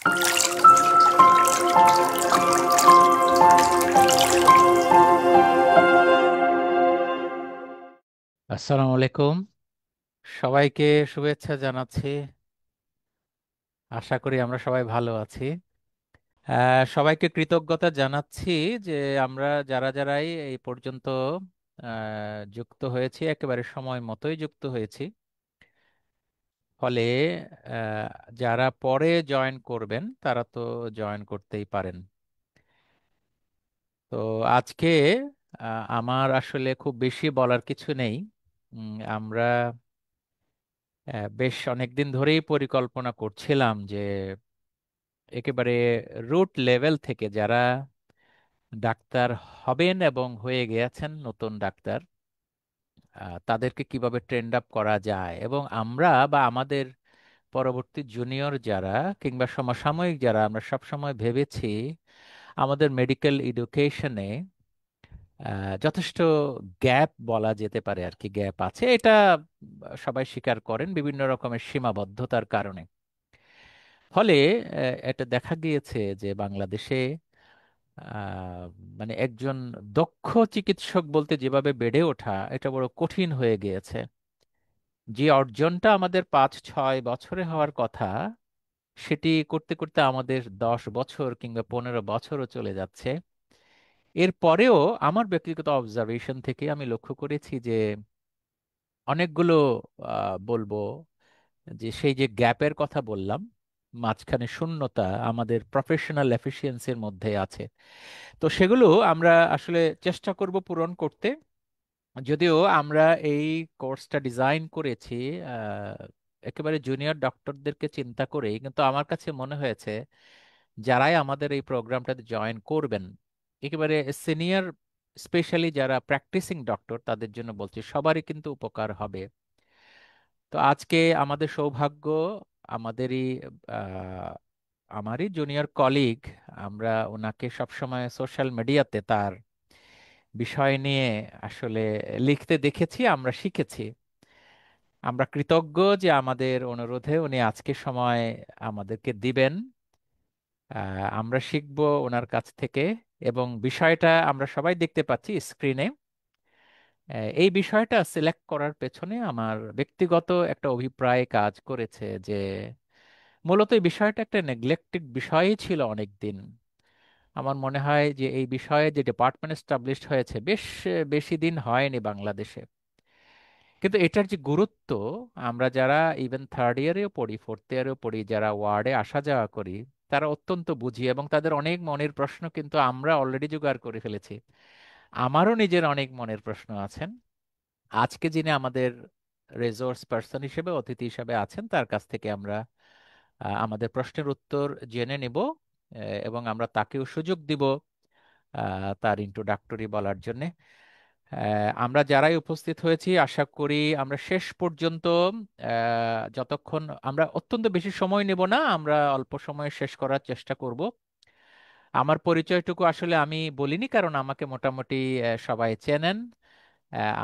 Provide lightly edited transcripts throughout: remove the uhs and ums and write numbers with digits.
আসসালামু আলাইকুম। সবাইকে শুভেচ্ছা জানাচ্ছি। আশা করি আমরা সবাই ভালো আছি। সবাইকে কৃতজ্ঞতা জানাচ্ছি যে আমরা যারা যারাই এই পর্যন্ত যুক্ত হয়েছি, একেবারে সময় মতোই যুক্ত হয়েছি। ফলে আহ, যারা পরে জয়েন করবেন তারা তো জয়েন করতেই পারেন। তো আজকে আমার আসলে খুব বেশি বলার কিছু নেই। আমরা বেশ অনেকদিন ধরেই পরিকল্পনা করছিলাম যে একেবারে রুট লেভেল থেকে যারা ডাক্তার হবেন এবং হয়ে গিয়েছেন নতুন ডাক্তার, তাদেরকে কিভাবে ট্রেন্ড আপ করা যায়, এবং আমরা বা আমাদের পরবর্তী জুনিয়র যারা কিংবা সমসাময়িক যারা, আমরা সবসময় ভেবেছি আমাদের মেডিকেল এডুকেশনে যথেষ্ট গ্যাপ বলা যেতে পারে আর কি, গ্যাপ আছে এটা সবাই স্বীকার করেন বিভিন্ন রকমের সীমাবদ্ধতার কারণে। ফলে এটা দেখা গিয়েছে যে বাংলাদেশে আহ, মানে একজন দক্ষ চিকিৎসক বলতে যেভাবে বেড়ে ওঠা এটা বড় কঠিন হয়ে গিয়েছে। যে অর্জনটা আমাদের 5-6 বছরে হওয়ার কথা, সেটি করতে করতে আমাদের 10 বছর কিংবা 15 বছরও চলে যাচ্ছে। এরপরেও আমার ব্যক্তিগত অবজারভেশন থেকে আমি লক্ষ্য করেছি যে অনেকগুলো বলবো যে সেই যে গ্যাপের কথা বললাম, মাঝখানে শূন্যতা আমাদের প্রফেশনাল এফিসিয়েন্সির মধ্যে আছে। তো সেগুলো আমরা আসলে চেষ্টা করব পূরণ করতে। যদিও আমরা এই কোর্সটা ডিজাইন করেছি একেবারে জুনিয়র ডক্টরদেরকে চিন্তা করেই, কিন্তু আমার কাছে মনে হয়েছে যারাই আমাদের এই প্রোগ্রামটাতে জয়েন করবেন, একেবারে সিনিয়র, স্পেশালি যারা প্র্যাকটিসিং ডক্টর, তাদের জন্য বলছি সবারই কিন্তু উপকার হবে। তো আজকে আমাদের সৌভাগ্য, আমাদেরই আহ, আমারই জুনিয়র কলিগ, আমরা ওনাকে সবসময় সোশ্যাল মিডিয়াতে তার বিষয় নিয়ে আসলে লিখতে দেখেছি, আমরা শিখেছি। আমরা কৃতজ্ঞ যে আমাদের অনুরোধে উনি আজকে সময় আমাদেরকে দিবেন। আমরা শিখব ওনার কাছ থেকে, এবং বিষয়টা আমরা সবাই দেখতে পাচ্ছি স্ক্রিনে। এই বিষয়টা সিলেক্ট করার পেছনে আমার ব্যক্তিগত একটা অভিপ্রায় কাজ করেছে যে মূলত এই বিষয়টা একটা নেগলেক্টেড বিষয়ই ছিল অনেক দিন। আমার মনে হয় যে এই বিষয়ে যে ডিপার্টমেন্ট এস্টাবলিশড হয়েছে বেশ বেশি দিন হয়নি বাংলাদেশে, কিন্তু এটার যে গুরুত্ব, আমরা যারা ইভেন থার্ড ইয়ারেও পড়ি, ফোর্থ ইয়ারেও পড়ি, যারা ওয়ার্ডে আসা যাওয়া করি, তারা অত্যন্ত বুঝি, এবং তাদের অনেক মনের প্রশ্ন কিন্তু আমরা অলরেডি জোগাড় করে ফেলেছি। আমারও নিজের অনেক মনের প্রশ্ন আছেন। আজকে যিনি আমাদের রিসোর্স পার্সন হিসেবে, অতিথি হিসেবে আছেন, তার কাছ থেকে আমরা আমাদের প্রশ্নের উত্তর জেনে নেব, এবং আমরা তাকেও সুযোগ দিব তার ইন্ট্রোডাক্টরি বলার জন্য। আমরা যারাই উপস্থিত হয়েছি আশা করি আমরা শেষ পর্যন্ত, যতক্ষণ, আমরা অত্যন্ত বেশি সময় নেব না, আমরা অল্প সময়ে শেষ করার চেষ্টা করব। আমার পরিচয়টুকু আসলে আমি বলিনি, কারণ আমাকে মোটামুটি সবাই চেনেন।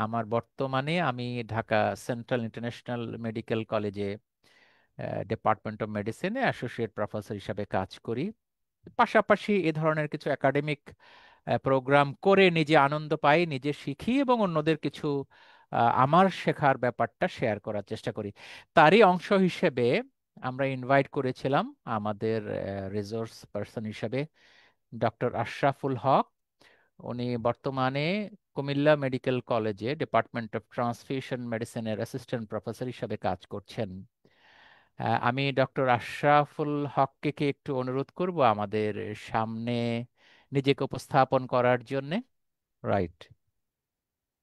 আমার বর্তমানে আমি ঢাকা সেন্ট্রাল ইন্টারন্যাশনাল মেডিকেল কলেজে ডিপার্টমেন্ট অফ মেডিসিনে অ্যাসোসিয়েট প্রফেসর হিসাবে কাজ করি। পাশাপাশি এ ধরনের কিছু একাডেমিক প্রোগ্রাম করে নিজে আনন্দ পাই, নিজে শিখি, এবং অন্যদের কিছু আমার শেখার ব্যাপারটা শেয়ার করার চেষ্টা করি। তারই অংশ হিসেবে আমরা ইনভাইট করেছিলাম আমাদের রিসোর্স পার্সন হিসেবে ডক্টর আশরাফুল হক। উনি বর্তমানে কুমিল্লা মেডিকেল কলেজে ডিপার্টমেন্ট অফ ট্রান্সফিউশন মেডিসিনের অ্যাসিস্ট্যান্ট প্রফেসর হিসাবে কাজ করছেন। আমি ডক্টর আশরাফুল হককে কি একটু অনুরোধ করব আমাদের সামনে নিজেকে উপস্থাপন করার জন্যে। রাইট।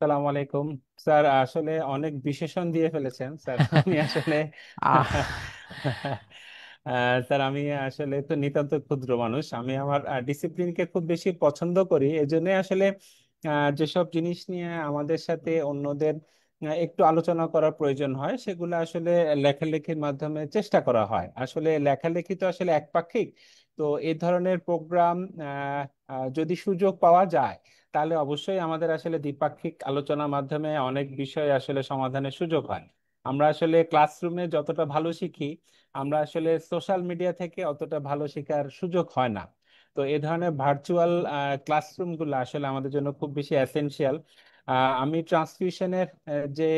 সালাম আলাইকুম স্যার। আসলে অনেক বিশেষণ দিয়ে ফেলেছেন স্যার। আমি আসলে আহ স্যার, আমি আসলে তো নিতান্ত ক্ষুদ্র মানুষ। আমি আমার ডিসিপ্লিনকে খুব বেশি পছন্দ করি। এজন্য আসলে যেসব জিনিস নিয়ে আমাদের সাথে অন্যদের একটু আলোচনা করার প্রয়োজন হয়, সেগুলো আসলে লেখালেখির মাধ্যমে চেষ্টা করা হয়। আসলে লেখালেখি তো আসলে একপাক্ষিক। তো এই ধরনের প্রোগ্রাম যদি সুযোগ পাওয়া যায়, তাহলে অবশ্যই আমাদের আসলে দ্বিপাক্ষিক আলোচনার মাধ্যমে অনেক বিষয় আসলে সমাধানের সুযোগ হয়। আমরা আসলে ক্লাসরুমে যতটা ভালো শিখি, আমরা আসলে সোশ্যাল মিডিয়া থেকে অতটা ভালো শেখার সুযোগ হয় না। তো এই ধরনের ভার্চুয়াল ক্লাসরুম গুলো আসলে আমাদের জন্য খুব বেশি এসেনশিয়াল। আমি ট্রান্সফিউশনের যে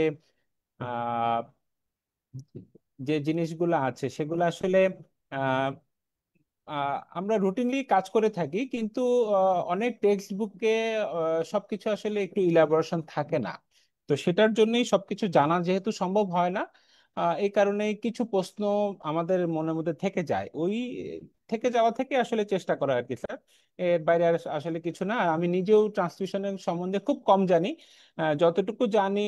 আহ, যে জিনিসগুলো আছে সেগুলো আসলে আমরা রুটিনলি কাজ করে থাকি, কিন্তু অনেক টেক্সট বুকে সবকিছু আসলে একটু ইলাবোরেশন থাকে না। তো সেটার জন্যই সবকিছু জানা যেহেতু সম্ভব হয় না, এই কারণে কিছু প্রশ্ন আমাদের মনের মধ্যে থেকে যায়। ওই থেকে যাওয়া থেকে আসলে চেষ্টা করা আর কি স্যার। এর বাইরে আর আসলে কিছু না। আর আমি নিজেও ট্রান্সলেশনের সম্বন্ধে খুব কম জানি। যতটুকু জানি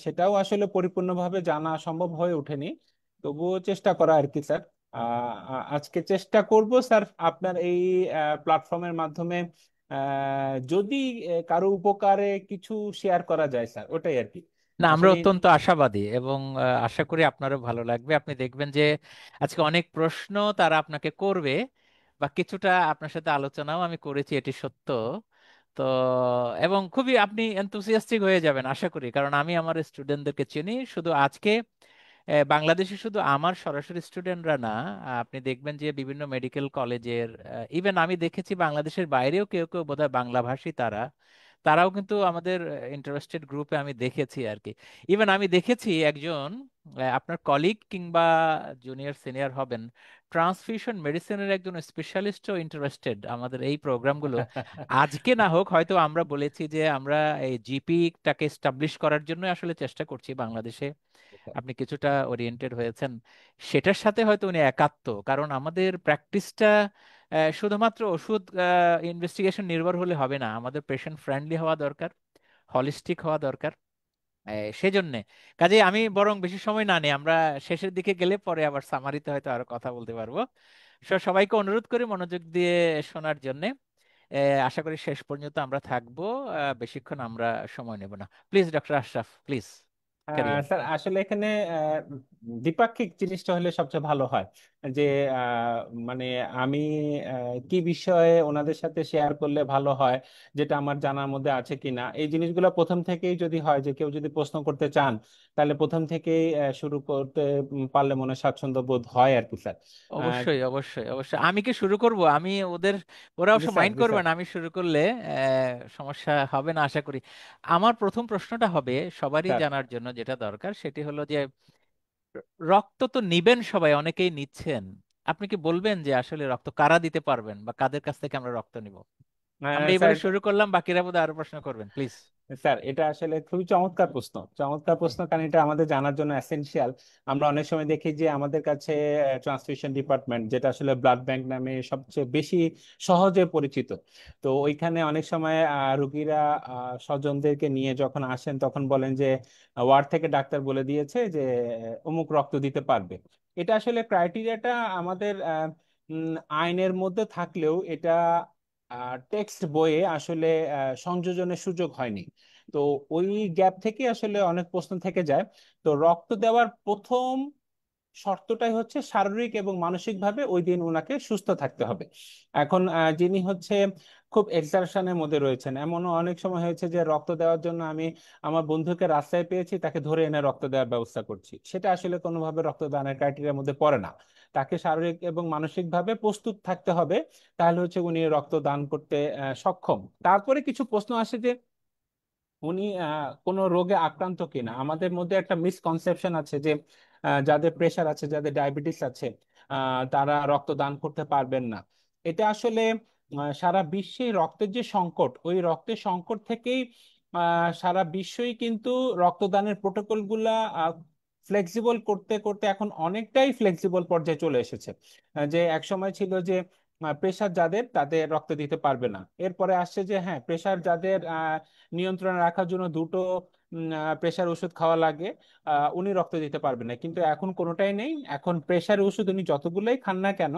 সেটাও আসলে পরিপূর্ণভাবে জানা সম্ভব হয়ে ওঠেনি। তবুও চেষ্টা করা আর কি স্যার। আজকে চেষ্টা করব স্যার আপনার এই প্ল্যাটফর্মের মাধ্যমে যদি কারো উপকারে কিছু শেয়ার করা যায় স্যার, ওটাই আর কি। না, আমরা আসলে অত্যন্ত আশাবাদী এবং আশা করি আপনারও ভালো লাগবে। আপনি দেখবেন যে আজকে অনেক প্রশ্ন তারা আপনাকে করবে, বা কিছুটা আপনার সাথে আলোচনাও আমি করেছি, এটি সত্য। তো এবং খুবই আপনি এনথুসিয়াস্টিক হয়ে যাবেন আশা করি, কারণ আমি আমার স্টুডেন্টদেরকে চিনি। শুধু আজকে বাংলাদেশে শুধু আমার সরাসরি স্টুডেন্টরা না, আপনি দেখবেন যে বিভিন্ন মেডিকেল কলেজের, ইভেন আমি দেখেছি বাংলাদেশের বাইরেও কেউ কেউ বোধহয় বাংলাভাষী, তারাও কিন্তু আমাদের ইন্টারেস্টেড গ্রুপে আমি দেখেছি আর কি। ইভেন আমি দেখেছি একজন আপনার কলিগ কিংবা জুনিয়র সিনিয়র হবেন, ট্রান্সফিউশন মেডিসিনের একজন স্পেশালিস্টও ইন্টারেস্টেড আমাদের এই প্রোগ্রামগুলো। আজকে না হোক, হয়তো আমরা বলেছি যে আমরা এই জিপিটাকে এস্টাবলিশ করার জন্য আসলে চেষ্টা করছি বাংলাদেশে। আপনি কিছুটা ওরিয়েন্টেড হয়েছেন, সেটার সাথে হয়তো উনি একাত্ম, কারণ আমাদের প্র্যাকটিসটা শুধুমাত্র ওষুধ ইনভেস্টিগেশন নির্ভর হলে হবে না, আমাদের পেশেন্ট ফ্রেন্ডলি হওয়া দরকার, হলিস্টিক হওয়া দরকার। সেজন্যে কাজে আমি বরং বেশি সময় না নিই, আমরা শেষের দিকে গেলে পরে আবার সামারিতে হয়তো আরো কথা বলতে পারবো। সবাইকে অনুরোধ করি মনোযোগ দিয়ে শোনার জন্য। আশা করি শেষ পর্যন্ত আমরা থাকবো, বেশিক্ষণ আমরা সময় নেব না। Please doctor Ashraf, please carry on. Sir আসলে এখানে দ্বিপাক্ষিক জিনিসটা হলে সবচেয়ে ভালো হয়। যে আহ, মানে আমি কি বিষয়ে ওনাদের সাথে শেয়ার করলে ভালো হয়, যেটা আমার জানার মধ্যে আছে কিনা, এই জিনিসগুলো প্রথম থেকেই যদি হয়, যে কেউ যদি প্রশ্ন করতে চান তাহলে প্রথম থেকেই শুরু করতে পারলে মনে হয় স্বাচ্ছন্দ্য বোধ হয় আর কি স্যার। আহ, অবশ্যই অবশ্যই অবশ্যই, আমি কি শুরু করব? আমি ওদের, ওরা জি অবশ্য স্যার, মাইন্ড জি করবে স্যার। না আমি শুরু করলে, সমস্যা হবে না আশা করি। আমার প্রথম প্রশ্নটা হবে সবারই স্যার জানার জন্য, যেটা দরকার সেটি হলো যে রক্ত তো নিবেন সবাই, অনেকেই নিচ্ছেন, আপনি কি বলবেন যে আসলে রক্ত কারা দিতে পারবেন বা কাদের কাছ থেকে আমরা রক্ত নিব? আমরা স্যার এইভাবে শুরু করলাম, বাকিরা বোধহয় আরো প্রশ্ন করবেন, প্লিজ। স্যার এটা আসলে খুবই চমৎকার প্রশ্ন, চমৎকার প্রশ্ন, কারণ এটা আমাদের জানার জন্য এসেনশিয়াল। আমরা অনেক সময় দেখি যে আমাদের কাছে ট্রান্সফিউশন ডিপার্টমেন্ট, যেটা আসলে ব্লাড ব্যাংক নামে সবচেয়ে বেশি সহজে পরিচিত, তো ওইখানে অনেক সময় রুগীরা স্বজনদেরকে নিয়ে যখন আসেন তখন বলেন যে ওয়ার্ড থেকে ডাক্তার বলে দিয়েছে যে অমুক রক্ত দিতে পারবে। এটা আসলে ক্রাইটেরিয়াটা আমাদের আইনের মধ্যে থাকলেও এটা টেক্সট বইয়ে আসলে সংযোজনের সুযোগ হয়নি। তো ওই গ্যাপ থেকে আসলে অনেক প্রশ্ন থেকে যায়। তো রক্ত দেওয়ার প্রথম শর্তটাই হচ্ছে শারীরিক এবং মানসিক ভাবে ওই দিন ওনাকে সুস্থ থাকতে হবে। এখন যিনি হচ্ছে খুব এক্সারশনের মধ্যে রয়েছেন, এমনও অনেক সময় হয়েছে যে রক্ত দেওয়ার জন্য আমি আমার বন্ধুকে রাস্তায় পেয়েছি, তাকে ধরে এনে রক্ত দেওয়ার ব্যবস্থা করছি, সেটা আসলে কোনোভাবে রক্তদানের ক্রাইটেরিয়ার মধ্যে পড়ে না। তাকে শারীরিক এবং মানসিক ভাবে প্রস্তুত থাকতে হবে, তাহলে হচ্ছে উনি রক্ত দান করতে সক্ষম। তারপরে কিছু প্রশ্ন আসে যে উনি কোনো রোগে আক্রান্ত কিনা। আমাদের মধ্যে একটা মিসকনসেপশন আছে যে যাদের প্রেশার আছে, যাদের ডায়াবেটিস আছে, তারা রক্ত দান করতে পারবেন না। এটা আসলে সারা বিশ্বে রক্তের যে সংকট, ওই রক্তের সংকট থেকেই সারা বিশ্বই কিন্তু রক্তদানের প্রোটোকল গুলা ফ্লেক্সিবল করতে করতে এখন অনেকটাই ফ্লেক্সিবল পর্যায়ে চলে এসেছে। যে এক সময় ছিল যে প্রেশার যাদের, তাদের রক্ত দিতে পারবে না। এরপরে আসছে যে হ্যাঁ, প্রেশার যাদের নিয়ন্ত্রণে রাখার জন্য দুটো প্রেশার ওষুধ খাওয়া লাগে, উনি রক্ত দিতে পারবেন না। কিন্তু এখন কোনোটাই নেই, এখন প্রেশার ওষুধ উনি যতগুলোই খান না কেন,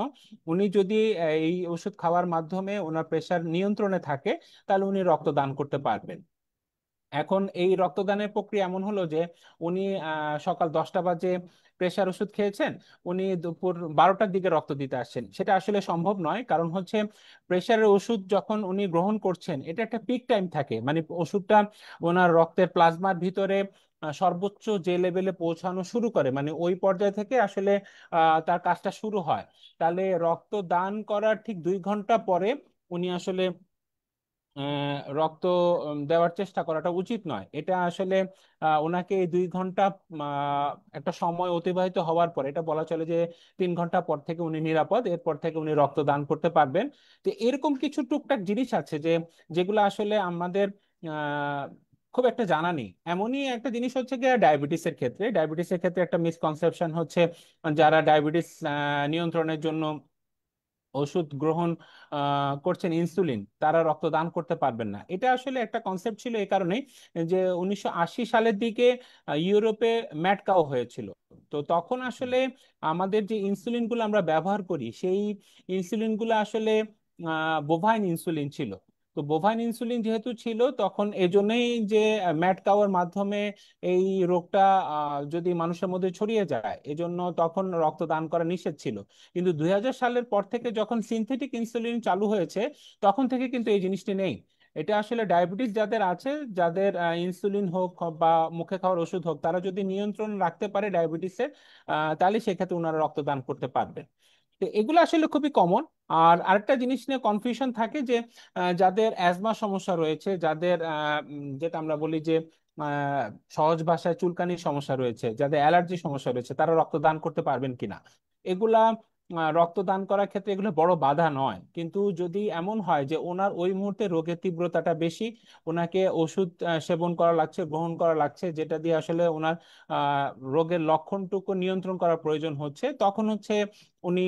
উনি যদি এই ওষুধ খাওয়ার মাধ্যমে ওনার প্রেশার নিয়ন্ত্রণে থাকে, তাহলে উনি রক্ত দান করতে পারবেন। এখন এই রক্তদানের প্রক্রিয়া এমন হলো যে উনি সকাল 10টা বাজে প্রেশার ওষুধ খেয়েছেন, উনি দুপুর 12টার দিকে রক্ত দিতে আসছেন। সেটা আসলে সম্ভব নয়, কারণ হচ্ছে প্রেশারের ওষুধ যখন উনি গ্রহণ করছেন এটা একটা পিক টাইম থাকে, মানে ওষুধটা ওনার রক্তের প্লাজমার ভিতরে সর্বোচ্চ যে লেভেলে পৌঁছানো শুরু করে, মানে ওই পর্যায় থেকে আসলে তার কাজটা শুরু হয়। তাহলে রক্ত দান করার ঠিক 2 ঘন্টা পরে উনি আসলে রক্ত দেওয়ার চেষ্টা করাটা উচিত নয়। এটা আসলে ওনাকে এই 2 ঘন্টা একটা সময় অতিবাহিত হওয়ার পর, এটা বলা চলে যে 3 ঘন্টা পর থেকে উনি নিরাপদ, এরপর থেকে উনি রক্ত দান করতে পারবেন। তো এরকম কিছু টুকটাক জিনিস আছে যে যেগুলো আসলে আমাদের আহ খুব একটা জানা নেই। এমনই একটা জিনিস হচ্ছে গিয়ে ডায়াবেটিসের ক্ষেত্রে, ডায়াবেটিসের ক্ষেত্রে একটা মিসকনসেপশন হচ্ছে যারা ডায়াবেটিস নিয়ন্ত্রণের জন্য ওষুধ গ্রহণ করছেন ইনসুলিন, তারা রক্তদান করতে পারবেন না। এটা আসলে একটা কনসেপ্ট ছিল এই কারণেই যে 1980 সালের দিকে ইউরোপে ম্যাড কাউ হয়েছিল। তো তখন আসলে আমাদের যে ইনসুলিন গুলো আমরা ব্যবহার করি সেই ইনসুলিন গুলো আসলে বোভাইন ইনসুলিন ছিল। তো বোভাইন ইনসুলিন যেহেতু ছিল তখন এজন্যই যে ম্যাড কাউয়ের মাধ্যমে এই রোগটা যদি মানুষের মধ্যে ছড়িয়ে যায়, এজন্য তখন রক্তদান করা নিষেধ ছিল। কিন্তু 2000 সালের পর থেকে যখন সিনথেটিক ইনসুলিন চালু হয়েছে, তখন থেকে কিন্তু এই জিনিসটি নেই। এটা আসলে ডায়াবেটিস যাদের আছে, যাদের ইনসুলিন হোক বা মুখে খাওয়ার ওষুধ হোক, তারা যদি নিয়ন্ত্রণ রাখতে পারে ডায়াবেটিসের, তাহলে সেক্ষেত্রে ওনারা রক্তদান করতে পারবে। তো এগুলো আসলে খুবই কমন। আর আরেকটা জিনিস নিয়ে কনফিউশন থাকে যে যাদের অ্যাজমা সমস্যা রয়েছে, যাদের যেটা আমরা বলি যে আহ, সহজ ভাষায় চুলকানির সমস্যা রয়েছে, যাদের অ্যালার্জি সমস্যা রয়েছে, তারা রক্তদান করতে পারবেন কিনা। এগুলা রক্তদান করার ক্ষেত্রে এগুলো বড় বাধা নয়, কিন্তু যদি এমন হয় যে ওনার ওই মুহূর্তে রোগের তীব্রতাটা বেশি, ওনাকে ওষুধ সেবন করা লাগছে, গ্রহণ করা লাগছে, যেটা দিয়ে আসলে ওনার আহ রোগের লক্ষণটুকু নিয়ন্ত্রণ করার প্রয়োজন হচ্ছে, তখন হচ্ছে উনি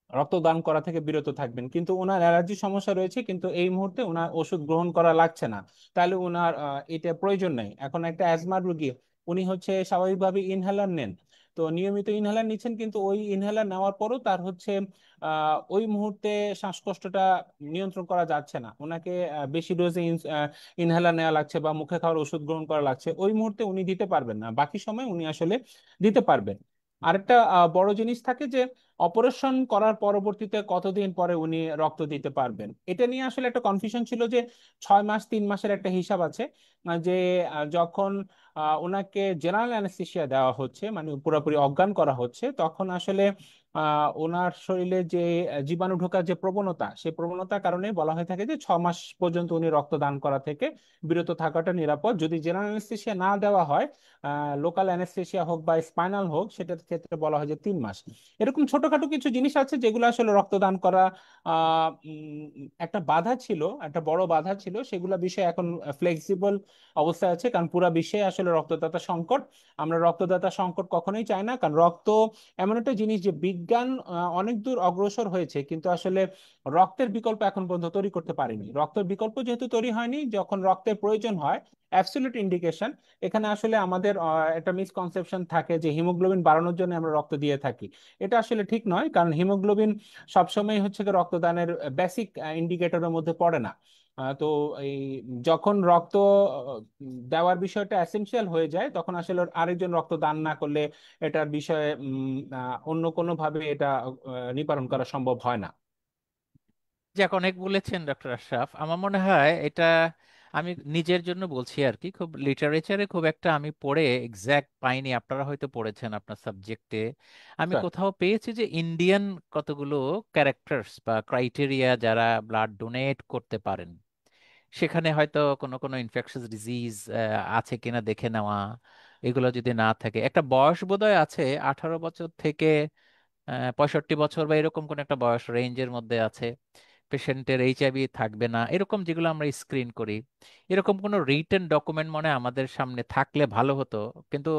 রক্তদান করা থেকে বিরত থাকবেন। কিন্তু ওনার অ্যালার্জি সমস্যা রয়েছে, কিন্তু এই মুহূর্তে ওনার ওষুধ গ্রহণ করা লাগছে না, তাহলে ওনার এটা প্রয়োজন নেই। এখন একটা অ্যাজমার রোগী, উনি হচ্ছে স্বাভাবিকভাবে ইনহেলার নেন, তো নিয়মিত ইনহেলার নিচ্ছেন, কিন্তু ওই ইনহেলার নেওয়ার পরও তার হচ্ছে ওই মুহূর্তে শ্বাসকষ্টটা নিয়ন্ত্রণ করা যাচ্ছে না, ওনাকে বেশি ডোজে ইনহেলার নেওয়া লাগছে বা মুখে খাওয়ার ওষুধ গ্রহণ করা লাগছে, ওই মুহূর্তে উনি দিতে পারবেন না, বাকি সময় উনি আসলে দিতে পারবেন। আরেকটা বড় জিনিস থাকে যে অপারেশন করার পরবর্তীতে কতদিন পরে উনি রক্ত দিতে পারবেন। এটা নিয়ে আসলে একটা কনফিউশন ছিল যে 6 মাস 3 মাসের একটা হিসাব আছে, যে যখন ওনাকে জেনারেল অ্যানেস্থেসিয়া দেওয়া হচ্ছে, মানে পুরোপুরি অজ্ঞান করা হচ্ছে, তখন আসলে ওনার শরীরে যে জীবাণু ঢোকার যে প্রবণতা, সেই প্রবণতার কারণে বলা হয়ে থাকে যে 6 মাস পর্যন্ত উনি রক্তদান করা থেকে বিরত থাকাটা নিরাপদ। যদি জেনারেল অ্যানেস্থেসিয়া না দেওয়া হয়, লোকাল অ্যানেস্থেসিয়া হোক বা স্পাইনাল হোক, সেটার ক্ষেত্রে বলা হয় যে 3 মাস। এরকম ছোটখাটো কিছু জিনিস আছে যেগুলো আসলে রক্তদান করা একটা বাধা ছিল, একটা বড় বাধা ছিল। সেগুলো বিষয়ে এখন ফ্লেক্সিবল অবস্থায় আছে, কারণ পুরো বিশ্বে আসলে রক্তদাতা সংকট। আমরা রক্তদাতা সংকট কখনোই চাই না, কারণ রক্ত এমন একটা জিনিস যে বিজ্ঞান অনেক দূর অগ্রসর হয়েছে, কিন্তু আসলে রক্তের বিকল্প এখন পর্যন্ত তৈরি করতে পারেনি। রক্তের বিকল্প যেহেতু তৈরি হয়নি, যখন রক্তের প্রয়োজন হয়, অ্যাবসলিউট ইন্ডিকেশন, এখানে আসলে আমাদের একটা মিসকনসেপশন থাকে যে হিমোগ্লোবিন বাড়ানোর জন্য আমরা রক্ত দিয়ে থাকি। এটা আসলে ঠিক নয়, কারণ হিমোগ্লোবিন সবসময় হচ্ছে গিয়ে রক্তদানের বেসিক ইন্ডিকেটরের মধ্যে পড়ে না। তো এই যখন রক্ত দেওয়ার বিষয়টা এসেনশিয়াল হয়ে যায়, তখন আসলে আরেকজন রক্ত দান না করলে এটার বিষয়ে অন্য কোনো ভাবে এটা নিবারণ করা সম্ভব হয় না। যাক, অনেক বলেছেন ডক্টর আশরাফ। আমার মনে হয় এটা, আমি নিজের জন্য বলছি আর কি, খুব লিটারেচারে খুব একটা আমি পড়ে এক্সাক্ট পাইনি, আপনারা হয়তো পড়েছেন আপনার সাবজেক্টে। আমি স্যার। কোথাও পেয়েছি যে ইন্ডিয়ান কতগুলো ক্যারেক্টার্স বা ক্রাইটেরিয়া যারা ব্লাড ডোনেট করতে পারেন, সেখানে হয়তো কোনো কোনো ইনফেকশাস ডিজিজ আছে কিনা দেখে নেওয়া। এগুলো যদি না থাকে, একটা বয়স বোধহয় আছে, 18 বছর থেকে 65 বছর বা এরকম কোন একটা বয়স রেঞ্জের মধ্যে আছে, পেশেন্টের এইচআইভি থাকবে না, এরকম যেগুলো আমরা স্ক্রিন করি, এরকম কোনো রিটেন ডকুমেন্ট মনে হয় আমাদের সামনে থাকলে ভালো হতো। কিন্তু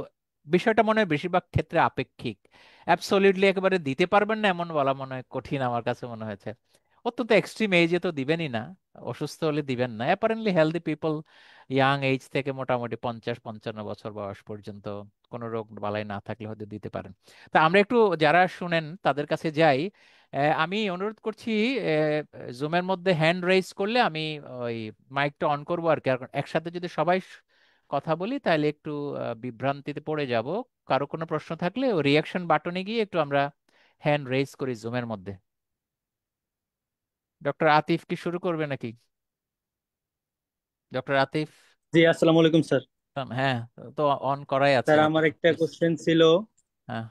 বিষয়টা মনে হয় বেশিরভাগ ক্ষেত্রে আপেক্ষিক। অ্যাবসলিউটলি একেবারে দিতে পারবেন না এমন বলা মনে হয় কঠিন, আমার কাছে মনে হয়েছে। অত্যন্ত এক্সট্রিম এজে তো দিবেনই না, অসুস্থ হলে দিবেন না। Apparently healthy people, young age থেকে মোটামুটি 50-55 বছর বয়স পর্যন্ত কোনো রোগ বালাই না থাকলে হয়তো দিতে পারেন। তা আমরা একটু যারা শুনেন তাদের কাছে যাই। আমি অনুরোধ করছি, জুমের মধ্যে হ্যান্ড রেইজ করলে আমি ওই মাইকটা অন করবো আর কি। আর একসাথে যদি সবাই কথা বলি তাহলে একটু বিভ্রান্তিতে পড়ে যাব। কারো কোনো প্রশ্ন থাকলে ও রিয়াকশন বাটনে গিয়ে একটু আমরা হ্যান্ড রেইজ করি জুমের মধ্যে। ডক্টর আতিফ কি শুরু করবে নাকি? ডক্টর আতিফ? জি, আসসালামু আলাইকুম স্যার। হ্যাঁ, তো অন করাই আছে স্যার, আমার আপনি একটা প্লিজ। কোশ্চেন ছিল। হ্যাঁ।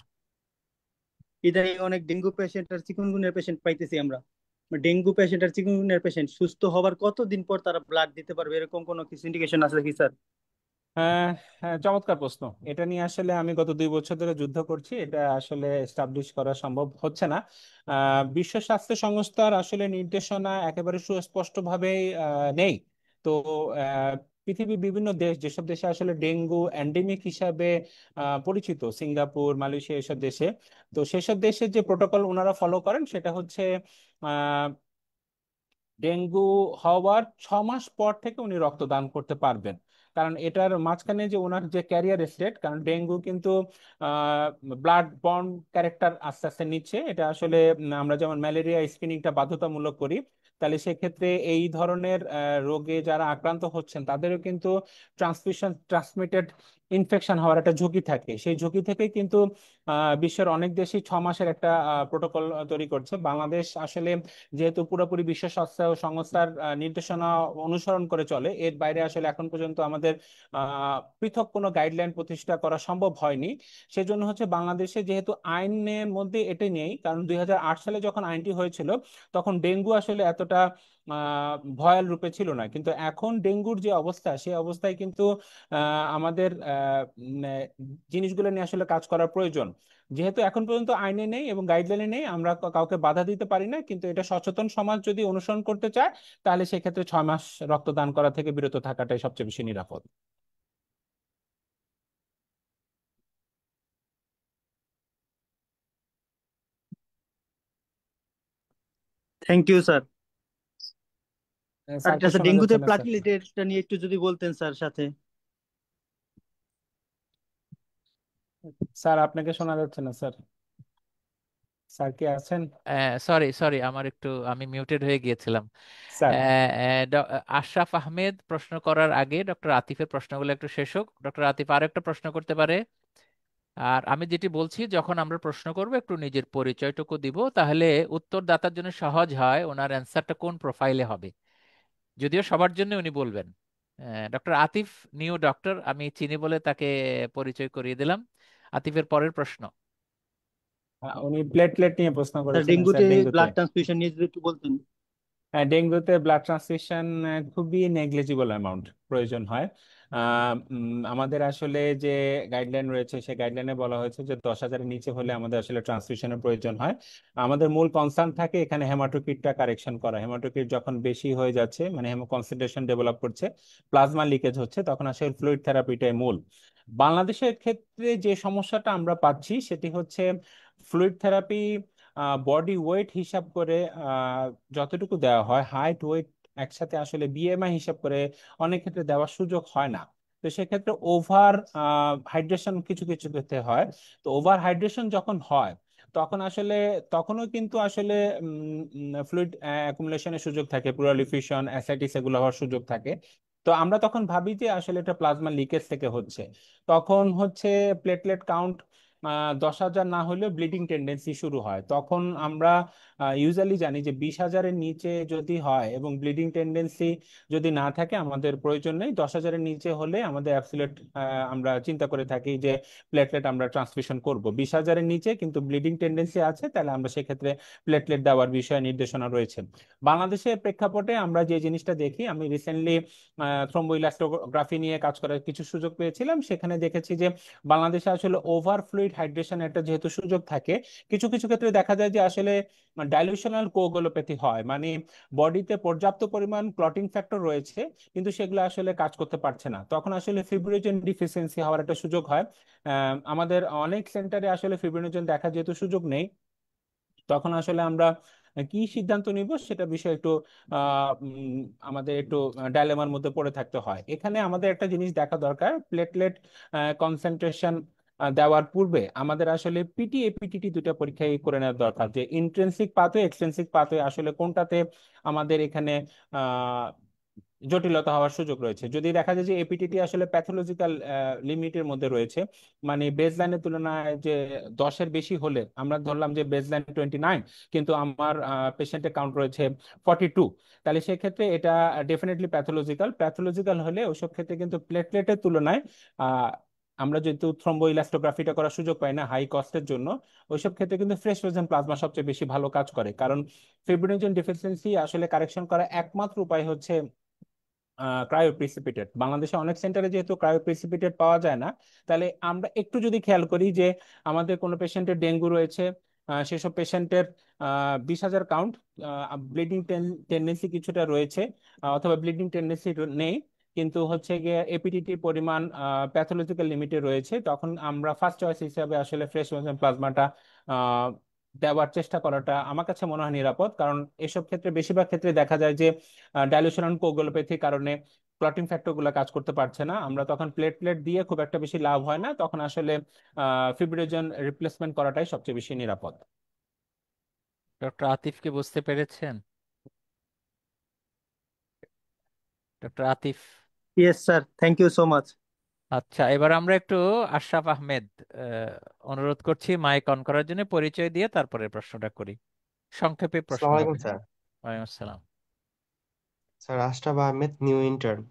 ইদানিং অনেক ডেঙ্গু পেশেন্ট আর চিকুনগুনিয়া পেশেন্ট পাইতেছি আমরা। ডেঙ্গু পেশেন্ট আর চিকুনগুনিয়ার পেশেন্ট সুস্থ হবার কতদিন পর তারা ব্লাড দিতে পারবে, এরকম কোনো কিছু ইন্ডিকেশন আছে কি স্যার? হ্যাঁ, হ্যাঁ, চমৎকার প্রশ্ন। এটা নিয়ে আসলে আমি গত 2 বছর ধরে যুদ্ধ করছি, এটা আসলে এস্টাবলিশ করা সম্ভব হচ্ছে না। বিশ্ব স্বাস্থ্য সংস্থার আসলে নির্দেশনা একেবারে সুস্পষ্ট ভাবে নেই। তো আহ, পৃথিবীর বিভিন্ন দেশ, যেসব দেশে আসলে ডেঙ্গু এন্ডেমিক হিসাবে পরিচিত, সিঙ্গাপুর, মালয়েশিয়া, এসব দেশে, তো সেসব দেশে যে প্রোটোকল ওনারা ফলো করেন সেটা হচ্ছে ডেঙ্গু হওয়ার 6 মাস পর থেকে উনি রক্তদান করতে পারবেন। কারণ এটার মাঝখানে যে ওনার যে ক্যারিয়ার স্টেট, কারণ ডেঙ্গু কিন্তু ব্লাড বর্ন ক্যারেক্টার আস্তে আস্তে নিচ্ছে। এটা আসলে আমরা যেমন ম্যালেরিয়া স্ক্রিনিংটা বাধ্যতামূলক করি, তাহলে সেক্ষেত্রে এই ধরনের রোগে যারা আক্রান্ত হচ্ছেন তাদেরও কিন্তু ট্রান্সমিটেড ইনফেকশন হওয়ার একটা ঝুঁকি থাকে। সেই ঝুঁকি থেকে কিন্তু বিশ্বের অনেক দেশই 6 মাসের একটা প্রোটোকল তৈরি করছে। বাংলাদেশ আসলে যেহেতু পুরোপুরি বিশ্ব স্বাস্থ্য সংস্থার নির্দেশনা অনুসরণ করে চলে, এর বাইরে আসলে এখন পর্যন্ত আমাদের পৃথক কোনো গাইডলাইন প্রতিষ্ঠা করা সম্ভব হয়নি। সেজন্য হচ্ছে বাংলাদেশে যেহেতু আইনের মধ্যে এটা নেই, কারণ 2008 সালে যখন আইনটি হয়েছিল তখন ডেঙ্গু আসলে এতটা ভয়াল রূপে ছিল না। কিন্তু এখন ডেঙ্গুর যে অবস্থা, সেই অবস্থায় কিন্তু আমাদের জিনিসগুলো নিয়ে আসলে কাজ করার প্রয়োজন। যেহেতু এখন পর্যন্ত আইনে নেই এবং গাইডলাইনে নেই, আমরা কাউকে বাধা দিতে পারি না, কিন্তু এটা সচেতন সমাজ যদি অনুসরণ করতে চায় তাহলে সেক্ষেত্রে 6 মাস রক্তদান করা থেকে বিরত থাকাটাই সবচেয়ে বেশি নিরাপদ। Thank you sir. আর স্যারকে আচ্ছা, শোনা ডেঙ্গুতে যাচ্ছে না স্যার। প্লাটিলেটেরটা নিয়ে একটু যদি বলতেন স্যার সাথে। স্যার আপনাকে শোনা যাচ্ছে না স্যার। স্যার কি আছেন? সরি সরি, আমার একটু আমি মিউটেড হয়ে গিয়েছিলাম। স্যার, আশরাফ আহমেদ প্রশ্ন করার আগে ডক্টর আতিফের প্রশ্নগুলো একটু শেষ হোক। ডক্টর আতিফ আরো একটা প্রশ্ন করতে পারে। আর আমি যেটি বলছি, যখন আমরা প্রশ্ন করব একটু নিজের পরিচয়টুকু দিব, তাহলে উত্তরদাতার জন্য সহজ হয় ওনার অ্যান্সারটা কোন প্রোফাইলে হবে। যদিও সবার জন্য উনি বলবেন। ডক্টর আতিফ, নিউ ডক্টর, আমি চিনি বলে তাকে পরিচয় করিয়ে দিলাম। আতিফের পরের প্রশ্ন। উনি প্লেটলেট নিয়ে প্রশ্ন স্যার, করেছিলেন স্যার, ডেঙ্গুতে ডেঙ্গুতে। ব্লাড ট্রান্সফিউশন নিয়ে যদি একটু বলতেন। হ্যাঁ, ডেঙ্গুতে ব্লাড ট্রান্সফিউশন খুবই নেগলিজিবল অ্যামাউন্ট প্রয়োজন হয়। আমাদের আসলে যে গাইডলাইন রয়েছে সেই গাইডলাইনে বলা হয়েছে যে 10,000-এর নিচে হলে আমাদের আসলে ট্রান্সফিউশনের প্রয়োজন হয়। আমাদের মূল কনসার্ন থাকে এখানে হেমাটোক্রিটটা কারেকশন করা। হেমাটোক্রিট যখন বেশি হয়ে যাচ্ছে, মানে কনসেন্ট্রেশন ডেভেলপ করছে, প্লাজমা লিকেজ হচ্ছে, তখন আসলে ফ্লুইড থেরাপিটাই মূল। বাংলাদেশের ক্ষেত্রে যে সমস্যাটা আমরা পাচ্ছি সেটি হচ্ছে ফ্লুইড থেরাপি বডি ওয়েট হিসাব করে যতটুকু দেওয়া হয়, হাইট ওয়েট একসাথে আসলে বিএমআই হিসাব করে অনেক ক্ষেত্রে দেওয়ার সুযোগ হয় না। তো সেক্ষেত্রে ওভার হাইড্রেশন কিছু কিছু ক্ষেত্রে হয়। তো ওভার হাইড্রেশন যখন হয় তখন আসলে, তখনও কিন্তু আসলে ফ্লুইড অ্যাকুমুলেশনের সুযোগ থাকে, প্লুরাল এফিউশন, অ্যাসাইটিস এগুলো হওয়ার সুযোগ থাকে। তো আমরা তখন ভাবি যে আসলে এটা প্লাজমা লিকেজ থেকে হচ্ছে। তখন হচ্ছে প্লেটলেট কাউন্ট 10,000 না হলেও ব্লিডিং টেন্ডেন্সি শুরু হয়। তখন আমরা ইউজুয়ালি জানি যে 20,000-এর নিচে যদি হয় এবং ব্লিডিং টেন্ডেন্সি যদি না থাকে আমাদের প্রয়োজন নেই। 10,000-এর নিচে হলে আমাদের অ্যাবসলিউট আমরা চিন্তা করে থাকি যে প্লেটলেট আমরা ট্রান্সফিউশন করব। 20,000-এর নিচে কিন্তু ব্লিডিং টেন্ডেন্সি আছে, তাহলে আমরা সেক্ষেত্রে প্লেটলেট দেওয়ার বিষয়ে নির্দেশনা রয়েছে। বাংলাদেশের প্রেক্ষাপটে আমরা যে জিনিসটা দেখি, আমি রিসেন্টলি থ্রোম্বোইলাস্টোগ্রাফি নিয়ে কাজ করার কিছু সুযোগ পেয়েছিলাম, সেখানে দেখেছি যে বাংলাদেশে আসলে ওভার ফ্লুইড হাইড্রেশন একটা যেহেতু সুযোগ থাকে, কিছু কিছু ক্ষেত্রে দেখা যায় যে আসলে ডাইলুশনাল কোগুলোপ্যাথি হয়, মানে বডিতে পর্যাপ্ত পরিমাণ ক্লটিং ফ্যাক্টর রয়েছে কিন্তু সেগুলো আসলে কাজ করতে পারছে না, তখন আসলে ফিব্রিনোজেন ডিফিসিয়েন্সি হওয়ার একটা সুযোগ হয়। আমাদের অনেক সেন্টারে আসলে ফিব্রিনোজেন দেখা যেহেতু সুযোগ নেই, তখন আসলে আমরা কি সিদ্ধান্ত নিব সেটা বিষয়ে একটু আমাদের একটু ডাইলেমার মধ্যে পড়ে থাকতে হয়। এখানে আমাদের একটা জিনিস দেখা দরকার, প্লেটলেট কনসেন্ট্রেশন দেওয়ার পূর্বে আমাদের আসলে পিটি এপিটিটি দুটো পরীক্ষাই করে নেওয়া দরকার, যে ইন্ট্রিনসিক পাথওয়ে এক্সট্রিনসিক পাথওয়ে আসলে কোনটাতে আমাদের এখানে আহ জটিলতা হওয়ার সুযোগ রয়েছে। যদি দেখা যায় যে এপিটিটি আসলে প্যাথোলজিক্যাল লিমিটের মধ্যে রয়েছে, মানে বেসলাইনের তুলনায় যে 10-এর বেশি হলে, আমরা ধরলাম যে বেসলাইন 29 কিন্তু আমার পেশেন্টের কাউন্ট রয়েছে 42, তাহলে সেক্ষেত্রে এটা ডেফিনেটলি প্যাথোলজিক্যাল। প্যাথোলজিক্যাল হলে ওইসব ক্ষেত্রে কিন্তু প্লেটলেটের তুলনায় আহ, আমরা যেহেতু থ্রম্বো ইলাস্টোগ্রাফিটা করার সুযোগ পাই না হাই কস্টের জন্য, ওইসব ক্ষেত্রে কিন্তু ফ্রেশ ফ্রোজেন প্লাজমা সবচেয়ে বেশি ভালো কাজ করে। কারণ ফিব্রিনোজেন ডেফিসিয়েন্সি আসলে কারেকশন করার একমাত্র উপায় হচ্ছে ক্রায়োপ্রিসিপিটেট। বাংলাদেশে অনেক সেন্টারে যেহেতু ক্রায়োপ্রিসিপিটেট পাওয়া যায় না, তাহলে আমরা একটু যদি খেয়াল করি যে আমাদের কোনো পেশেন্টের ডেঙ্গু রয়েছে, সেসব পেশেন্টের 20,000 কাউন্ট, ব্লিডিং টেন্ডেন্সি কিছুটা রয়েছে, অথবা ব্লিডিং টেন্ডেন্সি নেই, কিন্তু হচ্ছে গিয়ে এপিডিটির পরিমাণ প্যাথোলজিক্যাল লিমিটে রয়েছে, তখন আমরা ফার্স্ট চয়েস হিসাবে আসলে ফ্রেশ প্লাজমাটা দেওয়ার চেষ্টা করাটা আমার কাছে মনে হয় নিরাপদ। কারণ এসব ক্ষেত্রে বেশিরভাগ ক্ষেত্রে দেখা যায় যে ডাইলুশন কোগুলোপ্যাথির কারণে ক্লটিং ফ্যাক্টর গুলো কাজ করতে পারছে না, আমরা তখন প্লেটলেট দিয়ে খুব একটা বেশি লাভ হয় না, তখন আসলে ফিব্রিনোজেন রিপ্লেসমেন্ট করাটাই সবচেয়ে বেশি নিরাপদ। ডক্টর আতিফ কি বুঝতে পেরেছেন? Doctor Atif. Yes sir, thank you so much. আচ্ছা, এবার আমরা একটু আশরাফ আহমেদ, অনুরোধ করছি মাইক অন করার জন্য, পরিচয় দিয়ে তারপরে প্রশ্নটা করি। সংক্ষেপে প্রশ্ন আসসালামু হবে। আলাইকুম স্যার। ওয়ালাইকুম আসসালাম। Sir Ashraf Ahmed, new intern.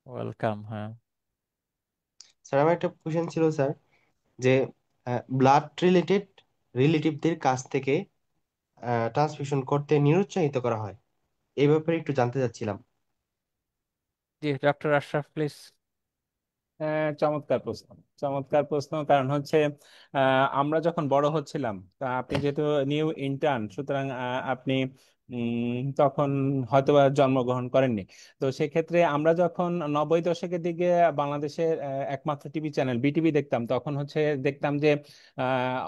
Welcome. হ্যাঁ। স্যার আমার একটা কোশ্চেন ছিল স্যার, যে ব্লাড রিলেটিভদের কাছ থেকে ট্রান্সফিউশন করতে নিরুৎসাহিত করা হয়, এই ব্যাপারে একটু জানতে চাচ্ছিলাম। জি, ডক্টর আশরাফ প্লিজ। চমৎকার প্রশ্ন, চমৎকার প্রশ্ন। কারণ হচ্ছে আমরা যখন বড় হচ্ছিলাম, তা আপনি যেহেতু নিউ ইন্টার্ন, সুতরাং আপনি তখন হয়তোবা জন্মগ্রহণ করেননি। তো সেক্ষেত্রে আমরা যখন 90 দশকের দিকে বাংলাদেশের একমাত্র টিভি চ্যানেল বিটিভি দেখতাম, তখন হচ্ছে দেখতাম যে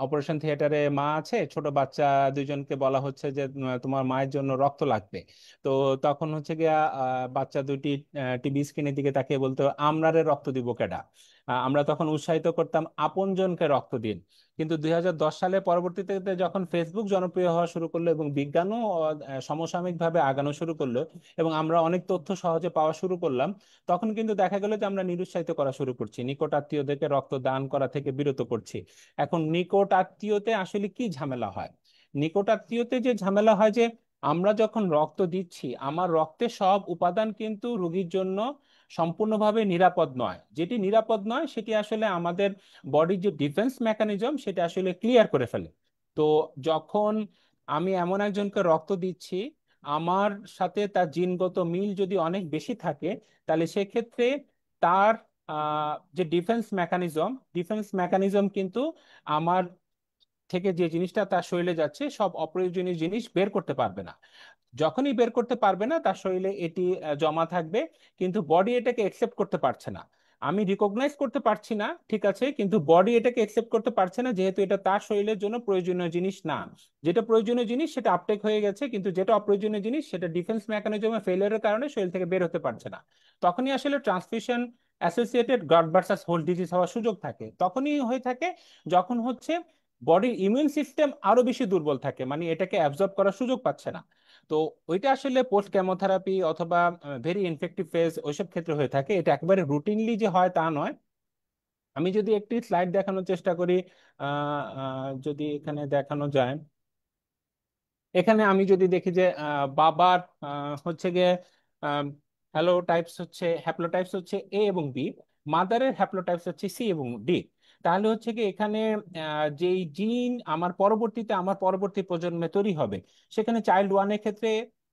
অপারেশন থিয়েটারে মা আছে, ছোট বাচ্চা দুইজনকে বলা হচ্ছে যে তোমার মায়ের জন্য রক্ত লাগবে। তো তখন হচ্ছে গিয়া বাচ্চা দুটি টিভি স্ক্রিনের দিকে তাকিয়ে বলতো, আমরারে রক্ত দিব কেডা? আমরা তখন উৎসাহিত করতাম, আপনজনকে রক্ত দিন। কিন্তু 2010 সালে পরবর্তীতে যখন ফেসবুক জনপ্রিয় হওয়া শুরু করলো এবং বিজ্ঞানও সমসাময়িক ভাবে আগানো শুরু করলো, এবং আমরা অনেক তথ্য সহজে পাওয়া শুরু করলাম, তখন কিন্তু দেখা গেল যে আমরা নিরুৎসাহিত করা শুরু করছি, নিকট আত্মীয়দেরকে রক্ত দান করা থেকে বিরত করছি। এখন নিকট আত্মীয়তে আসলে কি ঝামেলা হয়? নিকট আত্মীয়তে যে ঝামেলা হয় যে আমরা যখন রক্ত দিচ্ছি, আমার রক্তের সব উপাদান কিন্তু রোগীর জন্য সম্পূর্ণভাবে নিরাপদ নয়। যেটি নিরাপদ নয় সেটি আসলে আমাদের বডির যে ডিফেন্স মেকানিজম সেটা আসলে ক্লিয়ার করে ফেলে। তো যখন আমি এমন একজনকে রক্ত দিচ্ছি, আমার সাথে তার জিনগত মিল যদি অনেক বেশি থাকে, তাহলে সেক্ষেত্রে তার যে ডিফেন্স মেকানিজম কিন্তু আমার থেকে যে জিনিসটা তার শরীরে যাচ্ছে সব অপ্রয়োজনীয় জিনিস বের করতে পারবে না। যখনই বের করতে পারবে না, তার শরীরে এটি জমা থাকবে, কিন্তু বডি এটাকে একসেপ্ট করতে পারছে না। আমি রিকগনাইজ করতে পারছি না, ঠিক আছে, কিন্তু বডি এটাকে একসেপ্ট করতে পারছে না, যেহেতু এটা তার শরীরের জন্য প্রয়োজনীয় জিনিস না। যেটা প্রয়োজনীয় জিনিস সেটা আপটেক হয়ে গেছে, কিন্তু যেটা অপ্রয়োজনীয় জিনিস সেটা ডিফেন্স মেকানিজমে ফেলিয়ারের কারণে শরীর থেকে বের হতে পারছে না। তখনই আসলে ট্রান্সফিউশন অ্যাসোসিয়েটেড গার্ড ভার্সাস হোল ডিজিজ হওয়ার সুযোগ থাকে। তখনই হয়ে থাকে যখন হচ্ছে বডির ইমিউন সিস্টেম আরো বেশি দুর্বল থাকে, মানে এটাকে অ্যাবজর্ব করার সুযোগ পাচ্ছে না। তো ওইটা আসলে পোস্ট কেমোথেরাপি অথবা ভেরি ইনফেক্টিভ ফেজ ওইসব ক্ষেত্রে হয়ে থাকে। এটা একেবারে রুটিনলি যে হয় তা নয়। আমি যদি একটি স্লাইড দেখানোর চেষ্টা করি, যদি এখানে দেখানো যায়, এখানে আমি যদি দেখি যে বাবার হচ্ছে গিয়ে হ্যাপ্লোটাইপস হচ্ছে এ এবং বি, মাদারের হ্যাপ্লোটাইপস হচ্ছে সি এবং ডি, তাহলে হচ্ছে কি এখানে যেই জিন আমার পরবর্তী প্রজন্মে তৈরি হবে, সেখানে চাইল্ড ওয়ানের ক্ষেত্রে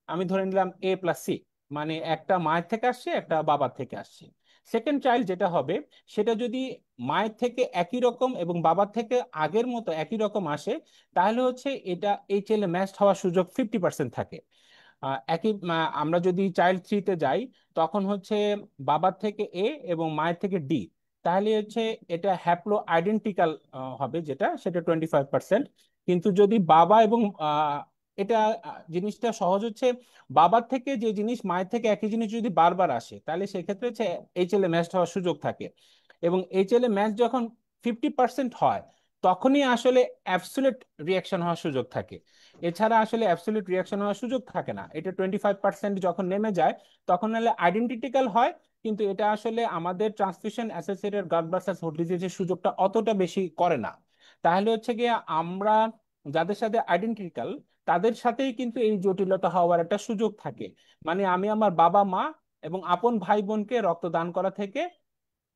আমি ধরে নিলাম A+C, মানে একটা মায়ের থেকে আসছে একটা বাবার থেকে আসছে। সেকেন্ড চাইল্ড যেটা হবে, সেটা যদি মায়ের থেকে একই রকম এবং বাবার থেকে আগের মতো একই রকম আসে, তাহলে হচ্ছে এটা এই ছেলে ম্যাচড হওয়ার সুযোগ 50% থাকে। আমরা যদি চাইল্ড থ্রিতে যাই, তখন হচ্ছে বাবার থেকে এ এবং মায়ের থেকে ডি, তাহলে হচ্ছে এটা হ্যাপ্লো আইডেন্টিক্যাল হবে, যেটা সেটা 25%। কিন্তু যদি বাবা এবং এটা জিনিসটা সহজ হচ্ছে, বাবার থেকে যে জিনিস মায়ের থেকে একই জিনিস যদি বারবার আসে তাহলে সেক্ষেত্রে হচ্ছে এইচএলএ ম্যাচ হওয়ার সুযোগ থাকে। এবং এইচএলএ ম্যাচ যখন 50% হয় তখনই আসলে অ্যাবসুলেট রিয়াকশন হওয়ার সুযোগ থাকে। এছাড়া আসলে অ্যাবসুলেট রিয়াকশন হওয়ার সুযোগ থাকে না। এটা 25% যখন নেমে যায় তখন হলে আইডেন্টিটিক্যাল হয়, কিন্তু এটা আসলে আমাদের transmission associated graft versus host ডিজিজের সুযোগটা অতটা বেশি করে না। তাহলে হচ্ছে গিয়ে আমরা যাদের সাথে আইডেন্টিক্যাল তাদের সাথেই কিন্তু এই জটিলতা হওয়ার একটা সুযোগ থাকে। মানে আমি আমার বাবা মা এবং আপন ভাই বোনকে রক্তদান করা থেকে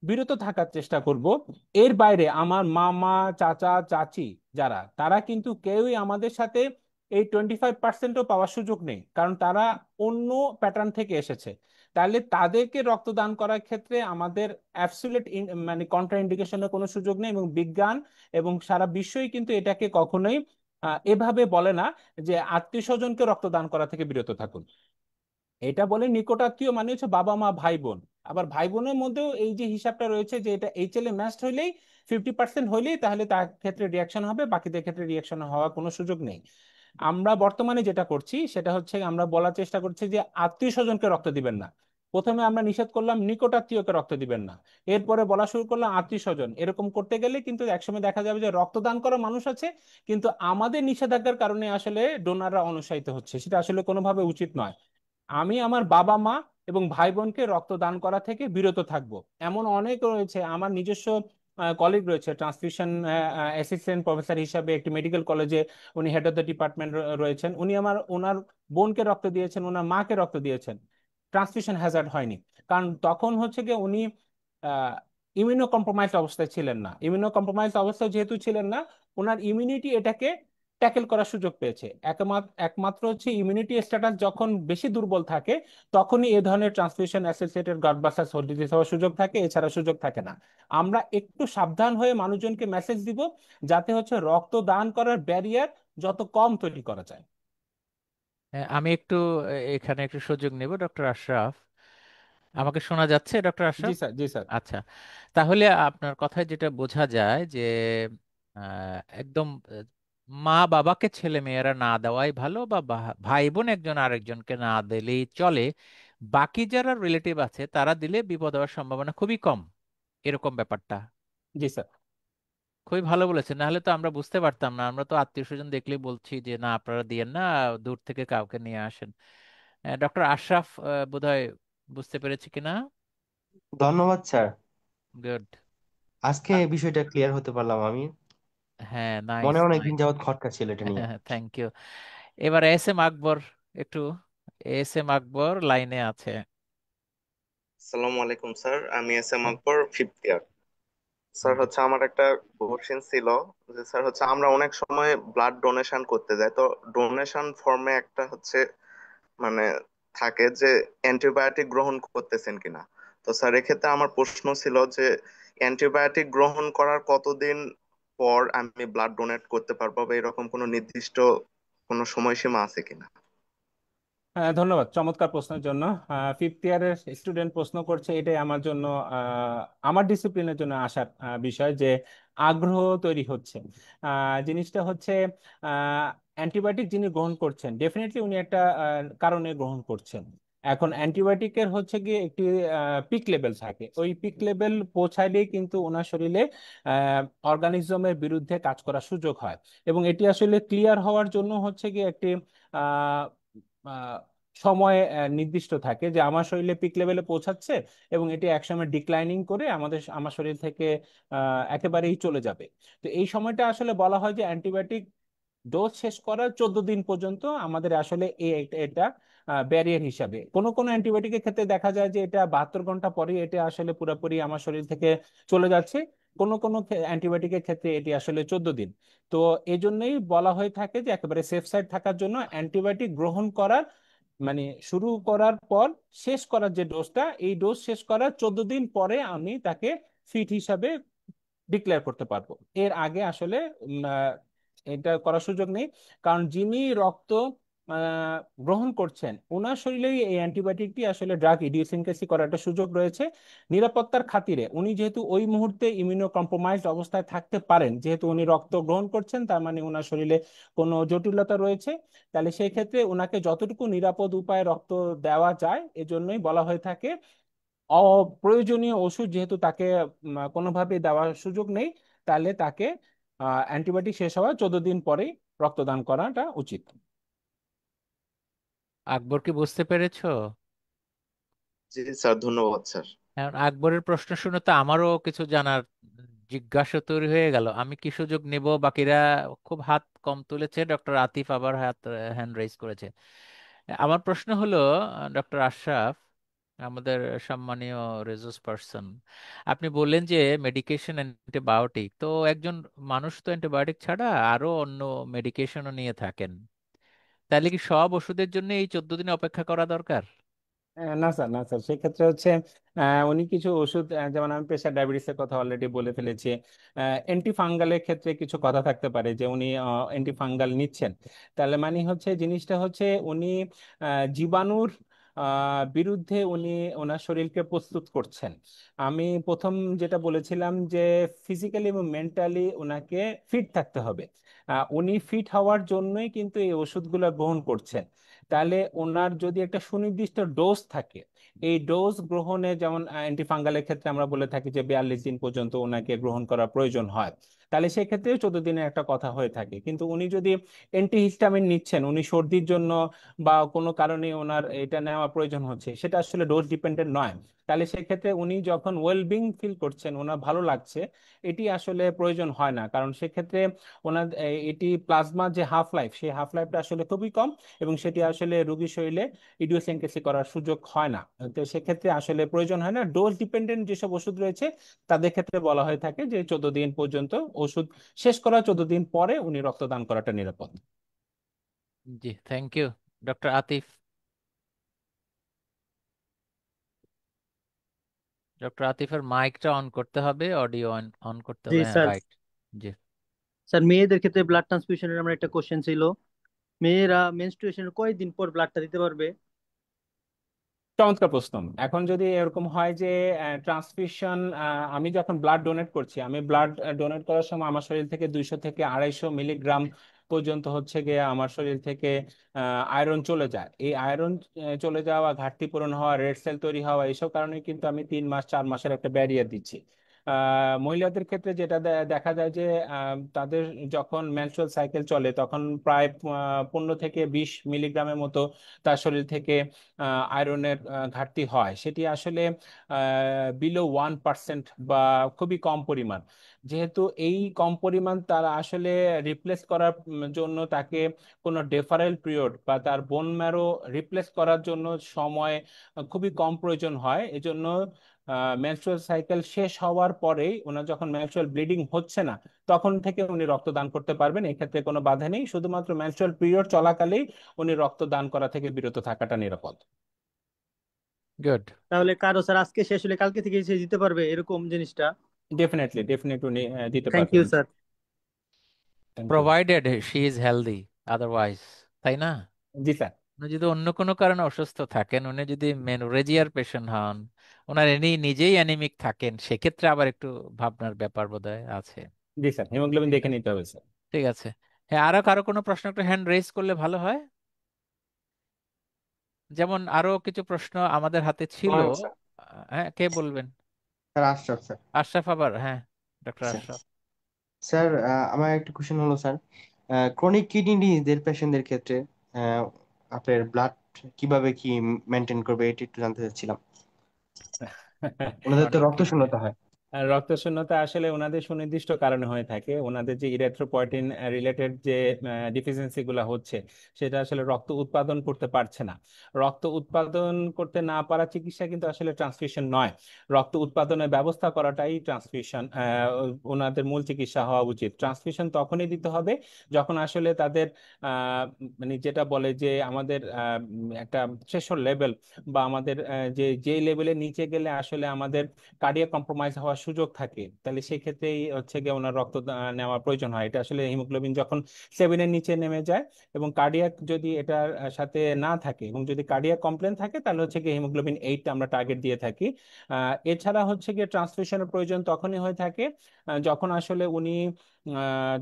বিরত থাকার চেষ্টা করব। এর বাইরে আমার মামা চাচা চাচি যারা, তারা কিন্তু কেউই আমাদের সাথে এই 25%ও পাওয়ার সুযোগ নেই, কারণ তারা অন্য প্যাটার্ন থেকে এসেছে। তাহলে তাদেরকে রক্তদান করার ক্ষেত্রে আমাদের অ্যাবসলিউট মানে কন্ট্রা ইন্ডিকেশনের কোনো সুযোগ নেই। এবং বিজ্ঞান এবং সারা বিশ্বই কিন্তু এটাকে কখনোই এভাবে বলে না যে আত্মীয় স্বজনকে রক্তদান করা থেকে বিরত থাকুন। এটা বলে নিকটাত্মীয় মানে হচ্ছে বাবা মা ভাই বোন। আবার ভাই বোনের মধ্যেও এই যে হিসাবটা রয়েছে যে এটা এইচএলএ ম্যাচড হইলেই 50% হইলেই তাহলে তার ক্ষেত্রে রিয়াকশন হবে, বাকিদের ক্ষেত্রে রিয়াকশন হওয়ার কোনো সুযোগ নেই। আমরা বর্তমানে যেটা করছি সেটা হচ্ছে আমরা বলার চেষ্টা করছি যে আত্মীয় স্বজনকে রক্ত দিবেন না। প্রথমে আমরা নিষেধ করলাম নিকটাত্মীয়কে রক্ত দিবেন না, এরপরে বলা শুরু করলাম আত্মীয় স্বজন। এরকম করতে গেলে কিন্তু একসময় দেখা যাবে যে রক্তদান করা মানুষ আছে, কিন্তু আমাদের নিষেধাজ্ঞার কারণে আসলে ডোনাররা অনুৎসাহিত হচ্ছে। সেটা আসলে কোনোভাবে উচিত নয়। আমি আমার বাবা মা এবং ভাই বোনকে রক্তদান করা থেকে বিরত থাকব। এমন অনেক রয়েছে, আমার নিজস্ব কলিগ রয়েছে ট্রান্সফিউশন অ্যাসিস্ট্যান্ট প্রফেসর হিসাবে একটি মেডিকেল কলেজে, উনি হেড অফ দ্য ডিপার্টমেন্ট রয়েছেন। উনি ওনার বোনকে রক্ত দিয়েছেন, ওনার মাকে রক্ত দিয়েছেন, ট্রান্সফিউশন হ্যাজার্ড হয়নি। কারণ তখন হচ্ছে গিয়ে উনি ইমিউনো কম্প্রোমাইজ অবস্থায় ছিলেন না। ইমিউনো কম্প্রোমাইজ অবস্থায় যেহেতু ছিলেন না, ওনার ইমিউনিটি এটাকে ট্যাকেল করার সুযোগ পেয়েছে। একমাত্র একমাত্র হচ্ছে ইমিউনিটি স্ট্যাটাস যখন বেশি দুর্বল থাকে তখনই এই ধরনের transmission associated graft versus host disease হওয়ার সুযোগ থাকে, এছাড়া সুযোগ থাকে না। আমরা একটু সাবধান হয়ে মানুষজনকে মেসেজ দিব যাতে হচ্ছে রক্ত দান করার ব্যারিয়ার যত কম তৈরি করা যায়। আমি একটু এখানে একটু সুযোগ নেব, ডক্টর আশরাফ। আমাকে শোনা যাচ্ছে ডক্টর জি আশরাফ? স্যার, জি স্যার। আচ্ছা, তাহলে আপনার কথায় যেটা বোঝা যায় যে একদম মা বাবাকে ছেলে মেয়েরা না দেওয়াই ভালো, বা ভাই বোন একজন আরেকজনকে না দিলেই চলে, বাকি যারা রিলেটিভ আছে তারা দিলে বিপদ হওয়ার সম্ভাবনা খুবই কম, এরকম ব্যাপারটা। জি স্যার। খুবই ভালো বলেছেন, নাহলে তো আমরা বুঝতে পারতাম না। আমরা তো আত্মীয় স্বজন দেখলেই বলছি যে না আপনারা দিয়েন না, দূর থেকে কাউকে নিয়ে আসেন। ডক্টর আশরাফ বোধহয় বুঝতে পেরেছি কিনা? ধন্যবাদ স্যার। গুড। আজকে এই বিষয়টা ক্লিয়ার হতে পারলাম আমি। হ্যাঁ, মনে নাইস অনেকদিন নাইস। যাবৎ খটকা ছিল এটা নিয়ে। Thank you. এবার এস এম আকবর, একটু এস এম আকবর লাইনে আছে। আসসালামু আলাইকুম স্যার, আমি এস এম হুম, আকবর, ফিফথ ইয়ার। স্যার হুম। হচ্ছে আমার একটা কোশ্চেন ছিল যে স্যার হচ্ছে আমরা অনেক সময় ব্লাড ডোনেশন করতে যাই, তো ডোনেশন ফর্মে একটা হচ্ছে মানে থাকে যে অ্যান্টিবায়োটিক গ্রহণ করতেছেন কিনা। তো স্যার এক্ষেত্রে আমার প্রশ্ন ছিল যে অ্যান্টিবায়োটিক গ্রহণ করার কতদিন পর আমি ব্লাড ডোনেট করতে পারবো, বা এরকম কোনো নির্দিষ্ট কোনো সময়সীমা আছে কিনা? হ্যাঁ, ধন্যবাদ চমৎকার প্রশ্নের জন্য। ফিফথ ইয়ারের স্টুডেন্ট প্রশ্ন করছে, এটাই আমার জন্য আমার ডিসিপ্লিনের জন্য আসার বিষয় যে আগ্রহ তৈরি হচ্ছে। জিনিসটা হচ্ছে অ্যান্টিবায়োটিক যিনি গ্রহণ করছেন ডেফিনেটলি উনি একটা কারণে গ্রহণ করছেন। এখন অ্যান্টিবায়োটিকের হচ্ছে গিয়ে একটি পিক লেভেল থাকে, ওই পিক লেভেল পৌঁছাইলেই কিন্তু ওনার শরীরে অর্গানিজমের বিরুদ্ধে কাজ করার সুযোগ হয়। এবং এটি আসলে ক্লিয়ার হওয়ার জন্য হচ্ছে গিয়ে একটি আহ, সময় নির্দিষ্ট থাকে যে আমার শরীরে পিক লেভেলে পৌঁছাচ্ছে এবং এটি একসময় ডিক্লাইনিং করে আমার শরীর থেকে একেবারেই চলে যাবে। তো এই সময়টা আসলে বলা হয় যে অ্যান্টিবায়োটিক ডোজ শেষ করার 14 দিন পর্যন্ত আমাদের আসলে এটা ব্যারিয়ার হিসাবে। কোনো কোনো অ্যান্টিবায়োটিকের ক্ষেত্রে দেখা যায় যে এটা 72 ঘন্টা পরে এটা আসলে পুরোপুরি আমার শরীর থেকে চলে যাচ্ছে। কোনো কোনো অ্যান্টিবায়োটিকের ক্ষেত্রে এটি আসলে 14 দিন। তো এই জন্যই বলা হয়ে থাকে যে একেবারে সেফ সাইড থাকার জন্য অ্যান্টিবায়োটিক গ্রহণ করার মানে শুরু করার পর শেষ করার যে ডোজটা, এই ডোজ শেষ করার 14 দিন পরে আমি তাকে ফিট হিসাবে ডিক্লেয়ার করতে পারবো। এর আগে আসলে এটা করার সুযোগ নেই। কারণ যিনি রক্ত গ্রহণ করছেন, ওনার শরীরে এই অ্যান্টিবায়োটিকটি আসলে ড্রাগ ইডিওসিনক্রেসি করার একটা সুযোগ রয়েছে। নিরাপত্তার খাতিরে উনি যেহেতু ওই মুহূর্তে ইমিউনো কম্প্রোমাইজড অবস্থায় থাকতে পারেন, যেহেতু উনি রক্ত গ্রহণ করছেন, তার মানে ওনার শরীরে কোনো জটিলতা রয়েছে, তাহলে সেই ক্ষেত্রে ওনাকে যতটুকু নিরাপদ উপায়ে রক্ত দেওয়া যায় এজন্যই বলা হয়ে থাকে অপ্রয়োজনীয় ওষুধ যেহেতু তাকে কোনোভাবে দেওয়ার সুযোগ নেই, তাহলে তাকে অ্যান্টিবায়োটিক শেষ হওয়ার 14 দিন পরেই রক্তদান করাটা উচিত। আকবর কি বুঝতে পেরেছো? জি স্যার, ধন্যবাদ স্যার। এখন আকবরের প্রশ্ন শুনে তো আমারও কিছু জানার জিজ্ঞাসা তৈরি হয়ে গেল। আমি কি সুযোগ নেব? বাকিরা খুব হাত কম তুলেছে, ডক্টর আতিফ আবার হ্যান্ড রেজ করেছে। আমার প্রশ্ন হলো, ডক্টর আশরাফ, আমাদের সম্মানীয় রিসোর্স পার্সন, আপনি বললেন যে মেডিকেশন অ্যান্টিবায়োটিক, তো একজন মানুষ তো অ্যান্টিবায়োটিক ছাড়া আরো অন্য মেডিকেশনও নিয়ে থাকেন, তাহলে কি সব ওষুধের জন্য এই 14 দিন অপেক্ষা করা দরকার? না স্যার, না স্যার, সেক্ষেত্রে হচ্ছে উনি কিছু ওষুধ যেমন আমি প্রেশার ডায়াবেটিসের কথা অলরেডি বলে ফেলেছি। অ্যান্টি ফাঙ্গালের ক্ষেত্রে কিছু কথা থাকতে পারে যে উনি অ্যান্টি ফাঙ্গাল নিচ্ছেন, তাহলে মানে হচ্ছে জিনিসটা হচ্ছে উনি জীবাণুর বিরুদ্ধে উনি ওনার শরীরকে প্রস্তুত করছেন। আমি প্রথম যেটা বলেছিলাম যে ফিজিক্যালি এবং মেন্টালি ওনাকে ফিট থাকতে হবে। উনি ফিট হওয়ার জন্যই কিন্তু এই ওষুধগুলো গ্রহণ করছেন। তাহলে ওনার যদি একটা সুনির্দিষ্ট ডোজ থাকে, এই ডোজ গ্রহণে যেমন অ্যান্টিফাঙ্গালের ক্ষেত্রে আমরা বলে থাকি যে 42 দিন পর্যন্ত ওনাকে গ্রহণ করার প্রয়োজন হয়, তাহলে সেক্ষেত্রে 14 দিনের একটা কথা হয়ে থাকে। কিন্তু উনি যদি অ্যান্টিহিস্টামিন নিচ্ছেন, উনি সর্দির জন্য বা কোনো কারণে ওনার এটা নেওয়া প্রয়োজন হচ্ছে, সেটা আসলে ডোজ ডিপেন্ডেন্ট নয়, তাহলে সেক্ষেত্রে উনি যখন ওয়েলবিং ফিল করছেন, ওনার ভালো লাগছে, এটি আসলে প্রয়োজন হয় না। কারণ সেক্ষেত্রে ওনার এটি প্লাজমার যে হাফ লাইফ, সেই হাফ লাইফটা আসলে খুবই কম, এবং সেটি আসলে রোগীর শরীরে ইডিওসিনক্রেসি করার সুযোগ হয় না। তো সেক্ষেত্রে আসলে প্রয়োজন হয় না। ডোজ ডিপেন্ডেন্ট যেসব ওষুধ রয়েছে তাদের ক্ষেত্রে বলা হয়ে থাকে যে 14 দিন পর্যন্ত ওষুধ শেষ করা, 14 দিন পরে উনি রক্তদান করাটা নিরাপদ। জি, thank you. Doctor Atif, doctor আতিফের মাইকটা অন করতে হবে, অডিও অন অন করতে জি হবে, হ্যাঁ স্যার। রাইট। জি। স্যার, মেয়েদের ক্ষেত্রে ব্লাড ট্রান্সফিউশনের আমার একটা কোশ্চেন ছিল। মেয়েরা মেনস্ট্রুয়েশনের কয়দিন পর ব্লাডটা দিতে পারবে? চমৎকার প্রশ্ন। এখন যদি এরকম হয় যে ট্রান্সফিউশন, আমি যখন ব্লাড ডোনেট করছি, আমি ব্লাড ডোনেট করার সময় আমার শরীর থেকে 200 থেকে 250 মিলিগ্রাম পর্যন্ত হচ্ছে গিয়ে আমার শরীর থেকে আয়রন চলে যায়। এই আয়রন চলে যাওয়া, ঘাটতি পূরণ হওয়া, রেড সেল তৈরি হওয়া, এইসব কারণে কিন্তু আমি 3 মাস 4 মাসের একটা ব্যারিয়ার দিচ্ছি। মহিলাদের ক্ষেত্রে যেটা দেখা যায় যে তাদের যখন মেনস্ট্রুয়াল সাইকেল চলে তখন প্রায় 15 থেকে 20 মিলিগ্রামের মতো তার শরীর থেকে আয়রনের ঘাটতি হয়। সেটি আসলে বিলো 1% বা খুবই কম পরিমাণ। যেহেতু এই কম পরিমাণ, তারা আসলে রিপ্লেস করার জন্য তাকে কোনো ডেফারেল পিরিয়ড বা তার বোন ম্যারো রিপ্লেস করার জন্য সময় খুবই কম প্রয়োজন হয়। এজন্য মেনস্ট্রুয়াল সাইকেল শেষ হওয়ার পরেই, ওনার যখন মেনস্ট্রুয়াল ব্লিডিং হচ্ছে না, তখন থেকে উনি রক্তদান করতে পারবেন। এক্ষেত্রে কোনো বাধা নেই, শুধুমাত্র মেনস্ট্রুয়াল পিরিয়ড চলাকালেই উনি রক্তদান করা থেকে বিরত থাকাটা নিরাপদ। গুড। তাহলে কারো স্যার আজকে শেষ হলে কালকে থেকে সে দিতে পারবে এরকম জিনিসটা? ডেফিনেটলি, ডেফিনেটলি উনি দিতে থ্যাংক পারবেন। You sir. Thank you. Provided she is healthy, otherwise, তাই না? জি স্যার। উনি যদি অন্য কোনো কারণে অসুস্থ থাকেন, উনি যদি মেনোরেজিয়ার পেশেন্ট হন, ওনার এনি নিজেই অ্যানিমিক থাকেন, সেক্ষেত্রে আবার একটু ভাবনার ব্যাপার বোধহয় আছে। জি স্যার, হিমোগ্লোবিন ঠিক দেখে আছে, নিতে হবে স্যার। ঠিক আছে। হ্যাঁ, আরো কারো কোনো প্রশ্ন একটা হ্যান্ড রেজ করলে ভালো হয়। যেমন আরো কিছু প্রশ্ন আমাদের হাতে ছিল। নয়ন স্যার। হ্যাঁ, কে বলবেন? Sir Ashraf sir. আশরাফ আবার, হ্যাঁ, ডক্টর স্যার, আশরাফ। স্যার আমার একটা কোশ্চেন হলো স্যার, ক্রনিক কিডনি ডিজিজের পেশেন্টদের ক্ষেত্রে আহ, আপনার ব্লাড কিভাবে কি মেনটেন করবে এটা একটু জানতে চাচ্ছিলাম। ওনাদের তো অনেক রক্ত শূন্যতা হয়। আর রক্তশূন্যতা আসলে ওনাদের সুনির্দিষ্ট কারণে হয়ে থাকে। ওনাদের যে ইরেথ্রোপয়েটিন রিলেটেড যে ডিফিসিয়েন্সি গুলা হচ্ছে, সেটা আসলে রক্ত উৎপাদন করতে পারছে না। রক্ত উৎপাদন করতে না পারা চিকিৎসা কিন্তু আসলে ট্রান্সফিউশন নয়। রক্ত উৎপাদনের ব্যবস্থা করাটাই ট্রান্সফিউশন, ওনাদের মূল চিকিৎসা হওয়া উচিত। ট্রান্সফিউশন তখনই দিতে হবে যখন আসলে তাদের মানে যেটা বলে যে আমাদের একটা থ্রেশহোল্ড লেভেল, বা আমাদের যে লেভেলের নিচে গেলে আসলে আমাদের কার্ডিয়াক কম্প্রোমাইজ হওয়ার যাওয়ার সুযোগ থাকে, তাহলে সেক্ষেত্রেই হচ্ছে গিয়ে ওনার রক্ত নেওয়ার প্রয়োজন হয়। এটা আসলে হিমোগ্লোবিন যখন 7-এর নিচে নেমে যায় এবং কার্ডিয়াক যদি এটার সাথে না থাকে এবং যদি কার্ডিয়াক কমপ্লেন থাকে, তাহলে হচ্ছে গিয়ে হিমোগ্লোবিন 8 আমরা টার্গেট দিয়ে থাকি। এছাড়া হচ্ছে গিয়ে ট্রান্সফিউশনের প্রয়োজন তখনই হয়ে থাকে যখন আসলে উনি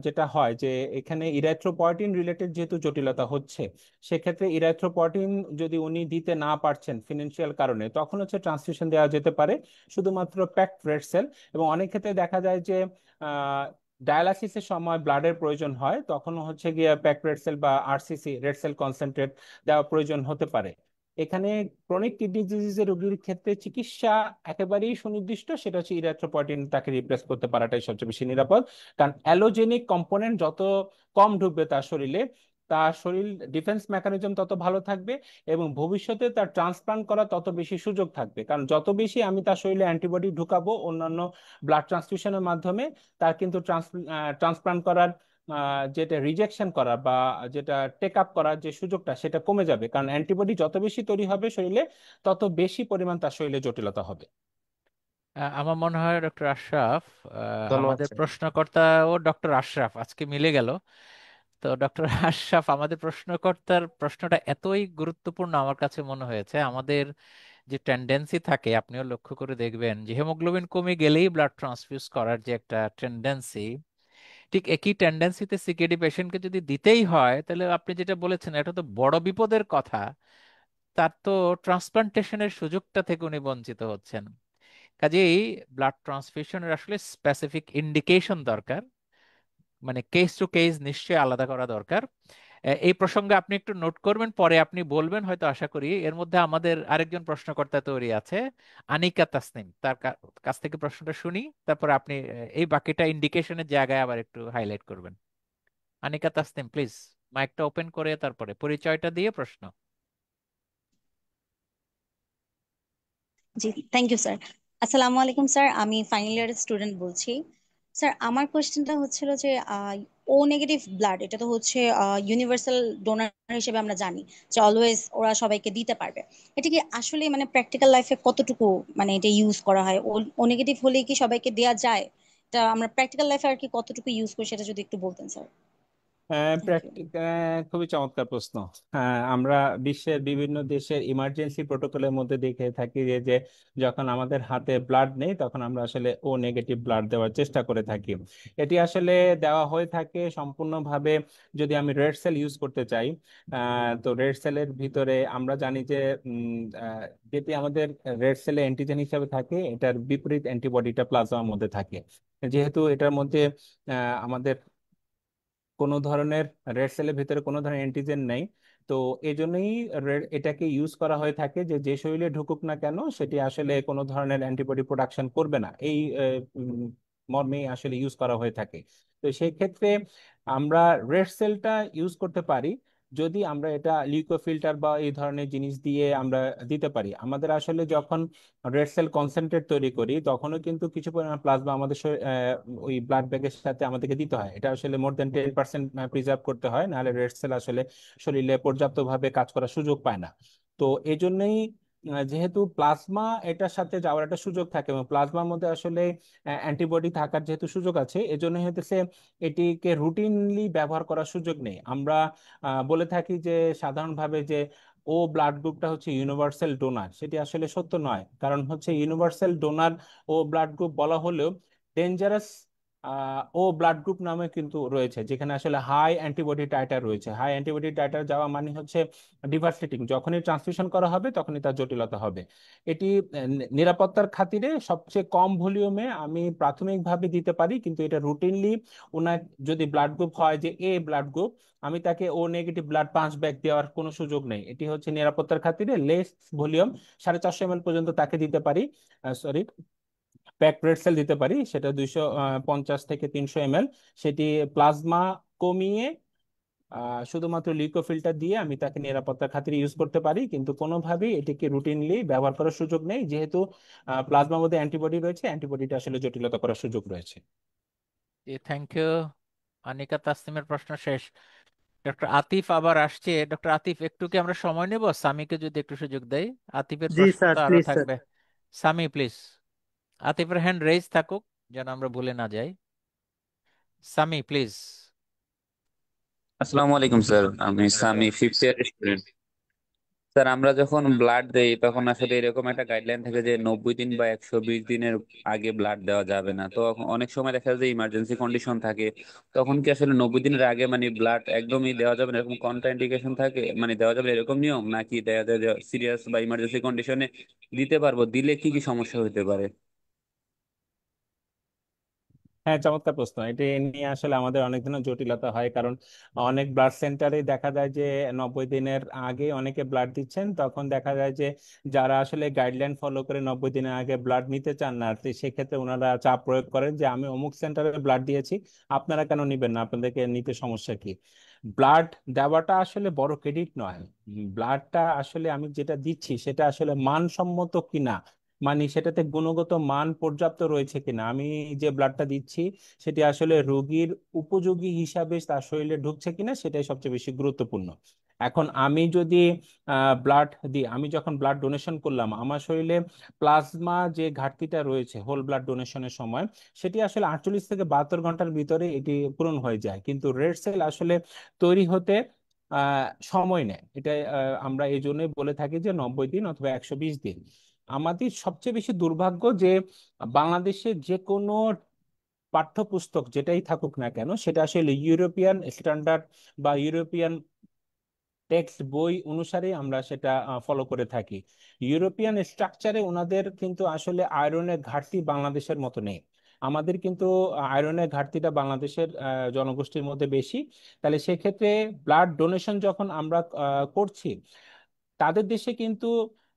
যেটা হয় যে এখানে ইরাইথ্রোপয়েটিন রিলেটেড যেহেতু জটিলতা হচ্ছে, সেক্ষেত্রে ইরাইথ্রোপয়েটিন যদি উনি দিতে না পারছেন ফিনান্সিয়াল কারণে, তখন হচ্ছে ট্রান্সফিউশন দেওয়া যেতে পারে শুধুমাত্র প্যাকড রেড সেল। এবং অনেক ক্ষেত্রে দেখা যায় যে ডায়ালাসিসের সময় ব্লাডের প্রয়োজন হয়, তখন হচ্ছে গিয়ে প্যাকড রেড সেল বা আরসিসি রেড সেল কনসেন্ট্রেট দেওয়া প্রয়োজন হতে পারে। এখানে ক্রনিক কিডনি ডিজিজের রোগীর ক্ষেত্রে চিকিৎসা একেবারেই সুনির্দিষ্ট, সেটা হচ্ছে ইরিথ্রোপয়েটিন তাকে রিপ্লেস করতে পারাটাই সবচেয়ে বেশি নিরাপদ। কারণ অ্যালোজেনিক কম্পোনেন্ট যত কম ঢুকবে তার শরীরে, তার শরীর ডিফেন্স মেকানিজম তত ভালো থাকবে এবং ভবিষ্যতে তার ট্রান্সপ্লান্ট করা তত বেশি সুযোগ থাকবে। কারণ যত বেশি আমি তার শরীরে অ্যান্টিবডি ঢুকাবো অন্যান্য ব্লাড ট্রান্সফিউশনের মাধ্যমে, তার কিন্তু ট্রান্সপ্লান্ট করার যেটা রিজেকশন করা বা যেটা টেক আপ করার যে সুযোগটা সেটা কমে যাবে। কারণ অ্যান্টিবডি যত বেশি তৈরি হবে শরীরে, তত বেশি পরিমাণ তার শরীরে জটিলতা হবে। আমার মনে হয় ডক্টর আশরাফ, ধন্যবাদ আমাদের স্যার। প্রশ্নকর্তা ও ডক্টর আশরাফ আজকে মিলে গেল। তো ডক্টর আশরাফ, আমাদের প্রশ্নকর্তার প্রশ্নটা এতই গুরুত্বপূর্ণ আমার কাছে মনে হয়েছে। আমাদের যে টেন্ডেন্সি থাকে, আপনিও লক্ষ্য করে দেখবেন যে হিমোগ্লোবিন কমে গেলেই ব্লাড ট্রান্সফিউজ করার যে একটা টেন্ডেন্সি, ঠিক একই টেন্ডেন্সিতে সিকেডি পেশেন্টকে যদি দিতেই হয়, তাহলে আপনি যেটা বলেছেন এটা তো বড় বিপদের কথা। তার তো ট্রান্সপ্লান্টেশনের সুযোগটা থেকে উনি বঞ্চিত হচ্ছেন। কাজেই ব্লাড ট্রান্সফিউশনের আসলে স্পেসিফিক ইন্ডিকেশন দরকার, মানে কেস টু কেস নিশ্চয়ই আলাদা করা দরকার। এই প্রসঙ্গে আপনি একটু নোট করবেন, পরে আপনি বলবেন হয়তো, আশা করি। এর মধ্যে আমাদের আরেকজন প্রশ্নকর্তা তৈরি আছে, আনিকা তাসনিম। তার কাছ থেকে প্রশ্নটা শুনি, তারপরে আপনি এই বাকিটা ইন্ডিকেশনের জায়গায় আবার একটু হাইলাইট করবেন। আনিকা তাসনিম, প্লিজ মাইকটা ওপেন করে তারপরে পরিচয়টা দিয়ে প্রশ্ন। জি, থ্যাংক ইউ স্যার। আসসালামু আলাইকুম স্যার, আমি ফাইনাল ইয়ারের স্টুডেন্ট বলছি। স্যার, আমার কোয়েশ্চেনটা হচ্ছিল যে ও নেগেটিভ ব্লাড, এটা তো হচ্ছে ইউনিভার্সাল ডোনার হিসেবে আমরা জানি যে অলওয়েজ ওরা সবাইকে দিতে পারবে। এটা কি আসলে মানে প্র্যাকটিক্যাল লাইফে কতটুকু মানে এটা ইউজ করা হয়? ও ও নেগেটিভ হলেই কি সবাইকে দেওয়া যায়? এটা আমরা প্র্যাকটিক্যাল লাইফে আর কি কতটুকু ইউজ করি সেটা যদি একটু বলতেন স্যার। হ্যাঁ, থ্যাংক ইউ। খুবই চমৎকার প্রশ্ন। হ্যাঁ, আমরা বিশ্বের বিভিন্ন দেশের ইমার্জেন্সি প্রোটোকলের মধ্যে দেখে থাকি যে যে যখন আমাদের হাতে ব্লাড নেই, তখন আমরা আসলে ও নেগেটিভ ব্লাড দেওয়ার চেষ্টা করে থাকি। এটি আসলে দেওয়া হয়ে থাকে সম্পূর্ণভাবে যদি আমি রেড সেল ইউজ করতে চাই। তো রেড সেলের ভিতরে আমরা জানি যে যেটি আমাদের রেড সেলে অ্যান্টিজেন হিসেবে থাকে, এটার বিপরীত অ্যান্টিবডিটা প্লাজমার মধ্যে থাকে। যেহেতু এটার মধ্যে আমাদের কোনো ধরনের রেড সেলের ভিতরে কোনো ধরনের অ্যান্টিজেন নেই, তো এই জন্যই এটাকে ইউজ করা হয়ে থাকে যে যে শরীরে ঢুকুক না কেন সেটি আসলে কোনো ধরনের অ্যান্টিবডি প্রোডাকশন করবে না, এই মর্মে আসলে ইউজ করা হয়ে থাকে। তো সেই ক্ষেত্রে আমরা রেড সেলটা ইউজ করতে পারি যদি আমরা এটা লিউকোফিল্টার বা এই ধরনের জিনিস দিয়ে আমরা দিতে পারি। আমাদের আসলে যখন রেড সেল কনসেন্ট্রেট তৈরি করি, তখনও কিন্তু কিছু পরিমাণ প্লাজমা আমাদের ওই ব্লাড ব্যাগের সাথে আমাদেরকে দিতে হয়। এটা আসলে মোর দেন 10% প্রিজার্ভ করতে হয়, নাহলে রেড সেল আসলে শরীরে পর্যাপ্তভাবে কাজ করার সুযোগ পায় না। তো এই জন্যই যেহেতু প্লাজমা এটার সাথে যাওয়ার একটা সুযোগ থাকে এবং প্লাজমার মধ্যে আসলে অ্যান্টিবডি থাকার যেহেতু সুযোগ আছে, এজন্য হইতেছে এটিকে রুটিনলি ব্যবহার করার সুযোগ নেই। আমরা বলে থাকি যে সাধারণভাবে যে ও ব্লাড গ্রুপটা হচ্ছে ইউনিভার্সাল ডোনার, সেটি আসলে সত্য নয়। কারণ হচ্ছে ইউনিভার্সাল ডোনার ও ব্লাড গ্রুপ বলা হলেও ডেঞ্জারাস ও ব্লাড গ্রুপ নামে কিন্তু রয়েছে, যেখানে আসলে হাই অ্যান্টিবডি টাইটার রয়েছে। হাই অ্যান্টিবডি টাইটার যাওয়া মানে হচ্ছে ডিভাস্টেটিং, যখনই ট্রান্সফিউশন করা হবে তখনই তার জটিলতা হবে। এটি নিরাপত্তার খাতিরে সবচেয়ে কম ভলিউমে আমি প্রাথমিকভাবে দিতে পারি, কিন্তু এটা রুটিনলি ওনার যদি ব্লাড গ্রুপ হয় যে এ ব্লাড গ্রুপ, আমি তাকে ও নেগেটিভ ব্লাড 5 ব্যাগ দেওয়ার কোনো সুযোগ নেই। এটি হচ্ছে নিরাপত্তার খাতিরে লেস ভলিউম 450 ml পর্যন্ত তাকে দিতে পারি। সরি, প্যাক রেড সেল দিতে পারি, সেটা 250 থেকে 300 ml। সেটি প্লাজমা কমিয়ে শুধুমাত্র লিউকোফিল্টার দিয়ে আমি তাকে নিরাপত্তার খাতিরে ইউজ করতে পারি, কিন্তু কোনোভাবেই এটিকে রুটিনলি ব্যবহার করার সুযোগ নেই, যেহেতু প্লাজমার মধ্যে অ্যান্টিবডি রয়েছে, অ্যান্টিবডিটা আসলে জটিলতা করার সুযোগ রয়েছে। Thank you. আনিকা তাসনিমের প্রশ্ন শেষ। ডক্টর আতিফ আবার আসছে। ডক্টর আতিফ, একটু কি আমরা সময় নেব? সামিকে যদি একটু সুযোগ দেই, আতিফের জি প্রশ্ন স্যার, তো আরো প্লিজ স্যার। থাকবে। সামি প্লিজ। আতিফের হ্যান্ড রেজ থাকুক, যেন আমরা ভুলে না যাই। সামি প্লিজ। আসসালামু আলাইকুম স্যার, আমি Sami, fifth year student. Sir আমরা যখন ব্লাড দেই তখন আসলে এরকম একটা গাইডলাইন থাকে যে 90 দিন বা 120 দিনের আগে ব্লাড দেওয়া যাবে না। তো অনেক সময় দেখা যায় যে ইমার্জেন্সি কন্ডিশন থাকে, তখন কি আসলে 90 দিনের আগে মানে ব্লাড একদমই দেওয়া যাবে না, এরকম কন্ট্রাইন্ডিকেশন থাকে, মানে দেওয়া যাবে না এরকম নিয়ম, নাকি দেখা যায় যে সিরিয়াস বা ইমার্জেন্সি কন্ডিশনে দিতে পারবো, দিলে কি কি সমস্যা হতে পারে? হ্যাঁ, চমৎকার প্রশ্ন। এটি নিয়ে আসলে আমাদের অনেক ধরনের জটিলতা হয়, কারণ অনেক ব্লাড সেন্টারে দেখা যায় যে 90 দিনের আগে অনেকে ব্লাড দিচ্ছেন, তখন দেখা যায় যে যারা আসলে গাইডলাইন ফলো করে 90 দিনের আগে ব্লাড নিতে চান না, তো সেক্ষেত্রে ওনারা চাপ প্রয়োগ করেন যে আমি অমুক সেন্টারে ব্লাড দিয়েছি, আপনারা কেন নিবেন না, আপনাদেরকে নিতে সমস্যা কি। ব্লাড দেওয়াটা আসলে বড় ক্রেডিট নয়। ব্লাডটা আসলে আমি যেটা দিচ্ছি সেটা আসলে মানসম্মত কিনা, মানে সেটাতে গুণগত মান পর্যাপ্ত রয়েছে কিনা, আমি যে ব্লাডটা দিচ্ছি সেটি আসলে রোগীর উপযোগী হিসাবে তার শরীরে ঢুকছে কিনা, সেটাই সবচেয়ে বেশি গুরুত্বপূর্ণ। এখন আমি যদি ব্লাড দিই, আমি যখন ব্লাড ডোনেশন করলাম, আমার শরীরে প্লাজমা যে ঘাটতিটা রয়েছে হোল ব্লাড ডোনেশনের সময়, সেটি আসলে 48 থেকে 72 ঘন্টার ভিতরে এটি পূরণ হয়ে যায়, কিন্তু রেড সেল আসলে তৈরি হতে সময় নেয়। এটা আমরা এই জন্যই বলে থাকি যে 90 দিন অথবা 120 দিন। আমাদের সবচেয়ে বেশি দুর্ভাগ্য যে বাংলাদেশে যে কোনো পাঠ্যপুস্তক যেটাই থাকুক না কেন, সেটা আসলে ইউরোপিয়ান স্ট্যান্ডার্ড বা ইউরোপিয়ান টেক্সট বই অনুসারে আমরা সেটা ফলো করে থাকি। ইউরোপিয়ান স্ট্রাকচারে ওনাদের কিন্তু আসলে আয়রনের ঘাটতি বাংলাদেশের মতো নেই। আমাদের কিন্তু আয়রনের ঘাটতিটা বাংলাদেশের জনগোষ্ঠীর মধ্যে বেশি। তাহলে সেক্ষেত্রে ব্লাড ডোনেশন যখন আমরা করছি, তাদের দেশে কিন্তু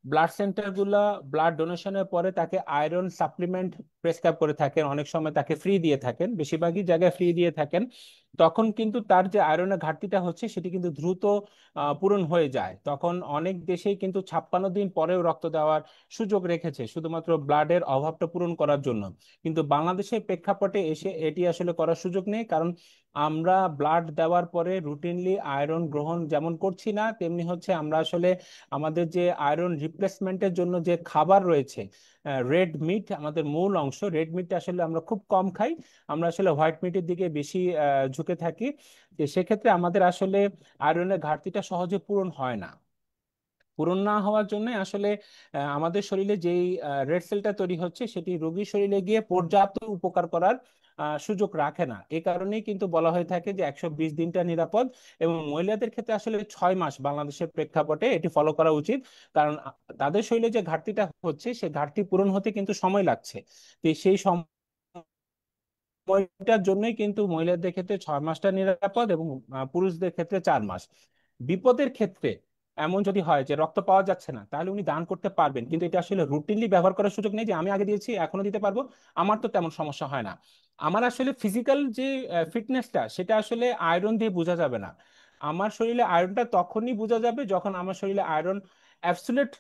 ব্লাড সেন্টার গুলা ব্লাড ডোনেশনের পরে তাকে আয়রন সাপ্লিমেন্ট প্রেসক্রাইব করে থাকেন, অনেক সময় তাকে ফ্রি দিয়ে থাকেন, বেশিরভাগই জায়গায় ফ্রি দিয়ে থাকেন। তখন কিন্তু তার যে আয়রনের ঘাটতিটা হচ্ছে সেটি কিন্তু দ্রুত পূরণ হয়ে যায়। তখন অনেক দেশেই কিন্তু 56 দিন পরেও রক্ত দেওয়ার সুযোগ রেখেছে শুধুমাত্র ব্লাডের অভাবটা পূরণ করার জন্য। কিন্তু বাংলাদেশের প্রেক্ষাপটে এসে এটি আসলে করার সুযোগ নেই, কারণ আমরা ব্লাড দেওয়ার পরে রুটিনলি আয়রন গ্রহণ যেমন করছি না, তেমনি হচ্ছে আমরা আসলে আমাদের যে আয়রন রিপ্লেসমেন্টের জন্য যে খাবার রয়েছে, রেড মিট আমাদের মূল অংশ, রেড মিটটা আসলে আমরা খুব কম খাই, আমরা আসলে হোয়াইট মিটের দিকে বেশি ঝুঁকে থাকি। তো সেক্ষেত্রে আমাদের আসলে আয়রনের ঘাটতিটা সহজে পূরণ হয় না। পূরণ না হওয়ার জন্য আসলে আমাদের শরীরে যেই রেড সেলটা তৈরি হচ্ছে সেটি রোগীর শরীরে গিয়ে পর্যাপ্ত উপকার করার সুযোগ রাখে না। এই কারণেই কিন্তু বলা হয়ে থাকে যে 120 দিনটা নিরাপদ, এবং মহিলাদের ক্ষেত্রে আসলে 6 মাস বাংলাদেশের প্রেক্ষাপটে এটি ফলো করা উচিত। কারণ তাদের শরীরে যে ঘাটতিটা হচ্ছে সে ঘাটতি পূরণ হতে কিন্তু সময় লাগছে। তো সেই সময়টার জন্যই কিন্তু মহিলাদের ক্ষেত্রে 6 মাসটা নিরাপদ, এবং পুরুষদের ক্ষেত্রে 4 মাস। বিপদের ক্ষেত্রে এমন যদি হয় যে রক্ত পাওয়া যাচ্ছে না, তাহলে উনি দান করতে পারবেন, কিন্তু এটা আসলে রুটিনলি ব্যবহার করার সুযোগ নেই যে আমি আগে দিয়েছি এখনো দিতে পারবো। আমার তো তেমন সমস্যা হয় না। আমার আসলে ফিজিক্যাল যে ফিটনেসটা সেটা আসলে আয়রন দিয়ে বোঝা যাবে না। আমার শরীরে আয়রনটা তখনই বোঝা যাবে যখন আমার শরীরে আয়রন অ্যাবসলিউট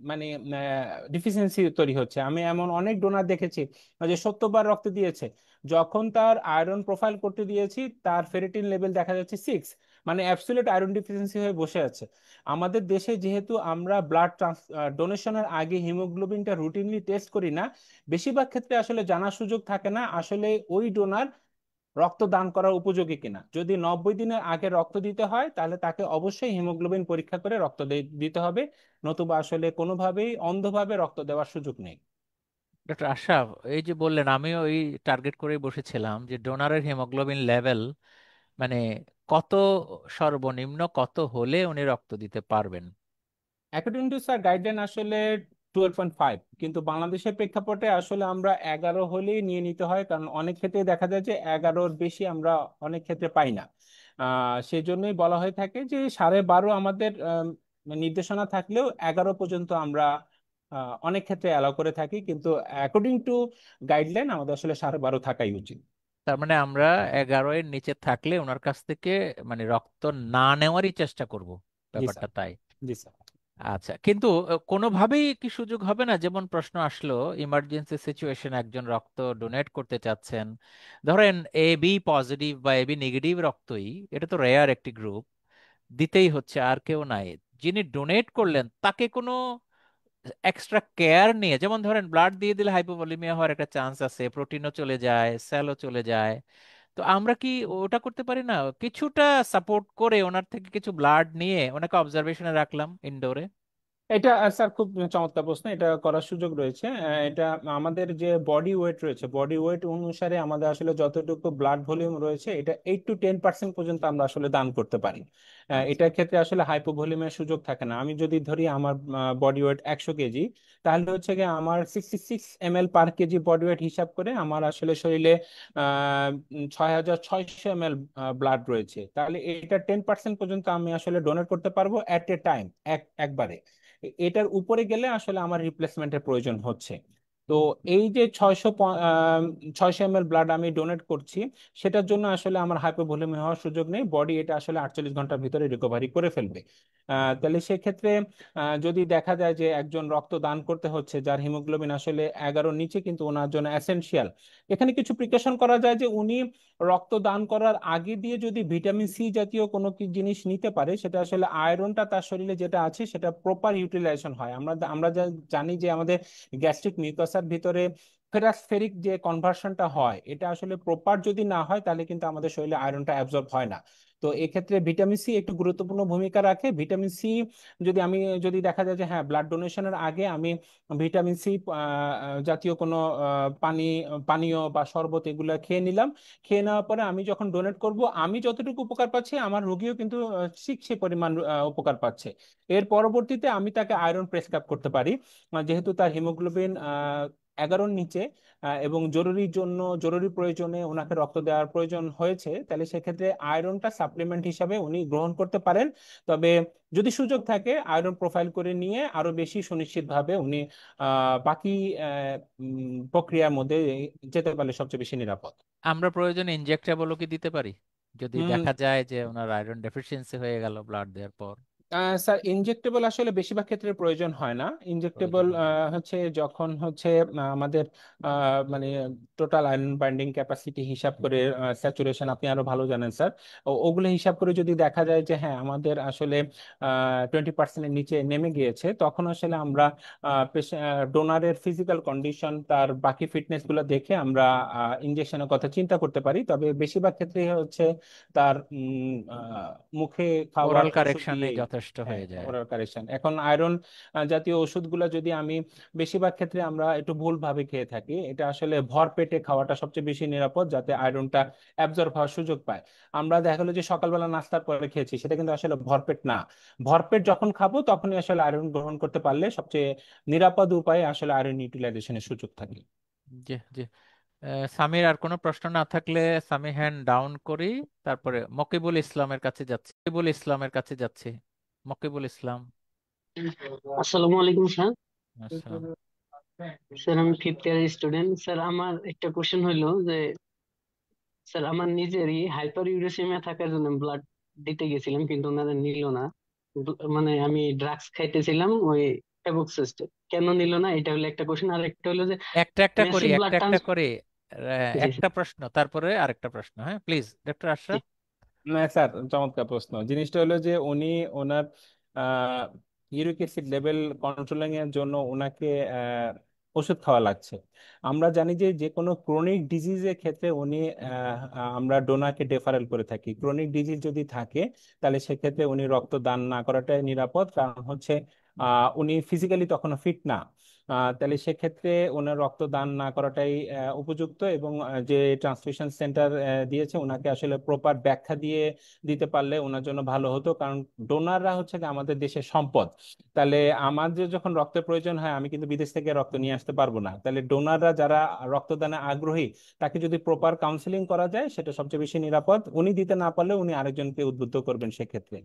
মানে ডিফিসিয়েন্সি তৈরি হচ্ছে। আমি এমন অনেক ডোনার দেখেছি যে 70 বার রক্ত দিয়েছে, যখন তার আয়রন প্রোফাইল করতে দিয়েছি তার ফেরিটিন লেভেল দেখা যাচ্ছে 6, মানে অ্যাবসলিউট আয়রন ডিফিসিয়েন্সি হয়ে বসে আছে। আমাদের দেশে যেহেতু আমরা ব্লাড ডোনেশনের আগে হিমোগ্লোবিনটা রুটিনলি টেস্ট করি না, বেশিরভাগ ক্ষেত্রে আসলে জানার সুযোগ থাকে না আসলে ওই ডোনার রক্ত দান করার উপযোগী কিনা। যদি 90 দিনের আগে রক্ত দিতে হয় তাহলে তাকে অবশ্যই হিমোগ্লোবিন পরীক্ষা করে রক্ত দিতে হবে, নতুবা আসলে কোনোভাবেই অন্ধভাবে রক্ত দেওয়ার সুযোগ নেই। ডক্টর আশরাফ, এই যে বললেন, আমিও এই টার্গেট করে বসেছিলাম যে ডোনারের হিমোগ্লোবিন লেভেল মানে কত, সর্বনিম্ন কত হলে উনি রক্ত দিতে পারবেন? অ্যাকর্ডিং টু স্যার গাইডলাইন আসলে 12.5, কিন্তু বাংলাদেশের প্রেক্ষাপটে আসলে আমরা 11 হলেই নিয়ে নিতে হয়, কারণ অনেক ক্ষেত্রে দেখা যায় যে 11-র বেশি আমরা অনেক ক্ষেত্রে পাই না। সেই জন্যই বলা হয়ে থাকে যে 12.5 আমাদের নির্দেশনা থাকলেও 11 পর্যন্ত আমরা অনেক ক্ষেত্রে অ্যালাউ করে থাকি, কিন্তু অ্যাকর্ডিং টু গাইডলাইন আমাদের আসলে 12.5 থাকাই উচিত। তার মানে আমরা 11-এর নিচে থাকলে ওনার কাছ থেকে মানে রক্ত না নেওয়ারই চেষ্টা করব, জি স্যার। ব্যাপারটা তাই? জি স্যার। আচ্ছা, কিন্তু কোনোভাবেই কি সুযোগ হবে না, যেমন প্রশ্ন আসলো ইমার্জেন্সি সিচুয়েশন একজন রক্ত ডোনেট করতে চাচ্ছেন, ধরেন এ বি পজিটিভ বা এ বি নেগেটিভ রক্তই, এটা তো রেয়ার একটি গ্রুপ, দিতেই হচ্ছে আর কেউ নাই, যিনি ডোনেট করলেন তাকে কোনো এক্সট্রা কেয়ার নিয়ে, যেমন ধরেন ব্লাড দিয়ে দিলে হাইপোভলিমিয়া হওয়ার একটা চান্স আছে, প্রোটিনও চলে যায়, সেলও চলে যায়। তো আমরা কি ওটা করতে পারি না, কিছুটা সাপোর্ট করে ওনার থেকে কিছু ব্লাড নিয়ে ওনাকে অবজারভেশনে রাখলাম ইনডোরে? এটা স্যার খুব চমৎকার প্রশ্ন, এটা করার সুযোগ রয়েছে। এটা আমাদের যে বডি ওয়েট রয়েছে, বডি ওয়েট অনুসারে আমাদের আসলে যতটুকু ব্লাড ভলিউম রয়েছে, এটা 8 to 10% পর্যন্ত আমরা আসলে দান করতে পারি। আচ্ছা। এটার ক্ষেত্রে আসলে হাইপোভলিউমের সুযোগ থাকে না। আমি যদি ধরি আমার বডি ওয়েট 100 কেজি, তাহলে হচ্ছে গিয়ে আমার 66 ml/কেজি বডি ওয়েট হিসাব করে আমার আসলে শরীরে 6600 ml ব্লাড রয়েছে। তাহলে এটা 10% পর্যন্ত আমি আসলে ডোনেট করতে পারবো এট এ টাইম, একবারে। এটার উপরে গেলে আসলে আমার রিপ্লেসমেন্টের প্রয়োজন হচ্ছে। তো এই যে 600 ml ব্লাড আমি ডোনেট করছি, সেটার জন্য আসলে আমার হাইপোভলিমি হওয়ার সুযোগ নেই, বডি এটা আসলে 48 ঘন্টার ভিতরে রিকভারি করে ফেলবে। তাহলে সেক্ষেত্রে যদি দেখা যায় যে একজন রক্ত দান করতে হচ্ছে যার হিমোগ্লোবিন আসলে 11-র নিচে, কিন্তু ওনার জন্য এসেনশিয়াল, এখানে কিছু প্রিকশন করা যায় যে উনি রক্ত দান করার আগে দিয়ে যদি ভিটামিন সি জাতীয় কোনো কি জিনিস নিতে পারে, সেটা আসলে আয়রনটা তার শরীরে যেটা আছে সেটা প্রপার ইউটিলাইজেশন হয়। আমরা আমরা জানি যে আমাদের গ্যাস্ট্রিক মিউকাসের ভিতরে ফেরাসফেরিক যে কনভার্সনটা হয়, এটা আসলে প্রপার যদি না হয়, তাহলে কিন্তু আমাদের শরীরে আয়রনটা অ্যাবজর্ব হয় না। তো এক্ষেত্রে ভিটামিন সি একটু গুরুত্বপূর্ণ ভূমিকা রাখে। ভিটামিন সি যদি দেখা যায় যে হ্যাঁ, ব্লাড ডোনেশনের আগে আমি ভিটামিন সি জাতীয় কোনো পানি পানীয় বা শরবত এগুলো খেয়ে নিলাম, খেয়ে নেওয়ার পরে আমি যখন ডোনেট করব, আমি যতটুকু উপকার পাচ্ছি আমার রোগীও কিন্তু ঠিক সে পরিমাণ উপকার পাচ্ছে। এর পরবর্তীতে আমি তাকে আয়রন প্রেসক্রাইব করতে পারি, যেহেতু তার হিমোগ্লোবিন 11-র নিচে, এবং জরুরি প্রয়োজনে ওনাকে রক্ত দেওয়ার প্রয়োজন হয়েছে, তাহলে সেক্ষেত্রে আয়রনটা সাপ্লিমেন্ট হিসাবে উনি গ্রহণ করতে পারেন। তবে যদি সুযোগ থাকে, আয়রন প্রোফাইল করে নিয়ে আরো বেশি সুনিশ্চিতভাবে উনি বাকি প্রক্রিয়ার মধ্যে যেতে পারলে সবচেয়ে বেশি নিরাপদ। আমরা প্রয়োজনে ইনজেক্টেবলও কি দিতে পারি যদি হুম। দেখা যায় যে ওনার আয়রন ডেফিসিয়েন্সি হয়ে গেল ব্লাড দেওয়ার পর? স্যার, ইনজেক্টেবল আসলে বেশিরভাগ ক্ষেত্রে প্রয়োজন হয় না। প্রয়োজন ইনজেক্টেবল হয় না। হচ্ছে যখন হচ্ছে আমাদের মানে টোটাল আয়রন বাইন্ডিং ক্যাপাসিটি হিসাব করে, স্যাচুরেশন আপনি আরো ভালো জানেন স্যার, ওগুলো হিসাব করে যদি দেখা যায় যে হ্যাঁ আমাদের আসলে 20%-এর নিচে নেমে গিয়েছে, তখন আসলে আমরা ডোনারের ফিজিক্যাল কন্ডিশন, তার বাকি ফিটনেস গুলো দেখে আমরা ইনজেকশনের কথা চিন্তা করতে পারি। তবে বেশিরভাগ ক্ষেত্রে হচ্ছে তার মুখে খাওয়ার ওরাল ওষুধ কারেকশনে দিয়েই। যথেষ্ট হ্যাঁ, হয়ে যায়। Oral correction. এখন আয়রন জাতীয় ওষুধগুলো যদি আমি, বেশিরভাগ ক্ষেত্রে আমরা একটু ভুল ভাবে খেয়ে থাকি, এটা আসলে ভর পেটে খাওয়াটা সবচেয়ে বেশি নিরাপদ, যাতে আয়রনটা অ্যাবজর্ব হওয়ার সুযোগ পায়। আমরা দেখা গেলো যে সকালবেলা নাস্তার পরে খেয়েছি, সেটা কিন্তু আসলে ভরপেট না। ভরপেট যখন খাবো তখনই আসলে আয়রন গ্রহণ করতে পারলে সবচেয়ে নিরাপদ উপায়ে আসলে আয়রন ইউটিলাইজেশনের সুযোগ থাকে। জি, জি। সামির আর কোনো প্রশ্ন না থাকলে সামি হ্যান্ড ডাউন করি, তারপরে মকিবুল ইসলামের কাছে যাচ্ছি। মকিবুল ইসলাম। আসসালামু আলাইকুম স্যার। আচ্ছা। স্যার আমি ফিফথ ইয়ার স্টুডেন্ট। স্যার আমার একটা কোশ্চেন হইলো যে স্যার আমার নিজেরই হাইপার ইউরেসিমিয়া থাকার জন্য ব্লাড দিতে গেছিলাম, কিন্তু ওনারা নিল না। মানে আমি ড্রাগস খাইতেছিলাম ওই ফেবুক্সিস্টে, কেন নিল না, এটা হলো একটা কোশ্চেন। আর একটা হলো যে একটা একটা করি, মেসিভ ব্লাড ট্রান্স। জি একটা প্রশ্ন তারপরে আরেকটা প্রশ্ন, হ্যাঁ প্লিজ ডক্টর জি। আশরাফ। না স্যার, চমৎকার প্রশ্ন। জিনিসটা হলো যে উনি ওনার ইউরিক অ্যাসিড লেভেল কন্ট্রোলিং এর জন্য ওনাকে ওষুধ খাওয়া লাগছে। আমরা জানি যে যে কোনো ক্রনিক ডিজিজের ক্ষেত্রে উনি আমরা ডোনারকে ডেফারেল করে থাকি। ক্রনিক ডিজিজ যদি থাকে, তাহলে সেক্ষেত্রে উনি রক্ত দান না করাটাই নিরাপদ, কারণ হচ্ছে উনি ফিজিক্যালি তখনো ফিট না। তাহলে সেক্ষেত্রে ওনার রক্ত দান না করাটাই উপযুক্ত। এবং যে ট্রান্সফিউশন সেন্টার দিয়েছে, ওনাকে আসলে প্রপার ব্যাখ্যা দিয়ে দিতে পারলে ওনার জন্য ভালো হতো, কারণ ডোনাররা হচ্ছে কি আমাদের দেশের সম্পদ। তাহলে আমাদের যখন রক্তের প্রয়োজন হয়, আমি কিন্তু বিদেশ থেকে রক্ত নিয়ে আসতে পারবো না। তাহলে ডোনাররা যারা রক্তদানে আগ্রহী, তাকে যদি প্রপার কাউন্সিলিং করা যায়, সেটা সবচেয়ে বেশি নিরাপদ। উনি দিতে না পারলে উনি আরেকজনকে উদ্বুদ্ধ করবেন সেক্ষেত্রে।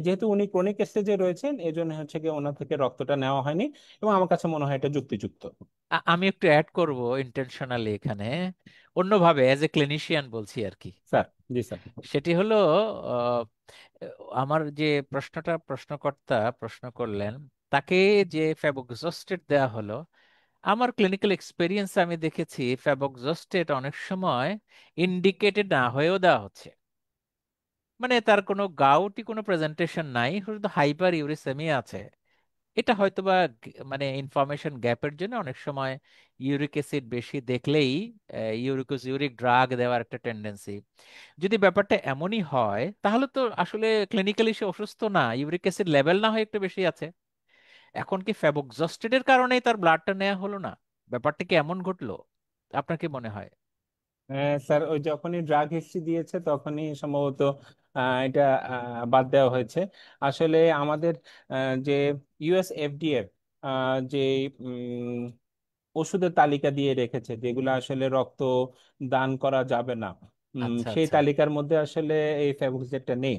যেহেতু উনি ক্রনিক স্টেজে রয়েছেন, এই জন্য হচ্ছে কি ওনার থেকে রক্তটা নেওয়া হয়নি, এবং আমার কাছে মনে হয় এটা যুক্তিযুক্ত। আমি একটু অ্যাড করব ইন্টেনশনালি এখানে, অন্যভাবে অ্যাজ এ ক্লিনিশিয়ান বলছি আর কি। স্যার। জি স্যার। সেটি হলো আহ, আমার যে প্রশ্নকর্তা প্রশ্ন করলেন, তাকে যে ফ্যাবক্সস্টেট দেওয়া হলো, আমার ক্লিনিক্যাল এক্সপিরিয়েন্স আমি দেখেছি ফ্যাবক্সস্টেট অনেক সময় ইন্ডিকেটেড না হয়েও দেওয়া হচ্ছে। মানে তার কোনো গাউটি কোনো প্রেজেন্টেশন নাই, শুধু হাইপার ইউরিসেমিয়া আছে, এটা হয়তোবা মানে ইনফরমেশন গ্যাপের জন্য অনেক সময় ইউরিক অ্যাসিড বেশি দেখলেই ইউরিকোস ইউরিক ড্রাগ দেওয়ার একটা টেন্ডেন্সি। যদি ব্যাপারটা এমনই হয় তাহলে তো আসলে ক্লিনিক্যালি সে অসুস্থ না, ইউরিক অ্যাসিড লেভেল না হয় একটু বেশি আছে। এখন কি ফেবক্সস্টেডের কারণেই তার ব্লাডটা নেওয়া হলো না? ব্যাপারটা কি এমন ঘটলো? আপনার কি মনে হয়? স্যার ওই যখনই ড্রাগ হিস্ট্রি দিয়েছে তখনই সম্ভবত এটা বাদ দেওয়া হয়েছে। আসলে আমাদের যে ইউএস এফডিএ যে ওষুধের তালিকা দিয়ে রেখেছে যেগুলো আসলে রক্ত দান করা যাবে না, আচ্ছা সেই আচ্ছা। তালিকার মধ্যে আসলে এই ফেভিকোজেটটা নেই।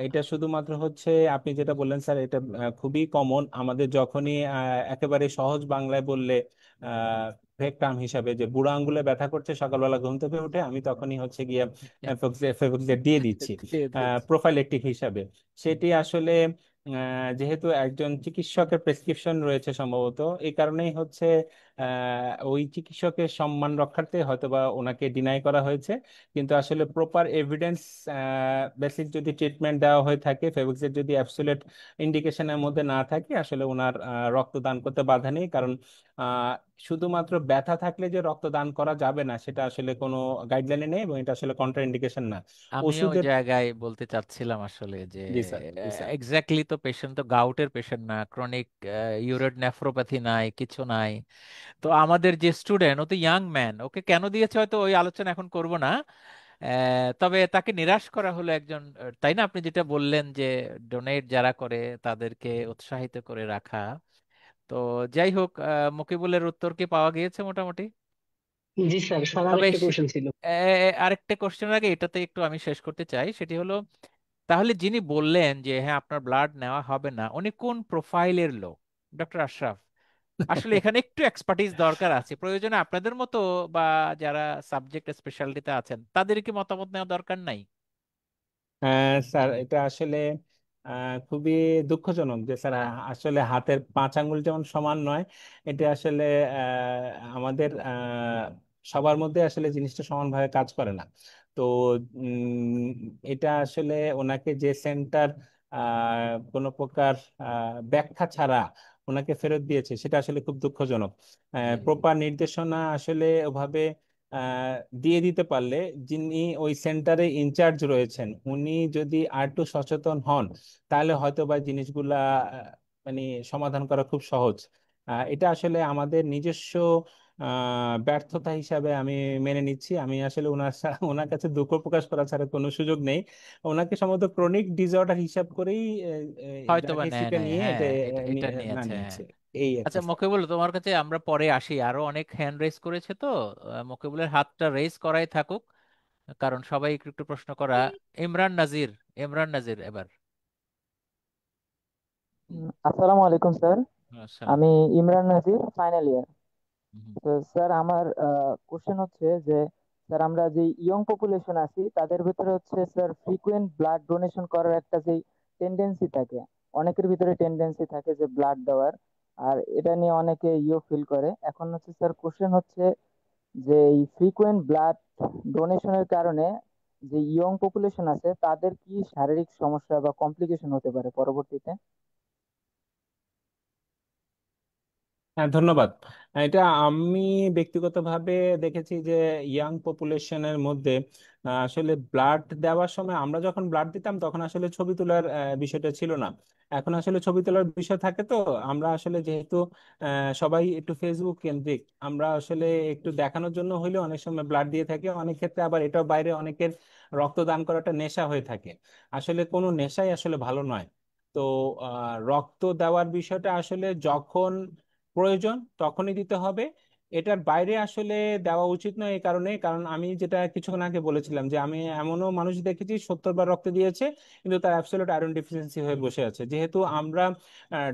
এটা শুধুমাত্র হচ্ছে আপনি যেটা বললেন স্যার, এটা খুবই কমন আমাদের যখনই একেবারে সহজ বাংলায় বললে ফেক টার্ম হিসাবে যে বুড়ো আঙ্গুলে ব্যথা করছে সকালবেলা ঘুম থেকে উঠে, আমি তখনই হচ্ছে গিয়ে ফেভিকোজেট দিয়ে দিচ্ছি দিয়ে দিয়েছে। প্রোফাইলেকটিক হিসাবে। সেটি আসলে যেহেতু একজন চিকিৎসকের প্রেসক্রিপশন রয়েছে সম্ভবত, এই কারণেই হচ্ছে ওই চিকিৎসকের সম্মান রক্ষার্থে হয়তোবা ওনাকে ডিনাই করা হয়েছে। কিন্তু আসলে প্রপার এভিডেন্স বেসিক যদি ট্রিটমেন্ট দেওয়া হয়ে থাকে, ফেভিক্সের যদি অ্যাবসোলিউট ইন্ডিকেশনের মধ্যে না থাকে, আসলে ওনার রক্তদান করতে বাধা নেই। কারণ আহ, শুধুমাত্র ব্যথা থাকলে যে রক্তদান করা যাবে না সেটা আসলে কোনো গাইডলাইনে নেই, এবং এটা আসলে কন্ট্রা ইন্ডিকেশন না। আমিও ওই ওষুধের জায়গায় বলতে চাচ্ছিলাম আসলে যে জি স্যার, জি স্যার। এক্স্যাক্টলি তো পেশেন্ট তো গাউটের পেশেন্ট না, ক্রনিক ইউরেট নেফ্রোপ্যাথি নাই, কিছু নাই। তো আমাদের যে স্টুডেন্ট, ও তো ইয়াং ম্যান, ওকে কেন দিয়েছে হয়তো ওই আলোচনা এখন করব না। তবে তাকে নিরাশ করা হলো একজন, তাই না? আপনি যেটা বললেন যে ডোনেট যারা করে তাদেরকে উৎসাহিত করে রাখা। তো যাই হোক, মকিবুলের উত্তর কি পাওয়া গিয়েছে মোটামুটি? জি স্যার, স্যার তবে আরেকটা কোশ্চেন ছিল। আরেকটা কোশ্চেনের আগে এটাতে একটু আমি শেষ করতে চাই, সেটি হলো তাহলে যিনি বললেন যে হ্যাঁ আপনার ব্লাড নেওয়া হবে না, উনি কোন প্রোফাইলের লোক? ডক্টর আশরাফ, আসলে এখানে একটু এক্সপার্টিস দরকার আছে, প্রয়োজনে আপনাদের মতো বা যারা সাবজেক্ট স্পেশালিটিতে আছেন তাদের কি মতামত নেওয়া দরকার নাই? স্যার এটা আসলে খুবই দুঃখজনক যে স্যার আসলে হাতের 5 আঙ্গুল যেমন সমান নয়, এটা আসলে আমাদের সবার মধ্যে আসলে জিনিসটা সমানভাবে কাজ করে না। তো এটা আসলে ওনাকে যে সেন্টার কোনো প্রকার ব্যাখ্যা ছাড়া ওনাকে ফেরত দিয়েছে সেটা আসলে খুব দুঃখজনক। জি জি। প্রপার নির্দেশনা আসলে ওভাবে আহ, দিয়ে দিতে পারলে যিনি ওই সেন্টারে ইনচার্জ রয়েছেন উনি যদি আর একটু সচেতন হন, তাহলে হয়তো বা জিনিসগুলা মানে সমাধান করা খুব সহজ। এটা আসলে আমাদের নিজস্ব ব্যর্থতা হিসাবে আমি মেনে নিচ্ছি। আমি আসলে ওনার কাছে দুঃখ প্রকাশ করা ছাড়া কোনো সুযোগ নেই। ওনাকে সম্ভবত ক্রনিক ডিসঅর্ডার হিসাব করেই হয়তো ড্রাগ বা নেয় হিস্ট্রিটা নাই, নিয়ে হ্যাঁ এটা এটা এটা না নিয়েছে, হ্যাঁ। নিয়েছে। এই আর আচ্ছা কি স্যার। মকিবুল, তোমার কাছে আমরা পরে আসি, আরো অনেক হ্যান্ড রেজ করেছে তো মকিবুলের হাতটা রেজ করাই থাকুক, কারণ সবাই একটু একটু প্রশ্ন করা। ইমরান নাজির, ইমরান নাজির এবার। আসসালামু আলাইকুম স্যার। আসসালাম। আমি ইমরান নাজির, ফাইনাল ইয়ার। হুম। তো স্যার আমার কোশ্চেন হচ্ছে যে স্যার আমরা যে ইয়ং পপুলেশন আছি তাদের ভিতরে হচ্ছে স্যার ফ্রিকুয়েন্ট ব্লাড ডোনেশন করার একটা যে টেন্ডেন্সি থাকে, অনেকের ভিতরে টেন্ডেন্সি থাকে যে ব্লাড দেওয়ার, আর এটা নিয়ে অনেকে ফিল করে। এখন হচ্ছে স্যার কোশ্চেন হচ্ছে যে এই ফ্রিকুয়েন্ট ব্লাড ডোনেশনের কারণে যে ইয়ং পপুলেশন আছে তাদের কি শারীরিক সমস্যা বা কমপ্লিকেশন হতে পারে পরবর্তীতে? হ্যাঁ, ধন্যবাদ। এটা আমি ব্যক্তিগতভাবে দেখেছি যে ইয়াং পপুলেশনের মধ্যে আসলে ব্লাড দেওয়ার সময় আমরা যখন ব্লাড দিতাম তখন আসলে ছবি তোলার বিষয়টা ছিল না। এখন আসলে ছবি তোলার বিষয় থাকে। তো আমরা আসলে যেহেতু সবাই একটু ফেসবুক কেন্দ্রিক, আমরা আসলে একটু দেখানোর জন্য হইলে অনেক সময় ব্লাড দিয়ে থাকি। অনেক ক্ষেত্রে আবার এটাও বাইরে অনেকের রক্তদান করাটা নেশা হয়ে থাকে। আসলে কোনো নেশাই আসলে ভালো নয়। তো রক্ত দেওয়ার বিষয়টা আসলে যখন প্রয়োজন তখনই দিতে হবে। এটার বাইরে আসলে দেওয়া উচিত নয়। এই কারণে, কারণ আমি যেটা কিছুক্ষণ আগে বলেছিলাম যে আমি এমনও মানুষ দেখেছি 70 বার রক্ত দিয়েছে কিন্তু তার অ্যাবসলিউট আয়রন ডেফিসিয়েন্সি হয়ে বসে আছে। যেহেতু আমরা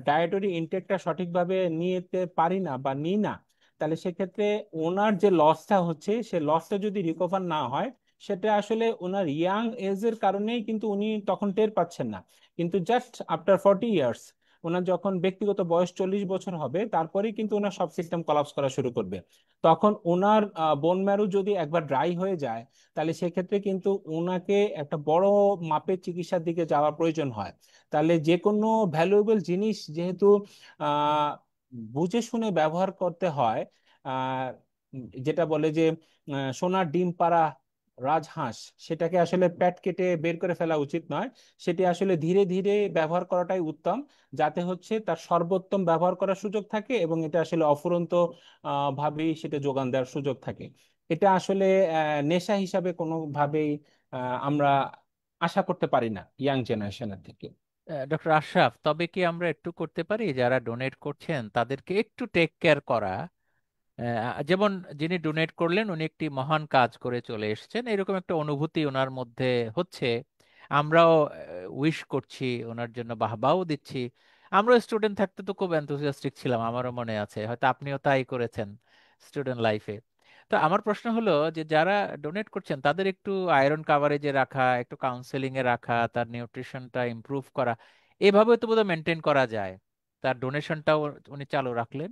ডায়েটরি ইনটেকটা সঠিকভাবে নিতে পারি না বা নিই না, তাহলে সেক্ষেত্রে ওনার যে লসটা হচ্ছে সে লসটা যদি রিকভার না হয়, সেটা আসলে ওনার ইয়াং এজের কারণেই কিন্তু উনি তখন টের পাচ্ছেন না। কিন্তু জাস্ট আফটার 40 ইয়ার্স ওনার যখন ব্যক্তিগত বয়স 40 বছর হবে তারপরেই কিন্তু ওনার সব সিস্টেম কলাপস করা শুরু করবে। তখন ওনার বোন ম্যারো যদি একবার ড্রাই হয়ে যায়, তাহলে সেক্ষেত্রে কিন্তু ওনাকে একটা বড় মাপের চিকিৎসার দিকে যাওয়ার প্রয়োজন হয়। তাহলে যে কোনো ভ্যালুয়েবল জিনিস যেহেতু আহ বুঝে শুনে ব্যবহার করতে হয়, আহ যেটা বলে যে সোনার ডিম পাড়া রাজহাঁস, সেটাকে আসলে প্যাট কেটে বের করে ফেলা উচিত নয়। সেটি আসলে ধীরে ধীরে ব্যবহার করাটাই উত্তম, যাতে হচ্ছে তার সর্বোত্তম ব্যবহার করার সুযোগ থাকে এবং এটা আসলে অফুরন্ত ভাবেই সেটা যোগান দেওয়ার সুযোগ থাকে। এটা আসলে নেশা হিসাবে কোনোভাবেই আমরা আশা করতে পারি না ইয়াং জেনারেশনের থেকে। ডক্টর আশরাফ, তবে কি আমরা একটু করতে পারি যারা ডোনেট করছেন তাদেরকে একটু টেক কেয়ার করা? যেমন যিনি ডোনেট করলেন উনি একটি মহান কাজ করে চলে এসেছেন, এরকম একটা অনুভূতি ওনার মধ্যে হচ্ছে। আমরাও উইশ করছি, ওনার জন্য বাহবাও দিচ্ছি। আমরা স্টুডেন্ট থাকতে তো খুব এনথুসিয়াস্টিক ছিলাম, আমারও মনে আছে, হয়তো আপনিও তাই করেছেন স্টুডেন্ট লাইফে। তো আমার প্রশ্ন হলো যে যারা ডোনেট করছেন তাদের একটু আয়রন কাভারেজে রাখা, একটু কাউন্সেলিং এ রাখা, তার নিউট্রিশনটা ইমপ্রুভ করা, এভাবে তো বোধহয় মেনটেন করা যায়। তার ডোনেশনটাও উনি চালু রাখলেন।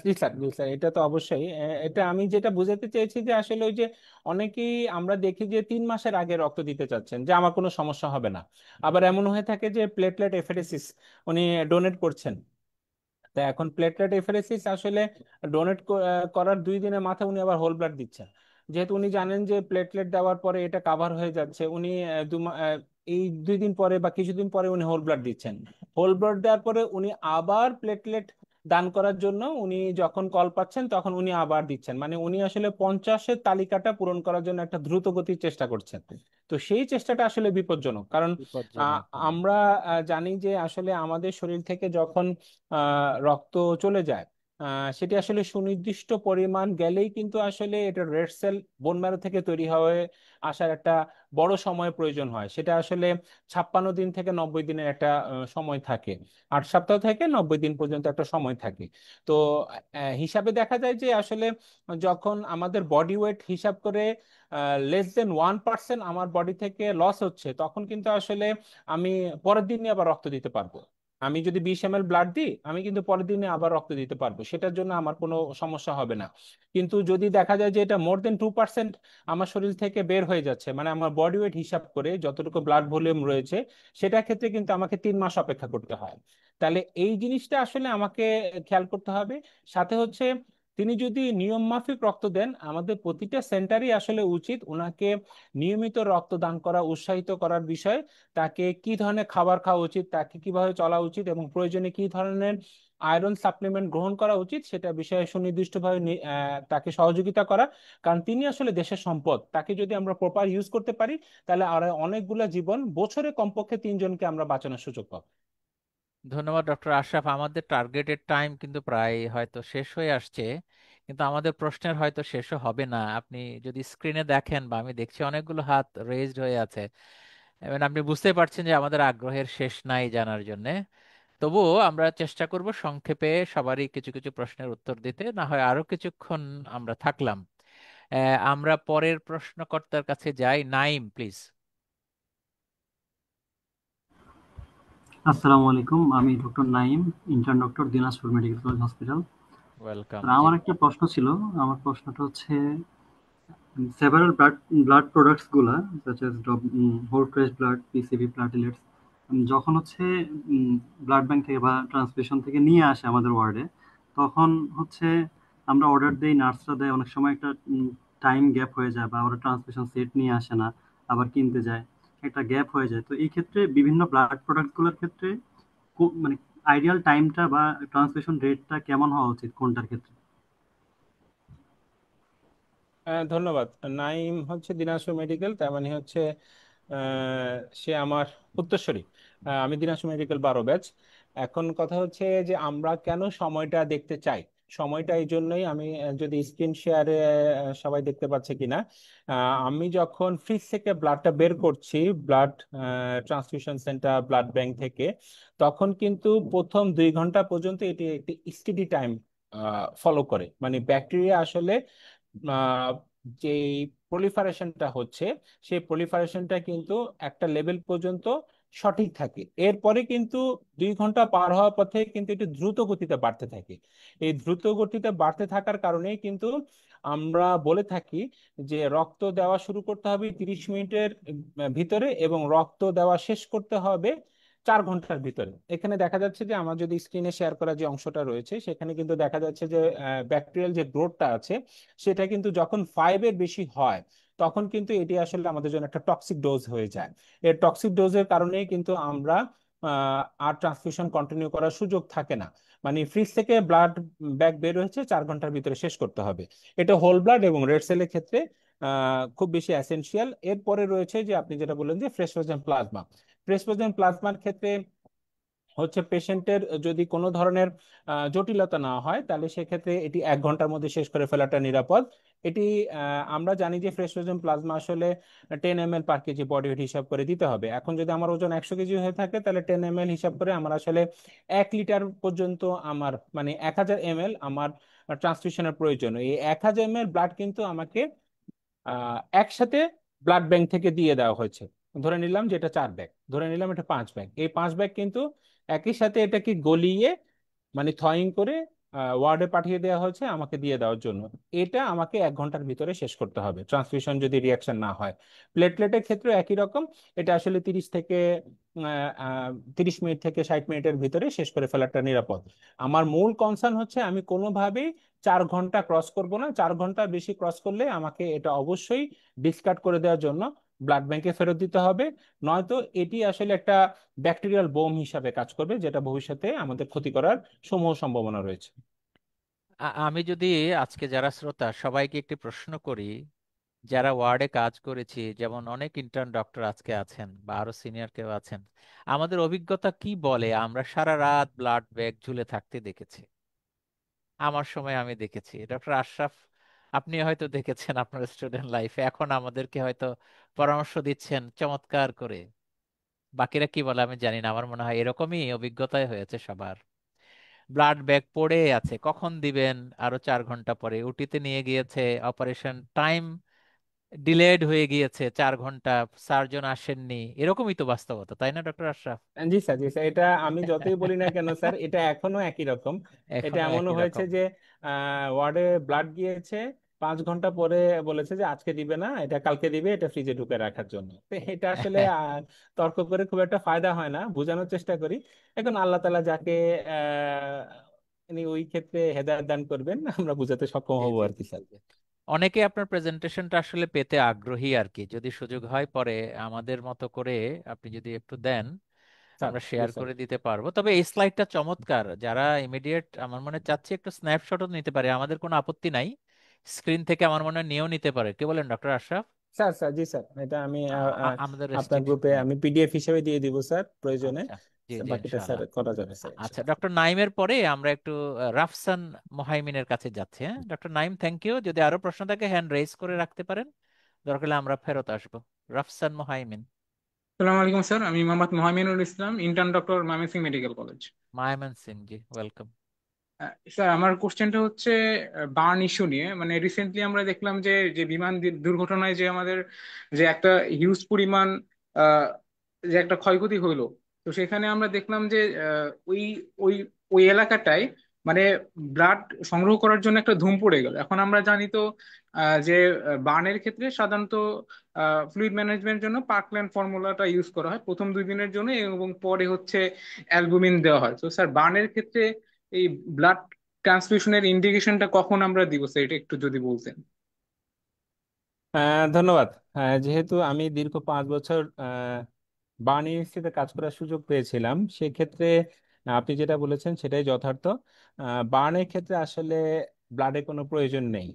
জি স্যার, জি স্যার, এটা তো অবশ্যই। এটা আমি যেটা বুঝাতে চেয়েছি যে আসলে ওই যে অনেকেই আমরা দেখি যে 3 মাসের আগে রক্ত দিতে চাচ্ছেন যে আমার কোনো সমস্যা হবে না। আবার এমন হয়ে থাকে যে প্লেটলেট এফারেসিস উনি ডোনেট করছেন। তা এখন প্লেটলেট এফারেসিস আসলে ডোনেট করার 2 দিনের মাথায় উনি আবার হোল ব্লাড দিচ্ছেন। যেহেতু উনি জানেন যে প্লেটলেট দেওয়ার পরে এটা কাভার হয়ে যাচ্ছে, উনি এই 2 দিন পরে বা কিছুদিন পরে উনি হোল ব্লাড দিচ্ছেন। হোল ব্লাড দেওয়ার পরে উনি আবার প্লেটলেট দান করার জন্য উনি যখন কল পাচ্ছেন তখন উনি আবার দিচ্ছেন। মানে উনি আসলে 50-এর তালিকাটা পূরণ করার জন্য একটা দ্রুত গতির চেষ্টা করছেন। তো সেই চেষ্টাটা আসলে বিপজ্জনক, কারণ আহ, বিপজ্জনক, হ্যাঁ। আমরা জানি যে আসলে আমাদের শরীর থেকে যখন রক্ত চলে যায়, সেটি আসলে সুনির্দিষ্ট পরিমাণ গেলেই কিন্তু আসলে এটা রেড সেল বোন ম্যারো থেকে তৈরি হয়ে আসার একটা বড় সময় প্রয়োজন হয়। সেটা আসলে 56 দিন থেকে 90 দিনের একটা সময় থাকে। 8 সপ্তাহ থেকে 90 দিন পর্যন্ত একটা সময় থাকে। তো হিসাবে দেখা যায় যে আসলে যখন আমাদের বডি ওয়েট হিসাব করে less than 1% আমার বডি থেকে লস হচ্ছে, তখন কিন্তু আসলে আমি পরের দিনই আবার রক্ত দিতে পারবো। আমি যদি 20 ml ব্লাড দিই, আমি কিন্তু পরের দিনে আবার রক্ত দিতে পারবো, সেটার জন্য আমার কোনো সমস্যা হবে না। কিন্তু যদি দেখা যায় যে এটা more than 2% আমার শরীর থেকে বের হয়ে যাচ্ছে, মানে আমার বডি ওয়েট হিসাব করে যতটুকু ব্লাড ভলিউম রয়েছে, সেটার ক্ষেত্রে কিন্তু আমাকে 3 মাস অপেক্ষা করতে হয়। তাহলে এই জিনিসটা আসলে আমাকে খেয়াল করতে হবে। সাথে হচ্ছে তিনি যদি নিয়ম মাফিক রক্ত দেন, আমাদের প্রতিটা সেন্টারই আসলে উচিত ওনাকে নিয়মিত রক্তদান করা উৎসাহিত করার বিষয়। তাকে কি ধরনের খাবার খাওয়া উচিত, তাকে কিভাবে চলা উচিত এবং প্রয়োজনে কি ধরনের আয়রন সাপ্লিমেন্ট গ্রহণ করা উচিত, সেটা বিষয়ে সুনির্দিষ্টভাবে তাকে সহযোগিতা করা। কারণ তিনি আসলে দেশের সম্পদ, তাকে যদি আমরা প্রপার ইউজ করতে পারি, তাহলে আর অনেকগুলা জীবন, বছরে কমপক্ষে 3 জনকে আমরা বাঁচানোর সুযোগ পাবো। ধন্যবাদ ডক্টর আশরাফ। আমাদের টার্গেটেড টাইম কিন্তু প্রায় হয়তো শেষ হয়ে আসছে, কিন্তু আমাদের প্রশ্নের হয়তো শেষও হবে না। আপনি যদি স্ক্রিনে দেখেন, বা আমি দেখছি অনেকগুলো হাত রেজড হয়ে আছে, এবং আপনি বুঝতে পারছেন যে আমাদের আগ্রহের শেষ নাই জানার জন্য। তবুও আমরা চেষ্টা করব সংক্ষেপে সবারই কিছু কিছু প্রশ্নের উত্তর দিতে, না হয় আরো কিছুক্ষণ আমরা থাকলাম। আমরা পরের প্রশ্নকর্তার কাছে যাই। নাইম, প্লিজ। আসসালামু আলাইকুম, আমি doctor Naim, intern doctor, Dinajpur medical college hospital. Welcome, জি। আমার একটা প্রশ্ন ছিল। আমার প্রশ্নটা হচ্ছে, সেভারাল ব্লাড প্রোডাক্টস গুলা such as whole fresh blood, PCB, platelets, যখন হচ্ছে ব্লাড ব্যাংক থেকে বা ট্রান্সফিউশন থেকে নিয়ে আসে আমাদের ওয়ার্ডে, তখন হচ্ছে আমরা অর্ডার দেই, নার্সরা দেয়, অনেক সময় একটা টাইম গ্যাপ হয়ে যায়, বা ওরা ট্রান্সফিউশন সেট নিয়ে আসে না, আবার কিনতে যায়, একটা গ্যাপ হয়ে যায়। তো এই ক্ষেত্রে বিভিন্ন ব্লাড প্রোডাক্ট গুলোর ক্ষেত্রে মানে আইডিয়াল টাইমটা বা ট্রান্সমিশন রেটটা কেমন হওয়া উচিত কোনটার ক্ষেত্রে? ধন্যবাদ। নাইম হচ্ছে দিনাজপুর মেডিকেল, তার মানে হচ্ছে সে আমার উত্তরসূরি। আমি দিনাজপুর মেডিকেল 12 ব্যাচ। এখন কথা হচ্ছে যে আমরা কেন সময়টা দেখতে চাই। সময়টা এই জন্যই, আমি যদি স্ক্রিন শেয়ারে সবাই দেখতে পাচ্ছে কিনা, আমি যখন ফ্রিজ থেকে ব্লাডটা বের করছি, blood transfusion centre blood bank থেকে, তখন কিন্তু প্রথম 2 ঘন্টা পর্যন্ত এটি একটি স্টেডি টাইম ফলো করে। মানে ব্যাকটেরিয়া আসলে আহ, যে প্রলিফারেশনটা হচ্ছে, সেই প্রলিফারেশনটা কিন্তু একটা লেভেল পর্যন্ত সঠিক থাকে। এরপরে কিন্তু 2 ঘন্টা পার হওয়ার পথে কিন্তু একটু দ্রুত গতিতে বাড়তে থাকে। এই দ্রুত গতিতে বাড়তে থাকার কারণে কিন্তু আমরা বলে থাকি যে রক্ত দেওয়া শুরু করতে হবে 30 মিনিটের ভিতরে এবং রক্ত দেওয়া শেষ করতে হবে 4 ঘন্টার ভিতরে। এখানে দেখা যাচ্ছে যে আমার যদি স্ক্রিনে শেয়ার করা যে অংশটা রয়েছে সেখানে কিন্তু দেখা যাচ্ছে যে ব্যাকটেরিয়াল যে গ্রোথটা আছে সেটা কিন্তু যখন 5-এর বেশি হয় তখন কিন্তু এটি আসলে আমাদের জন্য একটা টক্সিক ডোজ হয়ে যায়। এর টক্সিক ডোজের কারণেই কিন্তু আমরা আর ট্রান্সফিউশন কন্টিনিউ করার সুযোগ থাকে না। মানে ফ্রিজ থেকে ব্লাড ব্যাগ বের হয়েছে 4 ঘন্টার ভিতরে শেষ করতে হবে। এটা হোল ব্লাড এবং রেড সেলের ক্ষেত্রে খুব বেশি এসেনশিয়াল। এরপরে রয়েছে যে আপনি যেটা বললেন যে fresh frozen plasma. Fresh frozen প্লাজমার ক্ষেত্রে হচ্ছে পেশেন্টের যদি কোনো ধরনের জটিলতা না হয় তাহলে সেক্ষেত্রে এটি 1 ঘন্টার মধ্যে শেষ করে ফেলাটা নিরাপদ। এটি আমরা জানি যে ফ্রেশ ফ্রোজেন প্লাজমা আসলে 10 ml পার কেজি বডি ওয়েট হিসাব করে দিতে হবে। এখন যদি আমার ওজন 100 কেজি হয়ে থাকে তাহলে 10 ml হিসাব করে আমার আসলে 1 লিটার পর্যন্ত আমার মানে 1000 ml আমার ট্রান্সফিউশনের প্রয়োজন। এই 1000 ml ব্লাড কিন্তু আমাকে একসাথে ব্লাড ব্যাংক থেকে দিয়ে দেওয়া হয়েছে। ধরে নিলাম যে এটা 4 ব্যাগ, ধরে নিলাম এটা 5 ব্যাগ। এই 5 ব্যাগ কিন্তু একই সাথে এটাকে গলিয়ে মানে থয়িং করে ওয়ার্ডে পাঠিয়ে দেওয়া হয়েছে আমাকে দিয়ে দেওয়ার জন্য। এটা আমাকে 1 ঘন্টার ভিতরে শেষ করতে হবে ট্রান্সফিউশন যদি রিয়াকশন না হয়। প্লেটলেটের ক্ষেত্রে একই রকম, এটা আসলে 30 মিনিট থেকে 60 মিনিটের ভিতরে শেষ করে ফেলাটা নিরাপদ। আমার মূল কনসার্ন হচ্ছে আমি কোনোভাবেই 4 ঘন্টা ক্রস করব না। 4 ঘন্টা বেশি ক্রস করলে আমাকে এটা অবশ্যই ডিসকার্ড করে দেওয়ার জন্য ব্লাড ব্যাংকে ফেরত দিতে হবে। নয়তো এটি আসলে একটা ব্যাকটেরিয়াল বোম হিসাবে কাজ করবে, যেটা ভবিষ্যতে আমাদের ক্ষতি করার সমূহ সম্ভাবনা রয়েছে। আমি যদি আজকে যারা শ্রোতা সবাইকে একটি প্রশ্ন করি, যারা ওয়ার্ডে কাজ করেছি, যেমন অনেক ইন্টার্ন ডক্টর আজকে আছেন বা আরো সিনিয়র কেউ আছেন, আমাদের অভিজ্ঞতা কি বলে? আমরা সারা রাত ব্লাড ব্যাগ ঝুলে থাকতে দেখেছি। আমার সময় আমি দেখেছি। ডক্টর আশরাফ, আপনি হয়তো দেখেছেন আপনার স্টুডেন্ট লাইফে, এখন আমাদেরকে হয়তো পরামর্শ দিচ্ছেন চমৎকার করে। বাকিরা কি বলে আমি জানি না, আমার মনে হয় এরকমই অভিজ্ঞতাই হয়েছে সবার। ব্লাড ব্যাগ পড়ে আছে, কখন দিবেন? আরো 4 ঘন্টা পরে। উটিতে নিয়ে গিয়েছে, অপারেশন টাইম ডিলেড হয়ে গিয়েছে 4 ঘন্টা, সার্জন আসেননি। এরকমই তো বাস্তবতা, তাই না ডক্টর আশরাফ? জি স্যার, জি স্যার, এটা আমি যতই বলি না কেন স্যার, এটা এখনো একই রকম। এটা এখনো এমনও একই হয়েছে রকম। যে ওয়ার্ডে ব্লাড গিয়েছে, 5 ঘন্টা পরে বলেছে যে আজকে দিবে না, এটা কালকে দিবে, এটা ফ্রিজে ঢুকে রাখার জন্য। তো এটা আসলে তর্ক করে খুব একটা ফায়দা হয় না, বোঝানোর চেষ্টা করি। এখন আল্লাহ তাআলা যাকে উনি ওই ক্ষেত্রে হেদায়েত দান করবেন, আমরা বুঝাতে সক্ষম জি হবো জি আর কি জি জি স্যার। জি। অনেকে আপনার প্রেজেন্টেশনটা আসলে পেতে আগ্রহী আর কি। যদি সুযোগ হয় পরে আমাদের মতো করে আপনি যদি একটু দেন, স্যার, আমরা জি শেয়ার স্যার। করে দিতে পারবো। তবে এই স্লাইডটা চমৎকার, যারা ইমিডিয়েট আমার মনে চাচ্ছি একটু স্ন্যাপশটও নিতে পারে, আমাদের কোনো আপত্তি নাই। স্ক্রিন থেকে আমার মনে হয় নিয়েও নিতে পারে, কি বলেন ডক্টর আশরাফ? স্যার, স্যার, জি স্যার, এটা আমি আমাদের আপনার রেস্ট্রিকশন গ্রুপে নেই। আমি পিডিএফ হিসেবে দিয়ে দিব স্যার প্রয়োজনে। আচ্ছা, জি জি বাকিটা স্যার ইনশাআল্লাহ। করা যাবে স্যার আচ্ছা, ইনশাআল্লাহ। ডক্টর নাইমের পরে আমরা একটু রাফসান মোহাইমিনের কাছে যাচ্ছি। হ্যাঁ ডক্টর নাইম, থ্যাংক ইউ। যদি আরো প্রশ্ন থাকে হ্যান্ড রেজ করে রাখতে পারেন, দরকার হলে আমরা ফেরত আসবো। রাফসান মোহাইমিন। সালাম আলাইকুম স্যার, আমি Mohammad Mohaminul Islam, intern doctor Mymensingh medical college. Mymensingh জি, ওয়েলকাম। স্যার, আমার কোশ্চেনটা হচ্ছে বার্ন ইস্যু নিয়ে। মানে রিসেন্টলি আমরা দেখলাম যে যে বিমান দুর্ঘটনায় যে আমাদের যে একটা হিউজ পরিমাণ আহ, যে একটা ক্ষয়ক্ষতি হইলো, তো সেখানে আমরা দেখলাম যে ওই ওই ওই এলাকাটায় মানে ব্লাড সংগ্রহ করার জন্য একটা ধুম পড়ে গেল। এখন আমরা জানি তো যে বার্নের ক্ষেত্রে সাধারণত ফ্লুইড ম্যানেজমেন্টের জন্য পার্কল্যান্ড ফর্মুলাটা ইউজ করা হয় প্রথম 2 দিনের জন্য, এবং পরে হচ্ছে অ্যালবুমিন দেওয়া হয়। তো স্যার, বার্নের ক্ষেত্রে এই ব্লাড ট্রান্সফিউশনের ইন্ডিকেশনটা কখন আমরা দিব স্যার, এটা একটু যদি বলতেন। ধন্যবাদ। যেহেতু আমি দীর্ঘ 5 বছর বার্ন ইউনিভার্সিটিতে কাজ করার সুযোগ পেয়েছিলাম, সেক্ষেত্রে আপনি যেটা বলেছেন সেটাই যথার্থ। বার্নের ক্ষেত্রে আসলে ব্লাডে কোনো প্রয়োজন নেই।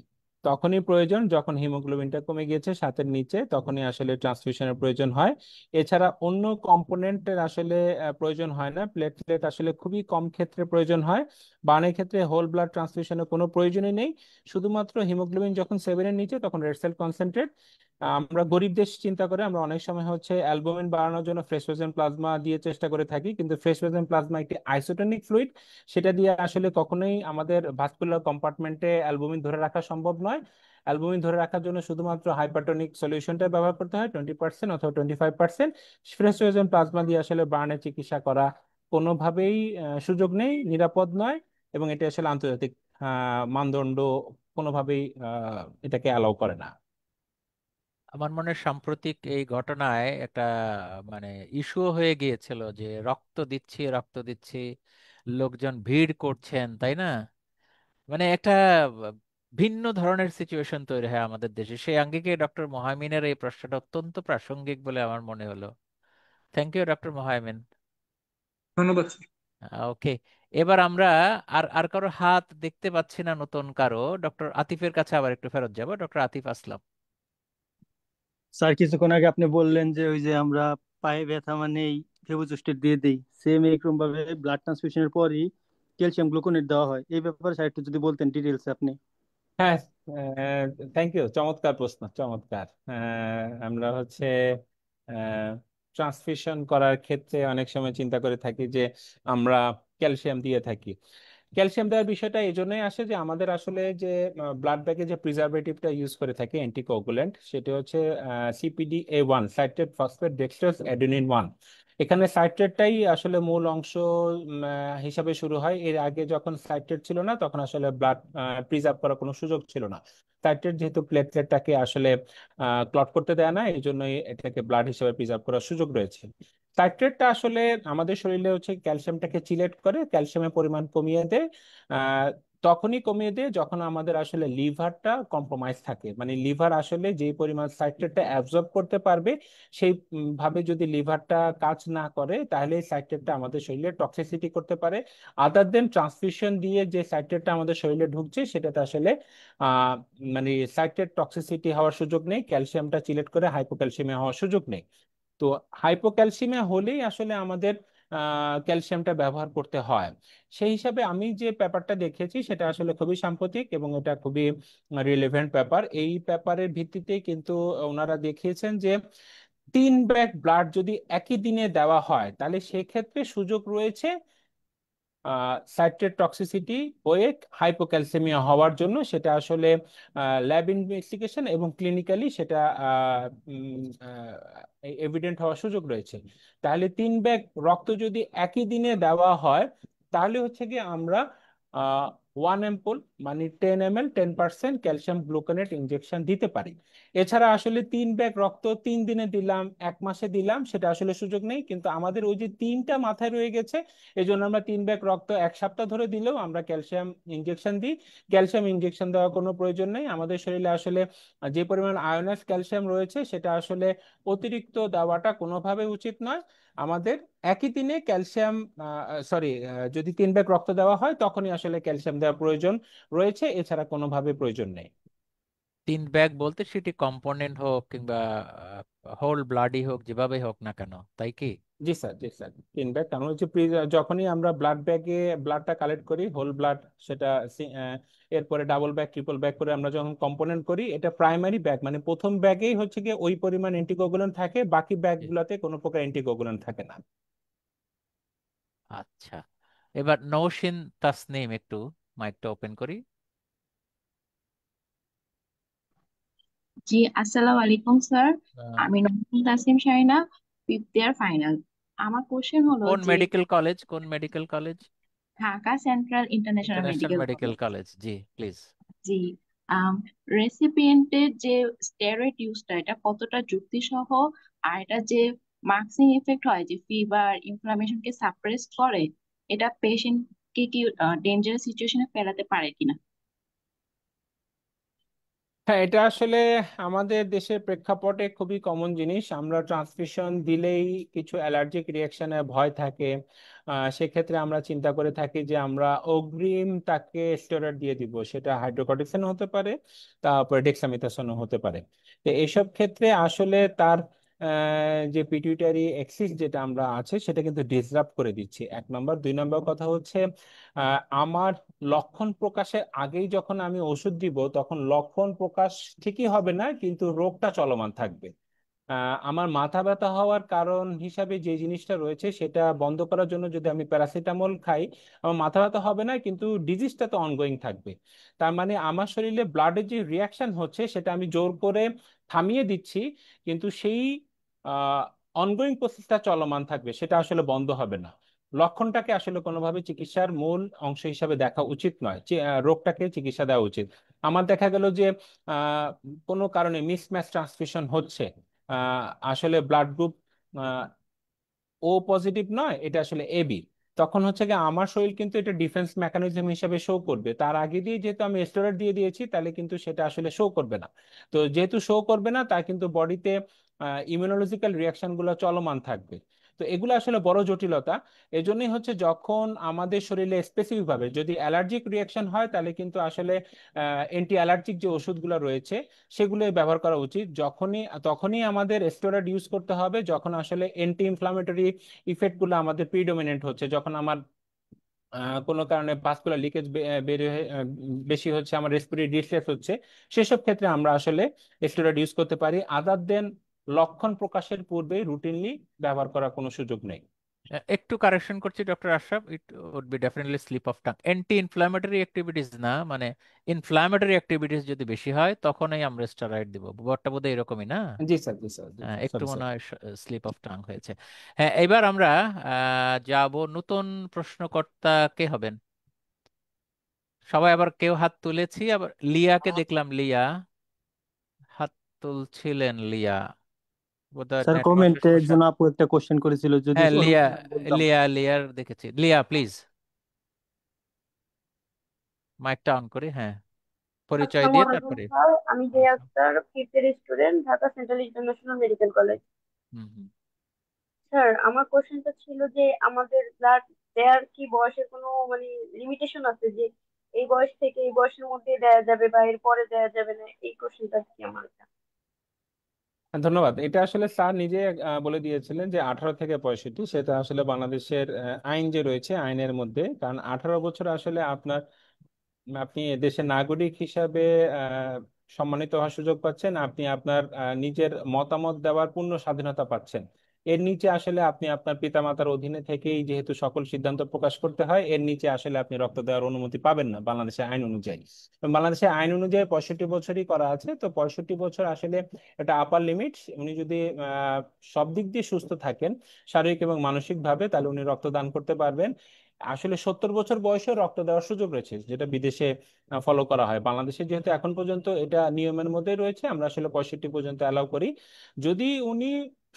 তখনই প্রয়োজন যখন হিমোগ্লোবিনটা কমে গিয়েছে 7-এর নিচে, তখনই আসলে ট্রান্সফিউশনের প্রয়োজন হয়। এছাড়া অন্য কম্পোনেন্টের আসলে প্রয়োজন হয় না। প্লেটলেট আসলে খুবই কম ক্ষেত্রে প্রয়োজন হয়। বার্নের ক্ষেত্রে হোল ব্লাড ট্রান্সফিউশনের কোনো প্রয়োজনই নেই। শুধুমাত্র হিমোগ্লোবিন যখন 7-এর নিচে তখন রেড সেল কনসেন্ট্রেট। আমরা গরিব দেশ চিন্তা করে আমরা অনেক সময় হচ্ছে অ্যালবুমিন বাড়ানোর জন্য ফ্রেশ ফ্রোজেন প্লাজমা দিয়ে চেষ্টা করে থাকি, কিন্তু ফ্রেশ ফ্রোজেন প্লাজমা একটি আইসোটনিক ফ্লুইড। সেটা দিয়ে আসলে কখনোই আমাদের ভাস্কুলার কম্পার্টমেন্টে অ্যালবুমিন ধরে রাখা সম্ভব নয়। অ্যালবুমিন ধরে রাখার জন্য শুধুমাত্র হাইপারটনিক সলিউশনটা ব্যবহার করতে হয় 20% অথবা 25%। ফ্রেশ ওজন প্লাজমা দিয়ে আসলে বার্নের চিকিৎসা করা কোনোভাবেই সুযোগ নেই, নিরাপদ নয়, এবং এটা আসলে আন্তর্জাতিক মানদণ্ড কোনোভাবেই এটাকে অ্যালাউ করে না। আমার মনে হয় সাম্প্রতিক এই ঘটনায় একটা মানে ইস্যু হয়ে গিয়েছিল যে রক্ত দিচ্ছি রক্ত দিচ্ছি, লোকজন ভিড় করছেন, তাই না? মানে একটা ভিন্ন ধরনের সিচুয়েশন তৈরি হয় আমাদের দেশে। সেই আঙ্গিকে ডক্টর মোহামিনের এই প্রশ্নটা অত্যন্ত প্রাসঙ্গিক বলে আমার মনে হলো। Thank you doctor Mohamin. ধন্যবাদ স্যার। ওকে, এবার আমরা আর আর কারো হাত দেখতে পাচ্ছি না, নতুন কারো। ডক্টর আতিফের কাছে আবার একটু ফেরত যাব। ডক্টর আতিফ আসলাম। স্যার কিছুক্ষণ আগে আপনি বললেন যে ওই যে আমরা পায়ে ব্যথা মানেই ফেবুজোস্টেট দিয়ে দেই, সেম এরকম ভাবে ব্লাড ট্রান্সফিউশনের পরই ক্যালসিয়াম গ্লুকোনেট দেওয়া হয়। এই ব্যাপারে স্যার একটু যদি বলতেন ডিটেলস আপনি। হ্যাঁ, থ্যাংক ইউ, চমৎকার প্রশ্ন, চমৎকার। আমরা হচ্ছে ট্রান্সফিউশন করার ক্ষেত্রে অনেক সময় চিন্তা করে থাকি যে আমরা ক্যালসিয়াম দিয়ে থাকি। ক্যালসিয়াম দেওয়ার বিষয়টা এই জন্যই আসে যে আমাদের আসলে যে ব্লাড ব্যাগে যে প্রিজারভেটিভটা ইউজ করে থাকি অ্যান্টিকোগুল্যান্ট, সেটা হচ্ছে CPDA1, সাইট্রেট ফসফেট ডেক্সট্রাস অ্যাডেনিন 1। এখানে সাইট্রেটটাই আসলে মূল অংশ হিসাবে শুরু হয়। এর আগে যখন সাইট্রেট ছিল না তখন আসলে ব্লাড প্রিজার্ভ করার কোনো সুযোগ ছিল না। সাইট্রেট যেহেতু প্লেটলেটটাকে আসলে ক্লট করতে দেয় না, এই জন্যই এটাকে ব্লাড হিসেবে প্রিজার্ভ করার সুযোগ রয়েছে। সাইট্রেটটা আসলে আমাদের শরীরে হচ্ছে ক্যালসিয়ামটাকে চিলেট করে, ক্যালসিয়ামের পরিমাণ কমিয়ে দেয়। আহ, তখনই কমিয়ে দেয় যখন আমাদের আসলে লিভারটা কম্প্রোমাইজ থাকে, মানে লিভার আসলে যে পরিমাণ সাইট্রেটটা অ্যাবজর্ব করতে পারবে সেই ভাবে যদি লিভারটা কাজ না করে, তাহলে এই সাইট্রেটটা আমাদের শরীরে টক্সিসিটি করতে পারে। আদার দেন ট্রান্সফিউশন দিয়ে যে সাইট্রেটটা আমাদের শরীরে ঢুকছে সেটাতে আসলে আহ মানে সাইট্রেট টক্সিসিটি হওয়ার সুযোগ নেই, ক্যালসিয়ামটা চিলেট করে হাইপোক্যালসিমিয়া হওয়ার সুযোগ নেই। তো হাইপোক্যালসিমিয়া হলেই আসলে আমাদের ক্যালসিয়ামটা ব্যবহার করতে হয়। সেই হিসাবে আমি যে পেপারটা দেখেছি সেটা আসলে খুবই সাম্প্রতিক এবং এটা খুবই রিলেভেন্ট পেপার। এই পেপারের ভিত্তিতে কিন্তু ওনারা দেখিয়েছেন যে 3 ব্যাগ ব্লাড যদি একই দিনে দেওয়া হয় তাহলে সেক্ষেত্রে সুযোগ রয়েছে সাইট্রেট টক্সিসিটি হয়ে হাইপোক্যালসেমিয়া হওয়ার জন্য। সেটা আসলে ল্যাব ইনভেস্টিগেশন এবং ক্লিনিক্যালি সেটা এভিডেন্ট হওয়ার সুযোগ রয়েছে। তাহলে 3 ব্যাগ রক্ত যদি একই দিনে দেওয়া হয় তাহলে হচ্ছে কি আমরা 1 অ্যাম্পুল মানে 10 ml 10% ক্যালসিয়াম গ্লুকোনেট ইনজেকশন দিতে পারি। এছাড়া আসলে 3 ব্যাগ রক্ত 3 দিনে দিলাম, 1 মাসে দিলাম, সেটা আসলে সুযোগ নেই। কিন্তু আমাদের ওই যে তিনটা মাথায় রয়ে গেছে, এই জন্য আমরা 3 ব্যাগ রক্ত 1 সপ্তাহ ধরে দিলেও আমরা ক্যালসিয়াম ইনজেকশন দিই। ক্যালসিয়াম ইনজেকশন দেওয়ার কোনো প্রয়োজন নেই। আমাদের শরীরে আসলে যে পরিমাণ আয়নাস ক্যালসিয়াম রয়েছে সেটা আসলে অতিরিক্ত দেওয়াটা কোনোভাবে উচিত নয়। আমাদের একই দিনে ক্যালসিয়াম সরি যদি 3 ব্যাগ রক্ত দেওয়া হয় তখনই আসলে ক্যালসিয়াম দেওয়ার প্রয়োজন রয়েছে, এছাড়া কোনোভাবে প্রয়োজন নেই। 3 ব্যাগ বলতে সেটি কম্পোনেন্ট হোক কিংবা হোল ব্লাডই হোক, যেভাবে হোক না কেন, তাই কি? জি স্যার, জি স্যার, 3 ব্যাগ। কারণ হচ্ছে যখনই আমরা ব্লাড ব্যাগে ব্লাডটা কালেক্ট করি হোল ব্লাড, সেটা এরপরে ডাবল ব্যাগ ট্রিপল ব্যাগ করে আমরা যখন কম্পোনেন্ট করি, এটা প্রাইমারি ব্যাগ মানে প্রথম ব্যাগেই হচ্ছে গিয়ে ওই পরিমাণ অ্যান্টিকোগুলেন্ট থাকে, বাকি জি। ব্যাগগুলোতে কোনো প্রকার অ্যান্টিকোগুলেন্ট থাকে না। আচ্ছা, এবার নৌশিন তাসনিম, একটু মাইকটা ওপেন করি। জি, আসসালামু আলাইকুম স্যার। আহ, আমি নতুন Tasim Shahina, 5th year final. আমার কোশ্চেন হলো কোন যে মেডিকেল কলেজ, কোন medical college? Dhaka central international international medical medical college. College, জি প্লিজ। জি, রেসিপিয়েন্টের যে স্টেরয়েড ইউজটা এটা কতটা যুক্তিসহ, আর এটা যে মাস্কিং ইফেক্ট হয় যে ফিভার ইনফ্লামেশনকে সাপ্রেস করে, এটা পেশেন্টকে কি ডেঞ্জারাস সিচুয়েশনে ফেলাতে পারে কিনা? হ্যাঁ, এটা আসলে আমাদের দেশের প্রেক্ষাপটে খুবই কমন জিনিস। আমরা ট্রান্সমিশন দিলেই কিছু অ্যালার্জিক রিয়াকশনের ভয় থাকে। সেক্ষেত্রে আমরা চিন্তা করে থাকি যে আমরা অগ্রিম তাকে স্টেরয়েড দিয়ে দিব, সেটা হাইড্রোকর্টিসন হতে পারে, তারপরে ডেক্সামেথাসোনও হতে পারে। তো এইসব ক্ষেত্রে আসলে তার যে পিটুইটারি এক্সিস যেটা আমরা আছে সেটা কিন্তু ডিসরাপ্ট করে দিচ্ছি, 1 নম্বর। 2 নম্বর কথা হচ্ছে আমার লক্ষণ প্রকাশের আগেই যখন আমি ওষুধ দিব তখন লক্ষণ প্রকাশ ঠিকই হবে না, কিন্তু রোগটা চলমান থাকবে। আমার মাথা ব্যথা হওয়ার কারণ হিসাবে যে জিনিসটা রয়েছে সেটা বন্ধ করার জন্য যদি আমি প্যারাসিটামল খাই আমার মাথা ব্যথা হবে না, কিন্তু ডিজিজটা তো অনগোয়িং থাকবে। তার মানে আমার শরীরে ব্লাডের যে রিয়াকশন হচ্ছে সেটা আমি জোর করে থামিয়ে দিচ্ছি, কিন্তু সেই অনগোয়িং প্রসেসটা চলমান থাকবে, সেটা আসলে বন্ধ হবে না। লক্ষণটাকে আসলে কোনোভাবে চিকিৎসার মূল অংশ হিসাবে দেখা উচিত নয়, রোগটাকে চিকিৎসা দেওয়া উচিত। আমার দেখা গেল যে আহ, কোনো কারণে মিসম্যাচ ট্রান্সফিউশন হচ্ছে, আসলে ব্লাড গ্রুপ ও পজিটিভ নয়, এটা আসলে এবি, তখন হচ্ছে কি আমার শরীর কিন্তু এটা ডিফেন্স মেকানিজম হিসেবে শো করবে। তার আগে দিয়ে যেহেতু আমি স্টেরয়েড দিয়ে দিয়েছি তাহলে কিন্তু সেটা আসলে শো করবে না। তো যেহেতু শো করবে না তার কিন্তু বডিতে ইমিউনোলজিক্যাল রিয়াকশন গুলো চলমান থাকবে। তো এগুলো আসলে বড় জটিলতা। এজন্যই হচ্ছে যখন আমাদের শরীরে স্পেসিফিক ভাবে যদি অ্যালার্জিক রিয়াকশন হয় তাহলে কিন্তু আসলে অ্যান্টি অ্যালার্জিক যে ওষুধগুলো রয়েছে সেগুলো ব্যবহার করা উচিত। তখনই আমাদের স্টেরয়েড ইউজ করতে হবে যখন আসলে অ্যান্টি ইনফ্লামেটরি ইফেক্ট গুলো আমাদের প্রিডোমিনেন্ট হচ্ছে, যখন আমার কোনো কারণে ভাস্কুলার লিকেজ বেড়ে বেশি হচ্ছে, আমার রেসপিরেটরি ডিস্ট্রেস হচ্ছে, সেসব ক্ষেত্রে আমরা আসলে স্টেরয়েড ইউজ করতে পারি। আদার দেন লক্ষণ প্রকাশের পূর্বে রুটিনলি ব্যবহার করার কোনো সুযোগ নেই। একটু কারেকশন করছি doctor Ashraf, it would be definitely slip of tongue. Anti inflammatory activities না, মানে ইনফ্ল্যামেটরি অ্যাক্টিভিটিস যদি বেশি হয় তখনই আমরা স্টেরয়েড দিব। ব্যাপারটা বোধহয় এরকমই না? জি স্যার, জি স্যার, জি হ্যাঁ, স্যার, একটু সরি মনে স্যার। হয় স্লিপ অফ টাং হয়েছে। হ্যাঁ, এবার আমরা যাব নতুন প্রশ্নকর্তা। কে হবেন? সবাই আবার কেউ হাত তুলেছি, আবার লিয়াকে দেখলাম, লিয়া হাত তুলছিলেন। লিয়া বোধহয় স্যার নেটওয়ার্কের কমেন্টে সমস্যা। একজন আপু একটা কোশ্চেন করেছিল, যদি হ্যাঁ, লিয়া, অনুমতি দেন বলতাম। লিয়ার দেখেছি। লিয়া প্লিজ মাইকটা অন করি। হ্যাঁ, পরিচয় আসসালামু দিয়ে আলাইকুম তারপরে। স্যার, আমি জিয়া আচ্ছা। Akhtar, fifth year student, Dhaka central international medical college. হুম হুম। স্যার আমার কোশ্চেনটা ছিল যে আমাদের ব্লাড দেওয়ার কি বয়সের কোনো মানে লিমিটেশন আছে, যে এই বয়স থেকে এই বয়সের মধ্যে দেওয়া যাবে বা এর পরে দেওয়া যাবে না, এই কোশ্চেনটা কি আমার? ধন্যবাদ। এটা আসলে স্যার নিজে বলে দিয়েছিলেন যে 18 থেকে 65, সেটা আসলে বাংলাদেশের আইন যে রয়েছে আইনের মধ্যে, কারণ 18 বছর আসলে আপনি দেশের নাগরিক হিসাবে আহ, সম্মানিত হওয়ার সুযোগ পাচ্ছেন, আপনি আপনার নিজের মতামত দেওয়ার পূর্ণ স্বাধীনতা পাচ্ছেন। এর নিচে আসলে আপনি আপনার পিতামাতার অধীনে থেকেই যেহেতু সকল সিদ্ধান্ত প্রকাশ করতে হয়, এর নিচে আসলে আপনি রক্ত দেওয়ার অনুমতি পাবেন না বাংলাদেশের আইন অনুযায়ী। তো বাংলাদেশের আইন অনুযায়ী 65 বছরই করা আছে, তো 65 বছর আসলে এটা আপার লিমিট। উনি যদি আহ সব দিক দিয়ে সুস্থ থাকেন শারীরিক এবং মানসিক ভাবে, তাহলে উনি রক্তদান করতে পারবেন। আসলে 70 বছর বয়সে রক্ত দেওয়ার সুযোগ রয়েছে, যেটা বিদেশে ফলো করা হয়। বাংলাদেশে যেহেতু এখন পর্যন্ত এটা নিয়মের মধ্যে রয়েছে, আমরা আসলে 65 পর্যন্ত অ্যালাউ করি। যদি উনি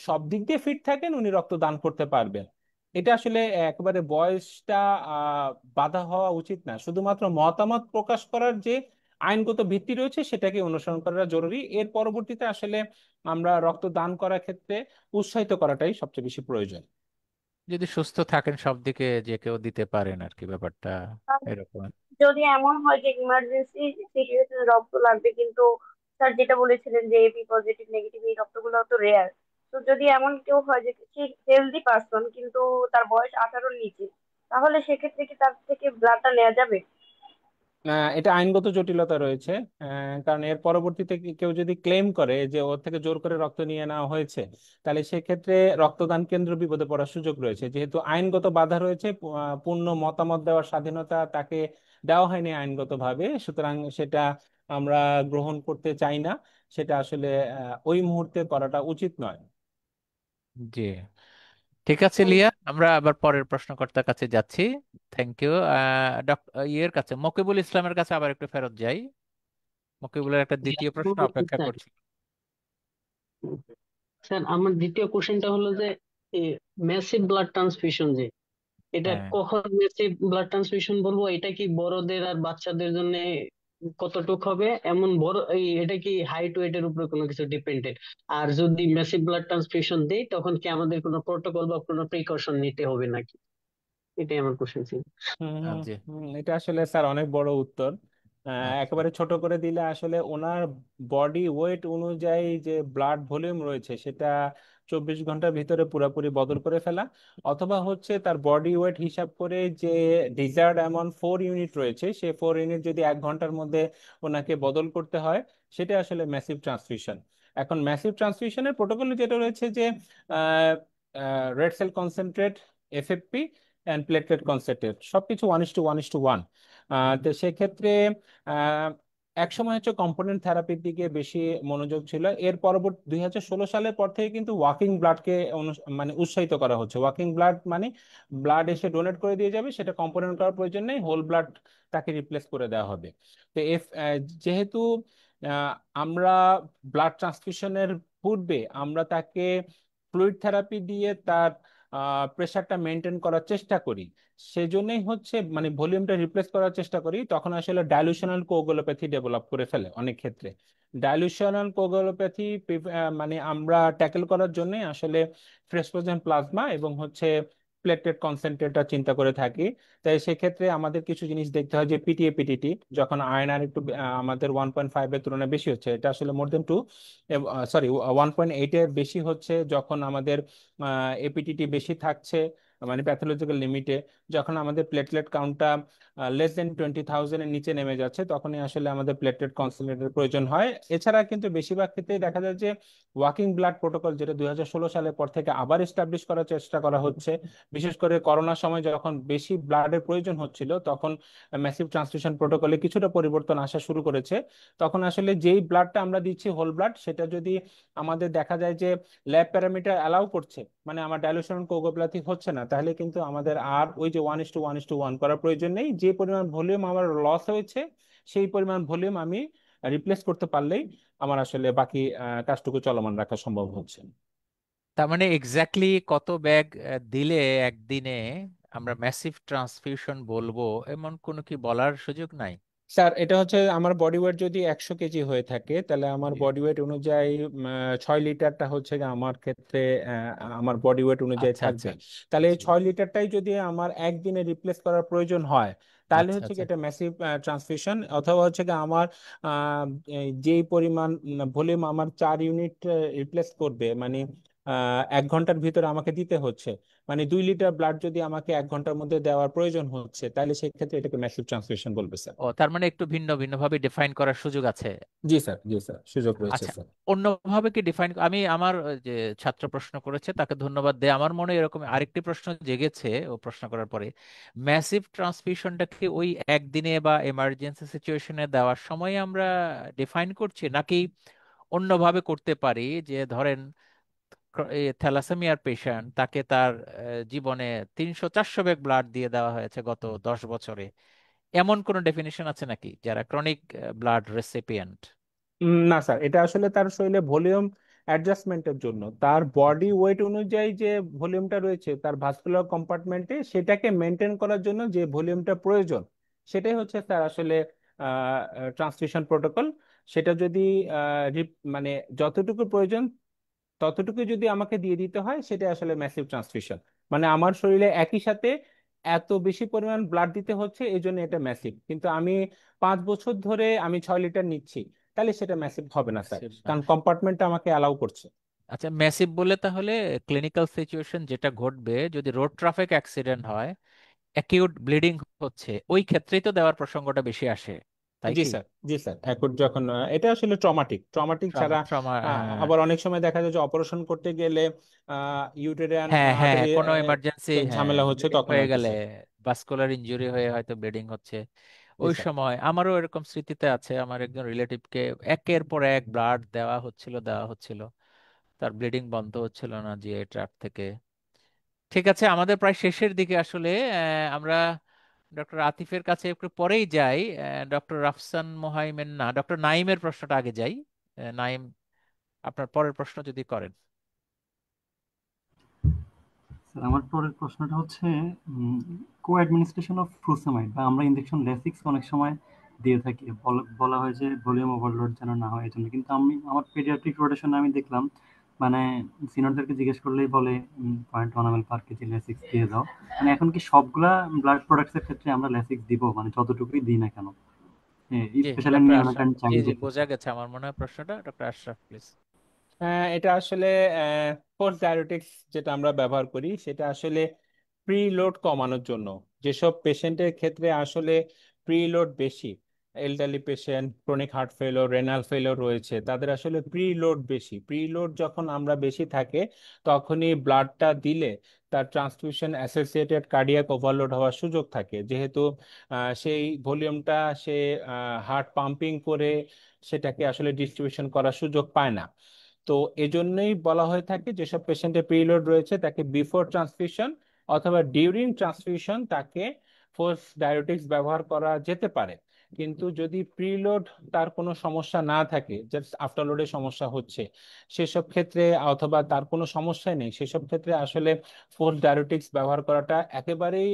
সব দিক দিয়ে ফিট থাকেন উনি রক্ত দান করতে পারবেন। এটা আসলে একেবারে বয়সটা আহ বাধা হওয়া উচিত না, শুধুমাত্র মতামত প্রকাশ করার যে আইনগত ভিত্তি রয়েছে সেটাকে অনুসরণ করা জরুরি। এর পরবর্তীতে আসলে আমরা রক্ত দান করার ক্ষেত্রে উৎসাহিত করাটাই সবচেয়ে বেশি প্রয়োজন। যদি সুস্থ থাকেন সব দিকে যে কেউ দিতে পারেন আর কি, ব্যাপারটা আর এরকম। যদি এমন হয় যে ইমার্জেন্সি সিচুয়েশনে রক্ত লাগবে, কিন্তু স্যার যেটা বলেছিলেন যে এবি পজিটিভ নেগেটিভ এই রক্তগুলো তো রেয়ার, তো যদি এমন কেউ হয় যে সে হেলদি পার্সন কিন্তু তার বয়স 18-র নিচে, তাহলে সেক্ষেত্রে কি তার থেকে ব্লাডটা নেওয়া যাবে? এটা আইনগত জটিলতা রয়েছে। কারণ এর পরবর্তীতে কেউ যদি ক্লেম করে যে ওর থেকে জোর করে রক্ত নিয়ে নেওয়া হয়েছে, তাহলে সেক্ষেত্রে রক্তদান কেন্দ্র বিপদে পড়ার সুযোগ রয়েছে। যেহেতু আইনগত বাধা রয়েছে, পূর্ণ মতামত দেওয়ার স্বাধীনতা তাকে দেওয়া হয়নি আইনগতভাবে, সুতরাং সেটা আমরা গ্রহণ করতে চাই না। সেটা আসলে ওই মুহূর্তে করাটা উচিত নয়। জি, ঠিক আছে লিয়া, আমরা আবার পরের প্রশ্নকর্তার কাছে যাচ্ছি। Thank you. ইয়ের কাছে, মকিবুল ইসলামের কাছে আবার একটু ফেরত যাই। মকিবুলের একটা দ্বিতীয় প্রশ্ন অপেক্ষা স্যার, করছি। স্যার আমার দ্বিতীয় কোশ্চেনটা হলো যে ম্যাসিভ ব্লাড ট্রান্সফিউশন, যে এটা হ্যাঁ, কখন ম্যাসিভ ব্লাড ট্রান্সফিউশন বলবো, এটা কি বড়দের আর বাচ্চাদের জন্য কতটুক হবে, এমন বড় এটা কি হাইট ওয়েটের উপরে কোনো কিছু ডিপেন্ডেন্ট? আর যদি ম্যাসিভ ব্লাড ট্রান্সফিউশন দেই তখন কি আমাদের কোনো প্রোটোকল বা কোনো প্রিকশন নিতে হবে নাকি? এটাই আমার কোশ্চেন ছিল। জি, এটা আসলে স্যার অনেক বড় উত্তর। আচ্ছা। একেবারে ছোট করে দিলে আসলে ওনার বডি ওয়েট অনুযায়ী যে ব্লাড ভলিউম রয়েছে সেটা 24 ঘন্টার ভিতরে পুরোপুরি বদল করে ফেলা, অথবা হচ্ছে তার বডি ওয়েট হিসাব করে যে ডিজায়ার্ড অ্যামাউন্ট 4 ইউনিট রয়েছে, সেই 4 ইউনিট যদি 1 ঘন্টার মধ্যে ওনাকে বদল করতে হয়, সেটা আসলে ম্যাসিভ ট্রান্সফিউশন। এখন ম্যাসিভ ট্রান্সফিউশনের প্রোটোকলে যেটা রয়েছে যে red cell concentrate, FFP and platelet concentrate সবকিছু 1:1:1। তো সেক্ষেত্রে আহ, এক সময় হচ্ছে কম্পোনেন্ট থেরাপির দিকে বেশি মনোযোগ ছিল। এর পরবর্তী 2016 সালের পর থেকে কিন্তু ওয়াকিং ব্লাডকে মানে উৎসাহিত করা হচ্ছে। ওয়াকিং ব্লাড মানে ব্লাড এসে ডোনেট করে দিয়ে যাবে, সেটা কম্পোনেন্ট করার প্রয়োজন নেই, হোল ব্লাড তাকে রিপ্লেস করে দেওয়া হবে। তো যেহেতু আহ, আমরা ব্লাড ট্রান্সফিউশনের পূর্বে আমরা তাকে ফ্লুইড থেরাপি দিয়ে তার প্রেশারটা মেনটেন করার চেষ্টা করি, সেজন্যই হচ্ছে মানে ভলিউমটা রিপ্লেস করার চেষ্টা করি, তখন আসলে ডাইলুশনাল কোগুলোপ্যাথি ডেভেলপ করে ফেলে অনেক ক্ষেত্রে। ডাইলুশনাল কোগুলোপ্যাথি মানে আমরা ট্যাকেল করার জন্য আসলে ফ্রেসপ্রোজেন প্লাজমা এবং হচ্ছে প্লেটলেট কনসেন্ট্রেটটা চিন্তা করে থাকি। তাই সেক্ষেত্রে আমাদের কিছু জিনিস দেখতে হয়, যে পিটিএ পিটিটি যখন আয়নার একটু আমাদের 1.5-এর তুলনায় বেশি হচ্ছে, এটা আসলে মোর দেন 2, সরি 1.8-এর বেশি হচ্ছে, যখন আমাদের এপিটিটি বেশি থাকছে মানে প্যাথোলজিক্যাল লিমিটে, যখন আমাদের প্লেটলেট কাউন্টটা less than 20,000-এর নিচে নেমে যাচ্ছে, তখনই আসলে আমাদের প্লেটলেট কনসেন্ট্রেটের প্রয়োজন হয়। এছাড়া কিন্তু বেশিরভাগ ক্ষেত্রেই দেখা যায় যে ওয়াকিং ব্লাড প্রোটোকল, যেটা 2016 সালের পর থেকে আবার এস্টাবলিশ করার চেষ্টা করা হচ্ছে, বিশেষ করে করোনার সময় যখন বেশি ব্লাডের প্রয়োজন হচ্ছিল, তখন ম্যাসিভ ট্রান্সফিউশন প্রোটোকলে কিছুটা পরিবর্তন আসা শুরু করেছে। তখন আসলে যেই ব্লাডটা আমরা দিচ্ছি হোল ব্লাড, সেটা যদি আমাদের দেখা যায় যে ল্যাব প্যারামিটার অ্যালাউ করছে, মানে আমার ডাইলুশন কোগুলোপ্যাথি হচ্ছে না, তাহলে কিন্তু আমাদের আর ওই যে 1:1:1 করার প্রয়োজন নেই। যে পরিমাণ ভলিউম আমার লস হয়েছে, সেই পরিমাণ ভলিউম আমি রিপ্লেস করতে পারলেই আমার আসলে বাকি কাজটুকু চলমান রাখা সম্ভব হচ্ছে। তার মানে এক্স্যাক্টলি কত ব্যাগ দিলে একদিনে আমরা ম্যাসিভ ট্রান্সফিউশন বলবো, এমন কোনো কি বলার সুযোগ নাই? স্যার এটা হচ্ছে আমার বডি ওয়েট যদি 100 কেজি হয়ে থাকে, তাহলে আমার জি। বডি ওয়েট অনুযায়ী 6 লিটারটা হচ্ছে গিয়ে আমার ক্ষেত্রে আমার বডি ওয়েট অনুযায়ী আচ্ছা থাকবে। আচ্ছা। তাহলে এই জি। 6 লিটারটাই যদি আমার একদিনে রিপ্লেস করার প্রয়োজন হয়, তাহলে আচ্ছা হচ্ছে কি আচ্ছা। এটা ম্যাসিভ ট্রান্সফিউশন। অথবা হচ্ছে কি আমার যেই পরিমাণ ভলিউম আমার 4 ইউনিট রিপ্লেস করবে, মানে 1 ঘন্টার ভিতরে আমাকে দিতে হচ্ছে, মানে 2 লিটার ব্লাড যদি আমাকে 1 ঘন্টার মধ্যে দেওয়ার প্রয়োজন হচ্ছে, তাহলে সেক্ষেত্রে এটাকে ম্যাসিভ ট্রান্সফিউশন বলবে স্যার। ও, তার মানে একটু ভিন্ন ভিন্ন ভাবে ডিফাইন করার সুযোগ আছে। জি স্যার, জি স্যার, সুযোগ রয়েছে আচ্ছা, স্যার। অন্যভাবে কি ডিফাইন, আমি আমার যে ছাত্র প্রশ্ন করেছে তাকে ধন্যবাদ দেয়, আমার মনে এরকম আরেকটি প্রশ্ন জেগেছে ও প্রশ্ন করার পরে, ম্যাসিভ ট্রান্সফিউশনটা কি ওই একদিনে বা এমার্জেন্সি সিচুয়েশনে দেওয়ার সময় আমরা ডিফাইন করছি, নাকি অন্যভাবে করতে পারি? যে ধরেন থ্যালাসেমিয়ার পেশেন্ট, তাকে তার জীবনে 300-400 ব্যাগ ব্লাড দিয়ে দেওয়া হয়েছে গত 10 বছরে, এমন কোনো ডেফিনেশন আছে নাকি যারা ক্রনিক ব্লাড রেসিপিয়েন্ট? না স্যার, এটা আসলে তার শরীরে ভলিউম অ্যাডজাস্টমেন্টের জন্য, তার বডি ওয়েট অনুযায়ী যে ভলিউমটা রয়েছে তার ভাস্কুলার কম্পার্টমেন্টে, সেটাকে মেনটেন করার জন্য যে ভলিউমটা প্রয়োজন, সেটাই হচ্ছে স্যার আসলে ট্রান্সফিউশন প্রোটোকল। সেটা যদি মানে যতটুকু প্রয়োজন ততটুকু যদি আমাকে দিয়ে দিতে হয়, সেটা আসলে ম্যাসিভ ট্রান্সফিউশন। মানে আমার শরীরে একই সাথে এত বেশি পরিমাণ ব্লাড দিতে হচ্ছে, এই জন্য এটা ম্যাসিভ। কিন্তু আমি 5 বছর ধরে আমি 6 লিটার নিচ্ছি, তাহলে সেটা ম্যাসিভ হবে না স্যার, Massive না। কারণ কম্পার্টমেন্টটা আমাকে অ্যালাউ করছে। আচ্ছা, ম্যাসিভ বলে তাহলে ক্লিনিক্যাল সিচুয়েশন যেটা ঘটবে, যদি রোড ট্রাফিক অ্যাক্সিডেন্ট হয়, অ্যাকিউট ব্লিডিং হচ্ছে, ওই ক্ষেত্রেই তো দেওয়ার প্রসঙ্গটা বেশি আসে, তাই জি কি? স্যার, জি স্যার, এখন যখন এটা আসলে ট্রমাটিক ট্রমাটিক ছাড়া ট্রমা, হ্যাঁ। আবার অনেক সময় দেখা যায় যে অপারেশন করতে গেলে ইউটেরিয়ান হ্যাঁ হ্যাঁ, আর্টারি কোনো এমার্জেন্সি, হ্যাঁ, ঝামেলা হচ্ছে, ব্লিডিং তখন হয়ে আর কি গেলে, স্যার। ভাস্কুলার ইনজুরি হয়ে হয়তো ব্লিডিং হচ্ছে, জি ওই স্যার। সময় আমারও এরকম স্মৃতিতে আছে, আমার একজন রিলেটিভকে একের পর এক ব্লাড দেওয়া হচ্ছিল, তার ব্লিডিং বন্ধ হচ্ছিল না জিআই ট্র্যাক্ট থেকে। ঠিক আছে, আমাদের প্রায় শেষের দিকে আসলে, আমরা ডক্টর আতিফের কাছে একটু পরেই যাই। ডক্টর রাফসান মোহাইমেন, না, ডক্টর নাইমের প্রশ্নটা আগে যাই। নাইম, আপনার পরের প্রশ্ন যদি করেন। স্যার আমার পরের প্রশ্নটা হচ্ছে কো অ্যাডমিনিস্ট্রেশন অফ ফ্রুসেমাইড বা আমরা ইনজেকশন লেসিক্স অনেক সময় দিয়ে থাকি, বলা হয় যে ভলিউম ওভারলোড যেন না হয় এজন্য, কিন্তু আমি আমার পেডিয়াট্রিক রোটেশনে আমি দেখলাম মানে সিনিয়রদেরকে জিজ্ঞেস করলেই বলে 0.1 ml/kg লেসিক্স দিয়ে দাও। মানে এখন কি সবগুলা ব্লাড প্রোডাক্টসের ক্ষেত্রে আমরা লেসিক্স দিব, মানে যতটুকুই দিই না কেন, জি, স্পেশালি ডক্টর আশরাফ, নিওনাটাইন জি জি, চাইল্ডদের বোঝা ক্ষেত্রে? গেছে আমার মনে হয় প্রশ্নটা। Doctor Ashraf please. এটা আসলে ফোর্স ডায়োরেটিক্স যেটা আমরা ব্যবহার করি, সেটা আসলে প্রিলোড কমানোর জন্য। যেসব পেশেন্টের ক্ষেত্রে আসলে প্রিলোড বেশি, elderly patient, chronic heart failure, renal failure রয়েছে, তাদের আসলে প্রিলোড বেশি। প্রিলোড যখন আমরা বেশি থাকে তখনই ব্লাডটা দিলে তার ট্রান্সফিউশন অ্যাসোসিয়েটেড কার্ডিয়াক ওভারলোড হওয়ার সুযোগ থাকে, যেহেতু সেই ভলিউমটা সে হার্ট পাম্পিং করে সেটাকে আসলে ডিস্ট্রিবিউশন করার সুযোগ পায় না। তো এজন্যই বলা হয়ে থাকে যেসব পেশেন্টের প্রিলোড রয়েছে তাকে বিফোর ট্রান্সফিউশন অথবা ডিউরিং ট্রান্সফিউশন তাকে ফোর্স ডায়োটিক্স ব্যবহার করা যেতে পারে। কিন্তু যদি প্রিলোড তার কোনো সমস্যা না থাকে, জাস্ট আফটারলোডে সমস্যা হচ্ছে, সেসব ক্ষেত্রে অথবা তার কোনো সমস্যাই নেই, সেসব ক্ষেত্রে আসলে ফোর্স ডায়োটিক্স ব্যবহার করাটা একেবারেই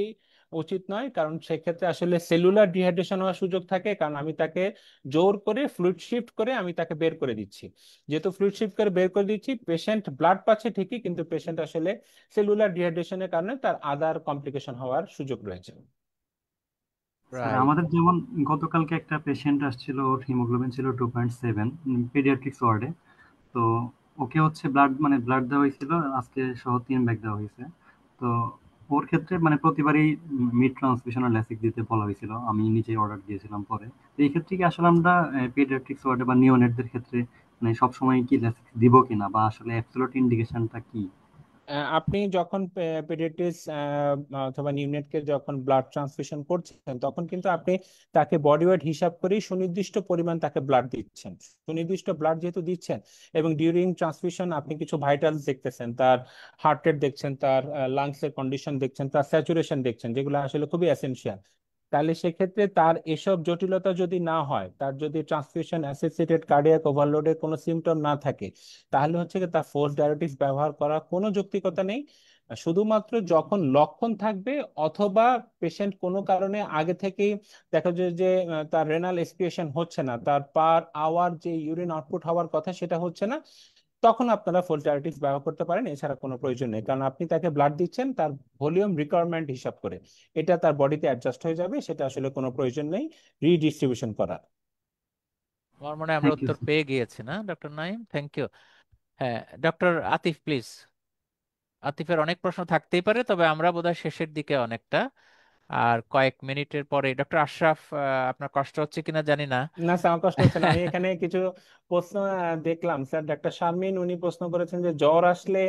উচিত নয়। কারণ সেক্ষেত্রে আসলে সেলুলার ডিহাইড্রেশন হওয়ার সুযোগ থাকে, কারণ আমি তাকে জোর করে ফ্লুইড শিফট করে আমি তাকে বের করে দিচ্ছি। যেহেতু ফ্লুইড শিফট করে বের করে দিচ্ছি, পেশেন্ট ব্লাড পাচ্ছে ঠিকই, কিন্তু পেশেন্ট আসলে সেলুলার ডিহাইড্রেশনের কারণে তার আদার কমপ্লিকেশন হওয়ার সুযোগ রয়েছে। Sir right. আমাদের যেমন গতকালকে একটা পেশেন্ট আসছিল, ওর হিমোগ্লোবিন ছিল 2.7, পেডিয়াট্রিক্স ওয়ার্ডে। তো ওকে হচ্ছে ব্লাড দেওয়া হয়েছিল, আজকে সহ 3 ব্যাগ দেওয়া হয়েছে। তো ওর ক্ষেত্রে প্রতিবারই মিড ট্রান্সফিউশন আর ল্যাসিক দিতে বলা হয়েছিল, আমি নিজেই অর্ডার দিয়েছিলাম পরে। তো এই ক্ষেত্রে কি আসলে আমরা পেডিয়াট্রিক্স ওয়ার্ডে বা নিওনেটদের ক্ষেত্রে সবসময় কি ল্যাসিক দিব কিনা, বা আসলে অ্যাবসলিউট ইন্ডিকেশনটা কি? আপনি যখন পেডিয়াট্রিস অথবা নিউনেটকে যখন ব্লাড ট্রান্সফিউশন করছেন তখন কিন্তু আপনি তাকে বডি ওয়েট হিসাব করেই সুনির্দিষ্ট পরিমাণ তাকে ব্লাড দিচ্ছেন। সুনির্দিষ্ট ব্লাড যেহেতু দিচ্ছেন এবং ডিউরিং ট্রান্সফিউশন আপনি কিছু ভাইটালস দেখতেছেন, তার হার্ট রেট দেখছেন, তার লাংস এর কন্ডিশন দেখছেন, তার স্যাচুরেশন দেখছেন, যেগুলো আসলে খুবই এসেনশিয়াল। তাহলে সেক্ষেত্রে তার এসব জটিলতা যদি না হয়, তার যদি ট্রান্সফিউশন অ্যাসোসিয়েটেড কার্ডিয়াক ওভারলোডের কোনো সিমটম না থাকে, তাহলে হচ্ছে কি তার ফোর্স ডায়োটিক্স ব্যবহার করার কোনো যৌক্তিকতা নেই। শুধুমাত্র যখন লক্ষণ থাকবে অথবা পেশেন্ট কোনো কারণে আগে থেকেই দেখা যায় যে তার রেনাল এক্সক্রিয়েশন হচ্ছে না, তার পার আওয়ার যে ইউরিন আউটপুট হওয়ার কথা সেটা হচ্ছে না, তখন আপনারা ফোর্স ডায়োটিক্স ব্যবহার করতে পারেন। এছাড়া কোনো প্রয়োজন নেই, কারণ আপনি তাকে ব্লাড দিচ্ছেন তার ভলিউম রিকোয়ারমেন্ট হিসাব করে, এটা তার বডিতে অ্যাডজাস্ট হয়ে যাবে, সেটা আসলে কোনো প্রয়োজন নেই রিডিস্ট্রিবিউশন করার। আমার মনে হয় আমরা থ্যাংক ইউ। উত্তর পেয়ে গিয়েছি না ডক্টর নাইম? Thank you. হ্যাঁ, ডক্টর আতিফ প্লিজ। আতিফের অনেক প্রশ্ন থাকতেই পারে, তবে আমরা বোধহয় শেষের দিকে অনেকটা, আর কয়েক মিনিটের পরে ডক্টর আশরাফ, আপনার কষ্ট হচ্ছে কিনা জানি না। না স্যার, আমার কষ্ট হচ্ছে না। আমি এখানে কিছু প্রশ্ন দেখলাম স্যার। ডাক্তার শারমিন উনি প্রশ্ন করেছেন যে জ্বর আসলে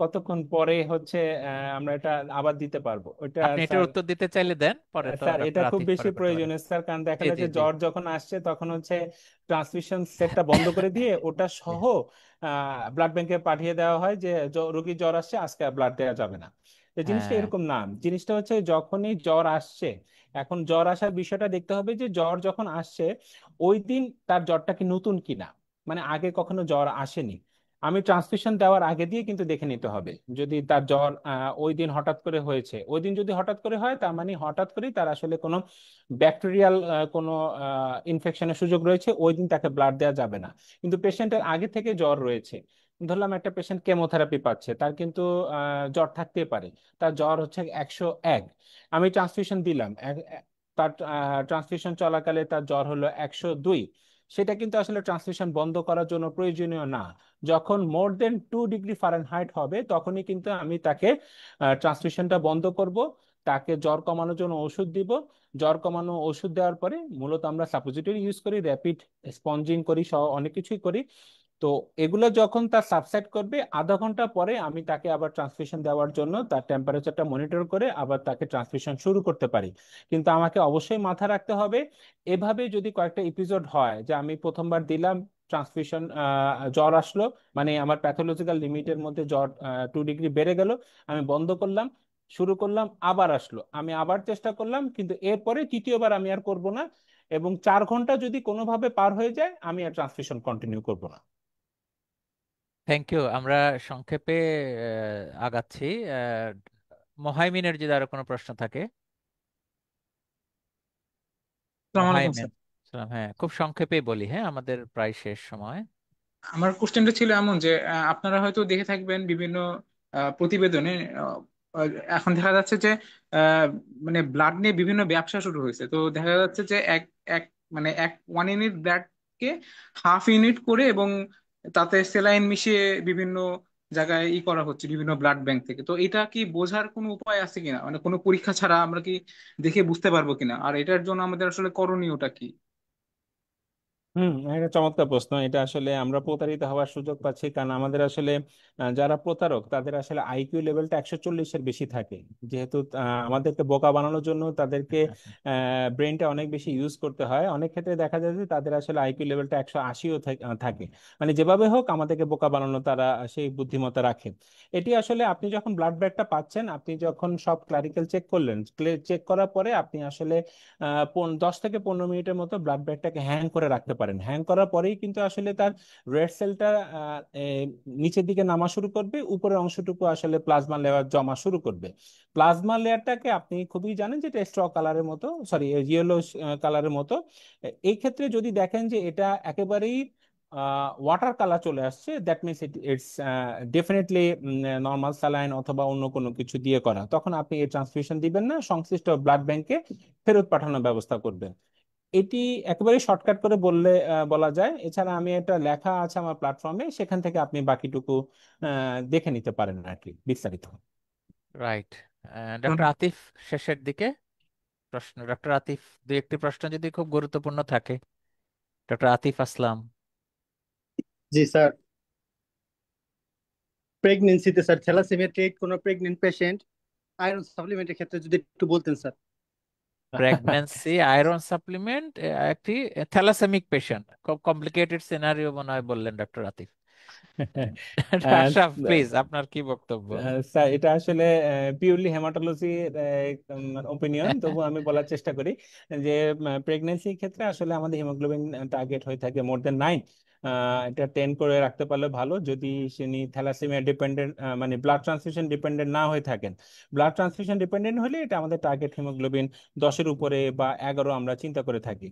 কতক্ষণ পরে হচ্ছে আমরা এটা আবার দিতে পারবো ওইটা। আপনি এটার স্যার উত্তর দিতে চাইলে দেন, পরে তো স্যার এটা ডক্টর খুব আতিফ বেশি পরে করতে পারে। প্রয়োজনীয় স্যার, কারণ দেখা জি যায় জি যে জি। জ্বর যখন আসছে তখন হচ্ছে ট্রান্সমিশন সেটটা বন্ধ করে দিয়ে ওটা জি সহ ব্লাড ব্যাংকে পাঠিয়ে দেওয়া হয় যে রোগীর জ্বর আসছে, আজকে ব্লাড দেওয়া যাবে না। তো জিনিসটা হ্যাঁ। এরকম না। জিনিসটা হচ্ছে যখনই জ্বর আসছে, এখন জ্বর আসার বিষয়টা দেখতে হবে যে জ্বর যখন আসছে ওই দিন তার জ্বরটা কি নতুন কিনা, মানে আগে কখনো জ্বর আসেনি। আমি ট্রান্সমিশন দেওয়ার আগে দিয়ে কিন্তু দেখে নিতে হবে যদি তার জ্বর ওই দিন হঠাৎ করে হয়েছে। ওই দিন যদি হঠাৎ করে হয় তার মানে হঠাৎ করেই তার আসলে কোনো ব্যাকটেরিয়াল কোনো ইনফেকশনের সুযোগ রয়েছে, ওই দিন তাকে ব্লাড দেওয়া যাবে না। কিন্তু পেশেন্টের আগে থেকে জ্বর রয়েছে, ধরলাম একটা পেশেন্ট কেমোথেরাপি পাচ্ছে, তার কিন্তু জ্বর থাকতে পারে, তার জ্বর হচ্ছে 101, আমি ট্রান্সফিউশন দিলাম, তার ট্রান্সফিউশন চলাকালে তার জ্বর হলো 102, সেটা কিন্তু আসলে ট্রান্সমিশন বন্ধ করার জন্য প্রয়োজনীয় না। যখন মোর দেন 2 ডিগ্রি ফারেনহাইট হবে তখনই কিন্তু আমি তাকে ট্রান্সমিশনটা বন্ধ করব, তাকে জ্বর কমানোর জন্য ওষুধ দিব। জ্বর কমানো ওষুধ দেওয়ার পরে মূলত আমরা সাপোজিটরি ইউজ করি, র্যাপিড স্পঞ্জিং করি, সহ অনেক কিছুই করি। তো এগুলো যখন তার সাবসাইড করবে আধা ঘন্টা পরে আমি তাকে আবার ট্রান্সফিউশন দেওয়ার জন্য তার টেম্পারেচারটা মনিটর করে আবার তাকে ট্রান্সফিউশন শুরু করতে পারি। কিন্তু আমাকে অবশ্যই মাথায় রাখতে হবে, এভাবে যদি কয়েকটা এপিসোড হয় যে আমি প্রথমবার দিলাম ট্রান্সফিউশন, জ্বর আসলো, মানে আমার প্যাথোলজিক্যাল লিমিটের মধ্যে জ্বর 2 ডিগ্রি বেড়ে গেল, আমি বন্ধ করলাম, শুরু করলাম, আবার আসলো, আমি আবার চেষ্টা করলাম, কিন্তু এরপরে তৃতীয়বার আমি আর করব না। এবং 4 ঘন্টা যদি কোনোভাবে পার হয়ে যায় আমি আর ট্রান্সফিউশন কন্টিনিউ করব না। Thank you. আমরা সংক্ষেপে আগাচ্ছি। আহ, মোহাইমিনের যদি আরো কোনো প্রশ্ন থাকে। আসসালামু আলাইকুম মোহাইমিন। স্যার। সালাম। হ্যাঁ, খুব সংক্ষেপেই বলি, হ্যাঁ আমাদের প্রায় শেষ সময়। আমার কোশ্চেনটা ছিল এমন যে আপনারা হয়তো দেখে থাকবেন বিভিন্ন প্রতিবেদনে, আহ, আহ, এখন দেখা যাচ্ছে যে আহ, মানে ব্লাড নিয়ে বিভিন্ন ব্যবসা শুরু হয়েছে। তো দেখা যাচ্ছে যে এক এক মানে 1 ইউনিট ব্লাডকে হাফ ইউনিট করে এবং তাতে সেলাইন মিশিয়ে বিভিন্ন জায়গায় করা হচ্ছে বিভিন্ন ব্লাড ব্যাংক থেকে। তো এটা কি বোঝার কোনো উপায় আছে কিনা, মানে কোনো পরীক্ষা ছাড়া আমরা কি দেখে বুঝতে পারবো কিনা, আর এটার জন্য আমাদের আসলে করণীয়টা কি? এটা চমৎকার প্রশ্ন। এটা আসলে আমরা প্রতারিত হওয়ার সুযোগ পাচ্ছি, কারণ আমাদের আসলে যারা প্রতারক তাদের আসলে আইকিউ লেভেলটা 140-এর বেশি থাকে। যেহেতু আমাদেরকে বোকা বানানোর জন্য তাদেরকে ব্রেনটা অনেক বেশি ইউজ করতে হয়। অনেক ক্ষেত্রে দেখা যায় যে তাদের আসলে আইকিউ লেভেলটা 180-ও থাকে। মানে যেভাবে হোক আমাদেরকে বোকা বানানো তারা সেই বুদ্ধিমত্তা রাখে। এটি আসলে আপনি যখন ব্লাড ব্যাগটা পাচ্ছেন, আপনি যখন সব ক্লারিক্যাল চেক করলেন, চেক করার পরে আপনি আসলে 10 থেকে 15 মিনিটের মতো ব্লাড ব্যাগটাকে হ্যাং করে রাখতে পারেন। হ্যাং করার পরেই কিন্তু আসলে তার রেড সেলটা নিচের দিকে নামা শুরু করবে, উপরের অংশটুকু আসলে প্লাজমা লেয়ার জমা শুরু করবে। প্লাজমা লেয়ারটাকে আপনি খুবই জানেন যে এটা স্ট্র কালারের মতো, সরি ইয়েলো কালারের মতো। এই ক্ষেত্রে যদি দেখেন যে এটা একেবারেই ওয়াটার কালার চলে আসছে, that means it's definitely normal saline অথবা অন্য কোনো কিছু দিয়ে করা, তখন আপনি এই ট্রান্সফিউশন দিবেন না, সংশ্লিষ্ট ব্লাড ব্যাংকে ফেরত পাঠানোর ব্যবস্থা করবেন। এটি একেবারে শর্টকাট করে বলা যায়। এছাড়া আমি একটা লেখা আছে আমার প্ল্যাটফর্মে, সেখান থেকে আপনি বাকিটুকু দেখে নিতে পারেন আর কি বিস্তারিত। রাইট। ডক্টর আতিফ, শেষের দিকে প্রশ্ন। ডক্টর আতিফ, দুই একটি প্রশ্ন যদি খুব গুরুত্বপূর্ণ থাকে। ডক্টর আতিফ আসলাম। জি স্যার, প্রেগনেন্সিতে স্যার থ্যালাসেমিয়া ট্রিট কোনো প্রেগনেন্ট পেশেন্ট আয়রন সাপ্লিমেন্টের ক্ষেত্রে যদি একটু বলতেন স্যার। প্রেগন্যান্সি, আয়রন সাপ্লিমেন্ট, একটি থ্যালাসেমিক পেশেন্ট, খুব কমপ্লিকেটেড সিনারিও মনে হয় বললেন ডক্টর আতিফ। আহ, আশরাফ, প্লিজ আপনার কি বক্তব্য? স্যার এটা আসলে পিওরলি হেমাটোলজির ওপিনিয়ন, তবু আমি বলার চেষ্টা করি যে প্রেগনেন্সির ক্ষেত্রে আসলে আমাদের হিমোগ্লোবিন টার্গেট হয়ে থাকে মোর দেন 9। এটা 10 করে রাখতে পারলে ভালো, যদি তিনি থ্যালাসেমিয়া ডিপেন্ডেন্ট মানে ব্লাড ট্রান্সফিউশন ডিপেন্ডেন্ট না হয়ে থাকেন। ব্লাড ট্রান্সফিউশন ডিপেন্ডেন্ট হলে এটা আমাদের টার্গেট হিমোগ্লোবিন 10-এর উপরে বা 11 আমরা চিন্তা করে থাকি।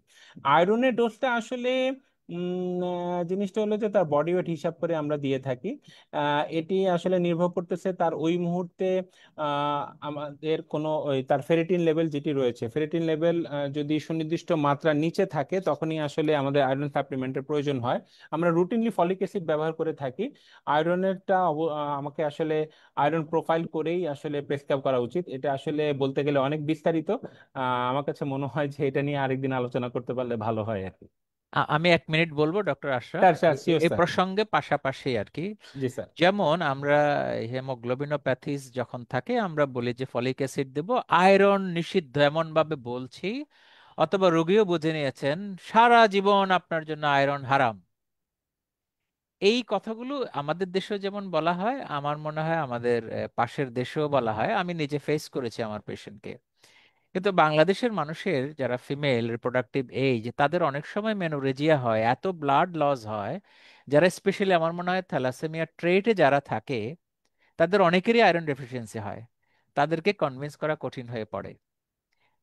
আয়রনের ডোজটা আসলে জিনিসটা হলো যে তার বডি ওয়েট হিসাব করে আমরা দিয়ে থাকি। এটি আসলে নির্ভর করতেছে তার ওই মুহূর্তে আমাদের কোনো ওই তার ফেরিটিন লেভেল যেটি রয়েছে, ফেরিটিন লেভেল যদি সুনির্দিষ্ট মাত্রার নিচে থাকে তখনই আসলে আমাদের আয়রন সাপ্লিমেন্টের প্রয়োজন হয়। আমরা রুটিনলি ফলিক অ্যাসিড ব্যবহার করে থাকি। আয়রনেরটা আমাকে আসলে আয়রন প্রোফাইল করেই আসলে প্রেসক্রাইব করা উচিত। এটা আসলে বলতে গেলে অনেক বিস্তারিত। আমার কাছে মনে হয় যে এটা নিয়ে আরেকদিন আলোচনা করতে পারলে ভালো হয় আর কি। আমি 1 মিনিট বলবো doctor Ashraf, sir sir sure এই স্যার। প্রসঙ্গে পাশাপাশি আর কি। জি স্যার। যেমন আমরা হেমোগ্লোবিনোপ্যাথিস যখন থাকে আমরা বলি যে ফলিক অ্যাসিড দেব, আয়রন নিষিদ্ধ এমন ভাবে বলছি, অথবা রোগীও বুঝে নিয়েছেন সারা জীবন আপনার জন্য আয়রন হারাম। এই কথাগুলো আমাদের দেশেও যেমন বলা হয়, আমার মনে হয় আমাদের পাশের দেশেও বলা হয়। আমি নিজে ফেস করেছি আমার পেশেন্টকে। কিন্তু বাংলাদেশের মানুষের যারা ফিমেল রিপ্রোডাক্টিভ এজ, তাদের অনেক সময় মেনোরেজিয়া হয়, এত ব্লাড লস হয়, যারা স্পেশালি আমার মনে হয় থ্যালাসেমিয়া ট্রেটে যারা থাকে তাদের অনেকেরই আয়রন ডেফিসিয়েন্সি হয়। তাদেরকে কনভিন্স করা কঠিন হয়ে পড়ে,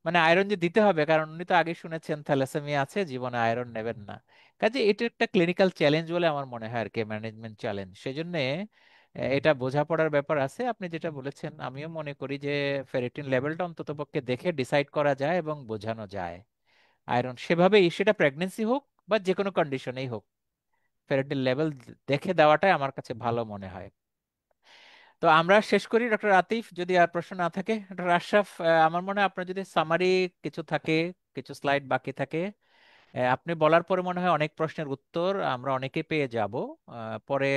মানে আয়রন যে দিতে হবে, কারণ উনি তো আগে শুনেছেন থ্যালাসেমিয়া আছে, জীবনে আয়রন নেবেন না। কাজে এটা একটা ক্লিনিক্যাল চ্যালেঞ্জ বলে আমার মনে হয় আর কি, ম্যানেজমেন্ট চ্যালেঞ্জ। সেজন্য এটা বোঝাপড়ার ব্যাপার আছে। আপনি যেটা বলেছেন আমিও মনে করি যে ফেরিটিন লেভেলটা অন্ততপক্ষে দেখে ডিসাইড করা যায় এবং বোঝানো যায়। আয়রন সেভাবেই, সেটা প্রেগনেন্সি হোক বা যে কোনো কন্ডিশনেই হোক, ফেরিটিন লেভেল দেখে দেওয়াটাই আমার কাছে ভালো মনে হয়। তো আমরা শেষ করি ডক্টর আতিফ, যদি আর প্রশ্ন না থাকে। ডক্টর আশরাফ, আমার মনে হয় আপনার যদি সামারি কিছু থাকে, কিছু স্লাইড বাকি থাকে, আপনি বলার পরে মনে হয় অনেক প্রশ্নের উত্তর আমরা অনেকে পেয়ে যাব। পরে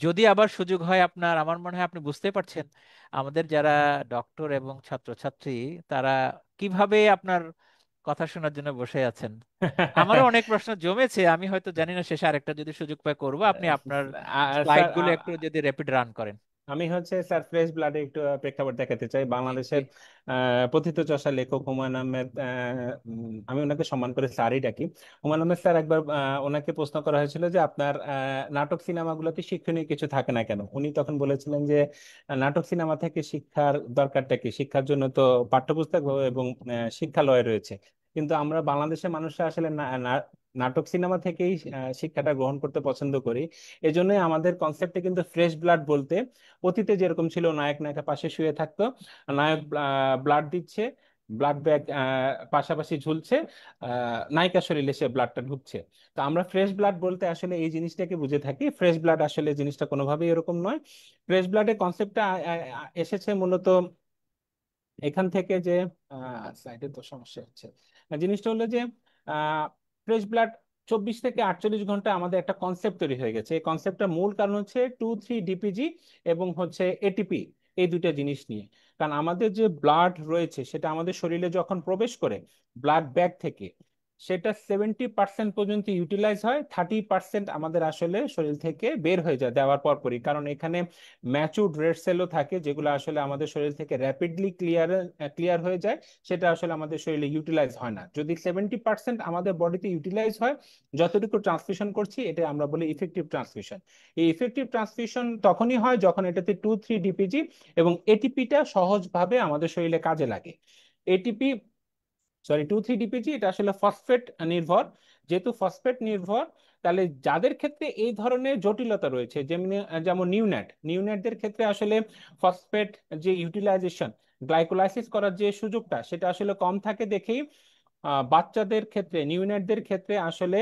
যদি আবার সুযোগ হয় আপনার, আমার মনে হয় আপনি বুঝতে পারছেন আমাদের যারা ডক্টর এবং ছাত্রছাত্রী তারা কিভাবে আপনার কথা শোনার জন্য বসে আছেন। আমারও অনেক প্রশ্ন জমেছে, আমি হয়তো জানি না, শেষে আরেকটা যদি সুযোগ পাই করবো। আপনি আপনার স্যার স্লাইড গুলো একটু যদি র্যাপিড রান করেন। আমি হচ্ছে স্যার ফ্রেশ ব্লাডে একটু প্রেক্ষাপট দেখাতে চাই। জি জি। বাংলাদেশের প্রথিতযশা লেখক হুমায়ুন আহমেদ, আমি ওনাকে সম্মান করে স্যারই ডাকি। হুমায়ুন আহমেদ স্যার একবার ওনাকে প্রশ্ন করা হয়েছিল যে আপনার নাটক সিনেমাগুলোতে শিক্ষণীয় কিছু থাকে না কেন। উনি তখন বলেছিলেন যে নাটক সিনেমা থেকে শিক্ষার দরকারটা কি, শিক্ষার জন্য তো পাঠ্যপুস্তক এবং শিক্ষালয় রয়েছে। কিন্তু আমরা বাংলাদেশের মানুষরা আসলে নাটক সিনেমা থেকেই শিক্ষাটা গ্রহণ করতে পছন্দ করি। এজন্যই আমাদের কনসেপ্টে কিন্তু ফ্রেশ ব্লাড বলতে অতীতে যেরকম ছিল, নায়ক নায়িকা পাশে শুয়ে থাকতো, নায়ক ব্লাড দিচ্ছে, ব্লাড ব্যাগ পাশাপাশি ঝুলছে, নায়িকা শরীরে সে ব্লাডটা ঢুকছে। তো আমরা ফ্রেশ ব্লাড বলতে আসলে এই জিনিসটাকে বুঝে থাকি। ফ্রেশ ব্লাড আসলে জিনিসটা কোনোভাবেই এরকম নয়। ফ্রেশ ব্লাডের কনসেপ্টটা এসেছে মূলত এখান থেকে যে সাইডে তো সমস্যা হচ্ছে। জিনিসটা হলো যে ফ্রেশ ব্লাড 24 থেকে 48 ঘন্টা আমাদের একটা কনসেপ্ট তৈরি হয়ে গেছে। এই কনসেপ্টটার মূল কারণ হচ্ছে 2,3-DPG এবং হচ্ছে এটিপি, এই দুইটা জিনিস নিয়ে। কারণ আমাদের যে ব্লাড রয়েছে সেটা আমাদের শরীরে যখন প্রবেশ করে ব্লাড ব্যাগ থেকে, সেটা 70% পর্যন্ত ইউটিলাইজ হয়, 30% আমাদের আসলে শরীর থেকে বের হয়ে যায় দেওয়ার পরপরই। কারণ এখানে ম্যাচুরড রেড সেলও থাকে যেগুলো আসলে আমাদের শরীর থেকে র্যাপিডলি ক্লিয়ার হয়ে যায়, সেটা আসলে আমাদের শরীরে ইউটিলাইজ হয় না। যদি 70% আমাদের বডিতে ইউটিলাইজ হয়, যতটুকু ট্রান্সমিশন করছি এটা আমরা বলি ইফেক্টিভ ট্রান্সমিশন। এই ইফেক্টিভ ট্রান্সমিশন তখনই হয় যখন এটাতে 2,3-DPG এবং এটিপিটা সহজভাবে আমাদের শরীরে কাজে লাগে। এটিপি, সরি, 2,3-DPG এটা আসলে ফসফেট নির্ভর। যেহেতু ফসফেট নির্ভর, তাহলে যাদের ক্ষেত্রে এই ধরনের জটিলতা রয়েছে, যেমনি যেমন নিউন্যাটদের ক্ষেত্রে আসলে ফসফেট যে ইউটিলাইজেশন, গ্লাইকোলাইসিস করার যে সুযোগটা সেটা আসলে কম থাকে দেখেই বাচ্চাদের ক্ষেত্রে, নিউন্যাটদের ক্ষেত্রে আসলে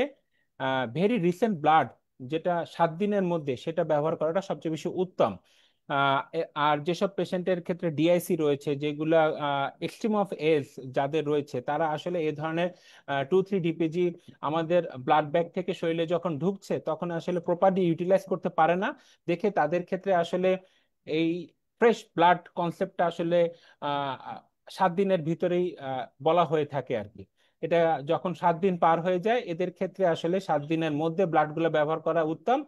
ভেরি রিসেন্ট ব্লাড, যেটা 7 দিনের মধ্যে, সেটা ব্যবহার করাটা সবচেয়ে বেশি উত্তম। আর যেসব পেশেন্টের ক্ষেত্রে ডিআইসি রয়েছে, যেগুলা এক্সট্রিম অফ এজ যাদের রয়েছে, তারা আসলে এই ধরনের 2,3-DPG আমাদের ব্লাড ব্যাগ থেকে শরীরে যখন ঢুকছে তখন আসলে প্রপারলি ইউটিলাইজ করতে পারে না, দেখে তাদের ক্ষেত্রে আসলে এই ফ্রেশ ব্লাড কনসেপ্টটা আসলে 7 দিনের ভিতরেই বলা হয়ে থাকে আর কি। এটা যখন 7 দিন পার হয়ে যায়, এদের ক্ষেত্রে আসলে 7 দিনের মধ্যে ব্লাড গুলো ব্যবহার করা উত্তম।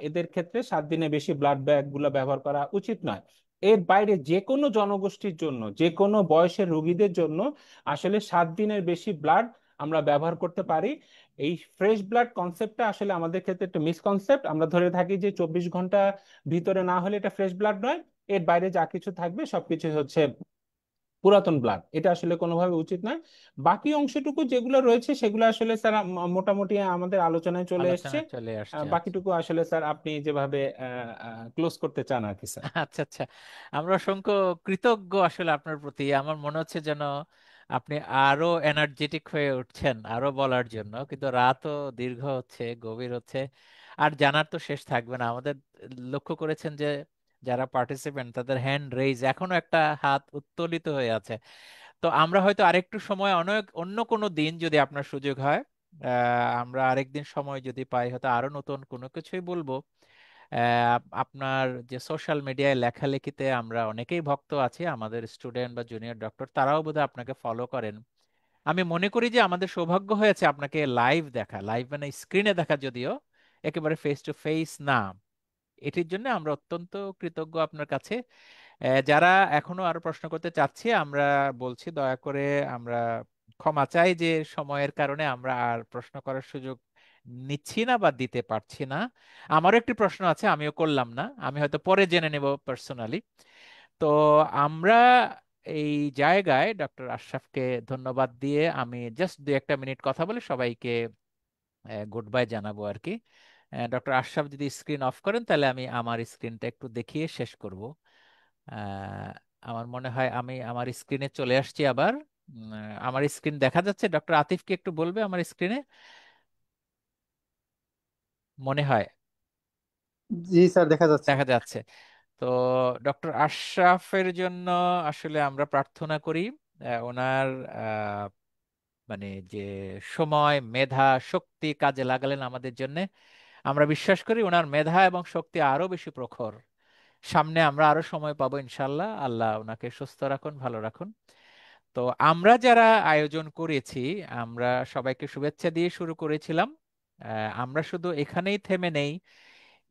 এদের ক্ষেত্রে 7 দিনে বেশি ব্লাড ব্যাগ গুলো ব্যবহার করা উচিত নয়। এর বাইরে যে কোনো জনগোষ্ঠীর জন্য, যে কোনো বয়সের রোগীদের জন্য আসলে 7 দিনের বেশি ব্লাড আমরা ব্যবহার করতে পারি। এই ফ্রেশ ব্লাড কনসেপ্টটা আসলে আমাদের ক্ষেত্রে একটা মিসকনসেপ্ট। আমরা ধরে থাকি যে 24 ঘন্টা ভিতরে না হলে এটা ফ্রেশ ব্লাড নয়, এর বাইরে যা কিছু থাকবে সবকিছু হচ্ছে পুরাতন ব্লাড। এটা আসলে কোনোভাবে উচিত নয়। বাকি অংশটুকু যেগুলো রয়েছে সেগুলো আসলে স্যার মোটামুটি আমাদের আলোচনায় চলে এসছে। আলোচনায় চলে আসছে, আচ্ছা। বাকিটুকু আসলে স্যার আপনি যেভাবে ক্লোজ করতে চান আর কি স্যার। আচ্ছা আচ্ছা, আমরা অসংখ্য কৃতজ্ঞ আসলে আপনার প্রতি। আমার মনে হচ্ছে যেন আপনি আরো এনার্জেটিক হয়ে উঠছেন আরো বলার জন্য, কিন্তু রাতও দীর্ঘ হচ্ছে, গভীর হচ্ছে, আর জানার তো শেষ থাকবে না আমাদের। লক্ষ্য করেছেন যে যারা পার্টিসিপেন্ট তাদের হ্যান্ড রেইজ এখনো একটা হাত উত্তোলিত হয়ে আছে। তো আমরা হয়তো আরেকটু সময়, অনেক অন্য কোনো দিন যদি আপনার সুযোগ হয়, আমরা আরেকদিন সময় যদি পাই, হয়তো আরো নতুন কোনো কিছুই বলবো। আপনার যে সোশ্যাল মিডিয়ায় লেখালেখিতে আমরা অনেকেই ভক্ত আছি, আমাদের স্টুডেন্ট বা জুনিয়র ডক্টর, তারাও বোধহয় আপনাকে ফলো করেন। আমি মনে করি যে আমাদের সৌভাগ্য হয়েছে আপনাকে লাইভ দেখা, লাইভ মানে স্ক্রিনে দেখা, যদিও একেবারে ফেস টু ফেস না। এটির জন্য আমরা অত্যন্ত কৃতজ্ঞ আপনার কাছে। যারা এখনো আরো প্রশ্ন করতে চাচ্ছি, আমরা বলছি দয়া করে, আমরা ক্ষমা চাই যে সময়ের কারণে আমরা আর প্রশ্ন করার সুযোগ নিচ্ছি না বা দিতে পারছি না। আমারও একটি প্রশ্ন আছে, আমিও করলাম না, আমি হয়তো পরে জেনে নেব পার্সোনালি। তো আমরা এই জায়গায় ডক্টর আশরাফকে ধন্যবাদ দিয়ে আমি জাস্ট 2-1 মিনিট কথা বলে সবাইকে গুড বাই জানাবো আর কি। ডক্টর আশরাফ যদি স্ক্রিন অফ করেন তাহলে আমি আমার স্ক্রিনটা একটু দেখিয়ে শেষ করব। আহ, আমার মনে হয় আমি আমার স্ক্রিনে চলে আসছি আবার। আমার স্ক্রিন দেখা যাচ্ছে? ডক্টর আতিফ কি একটু বলবে আমার স্ক্রিনে? মনে হয় জি স্যার, দেখা যাচ্ছে। দেখা যাচ্ছে। তো ডক্টর আশরাফের জন্য আসলে আমরা প্রার্থনা করি, ওনার আহ, মানে যে সময়, মেধা, শক্তি কাজে লাগালেন আমাদের জন্য, আমরা বিশ্বাস করি ওনার মেধা এবং শক্তি আরো বেশি প্রখর। সামনে আমরা আরো সময় পাবো ইনশাল্লাহ। আল্লাহ ওনাকে সুস্থ রাখুন, ভালো রাখুন। তো আমরা যারা আয়োজন করেছি, আমরা সবাইকে শুভেচ্ছা দিয়ে শুরু করেছিলাম। আমরা শুধু এখানেই থেমে নেই,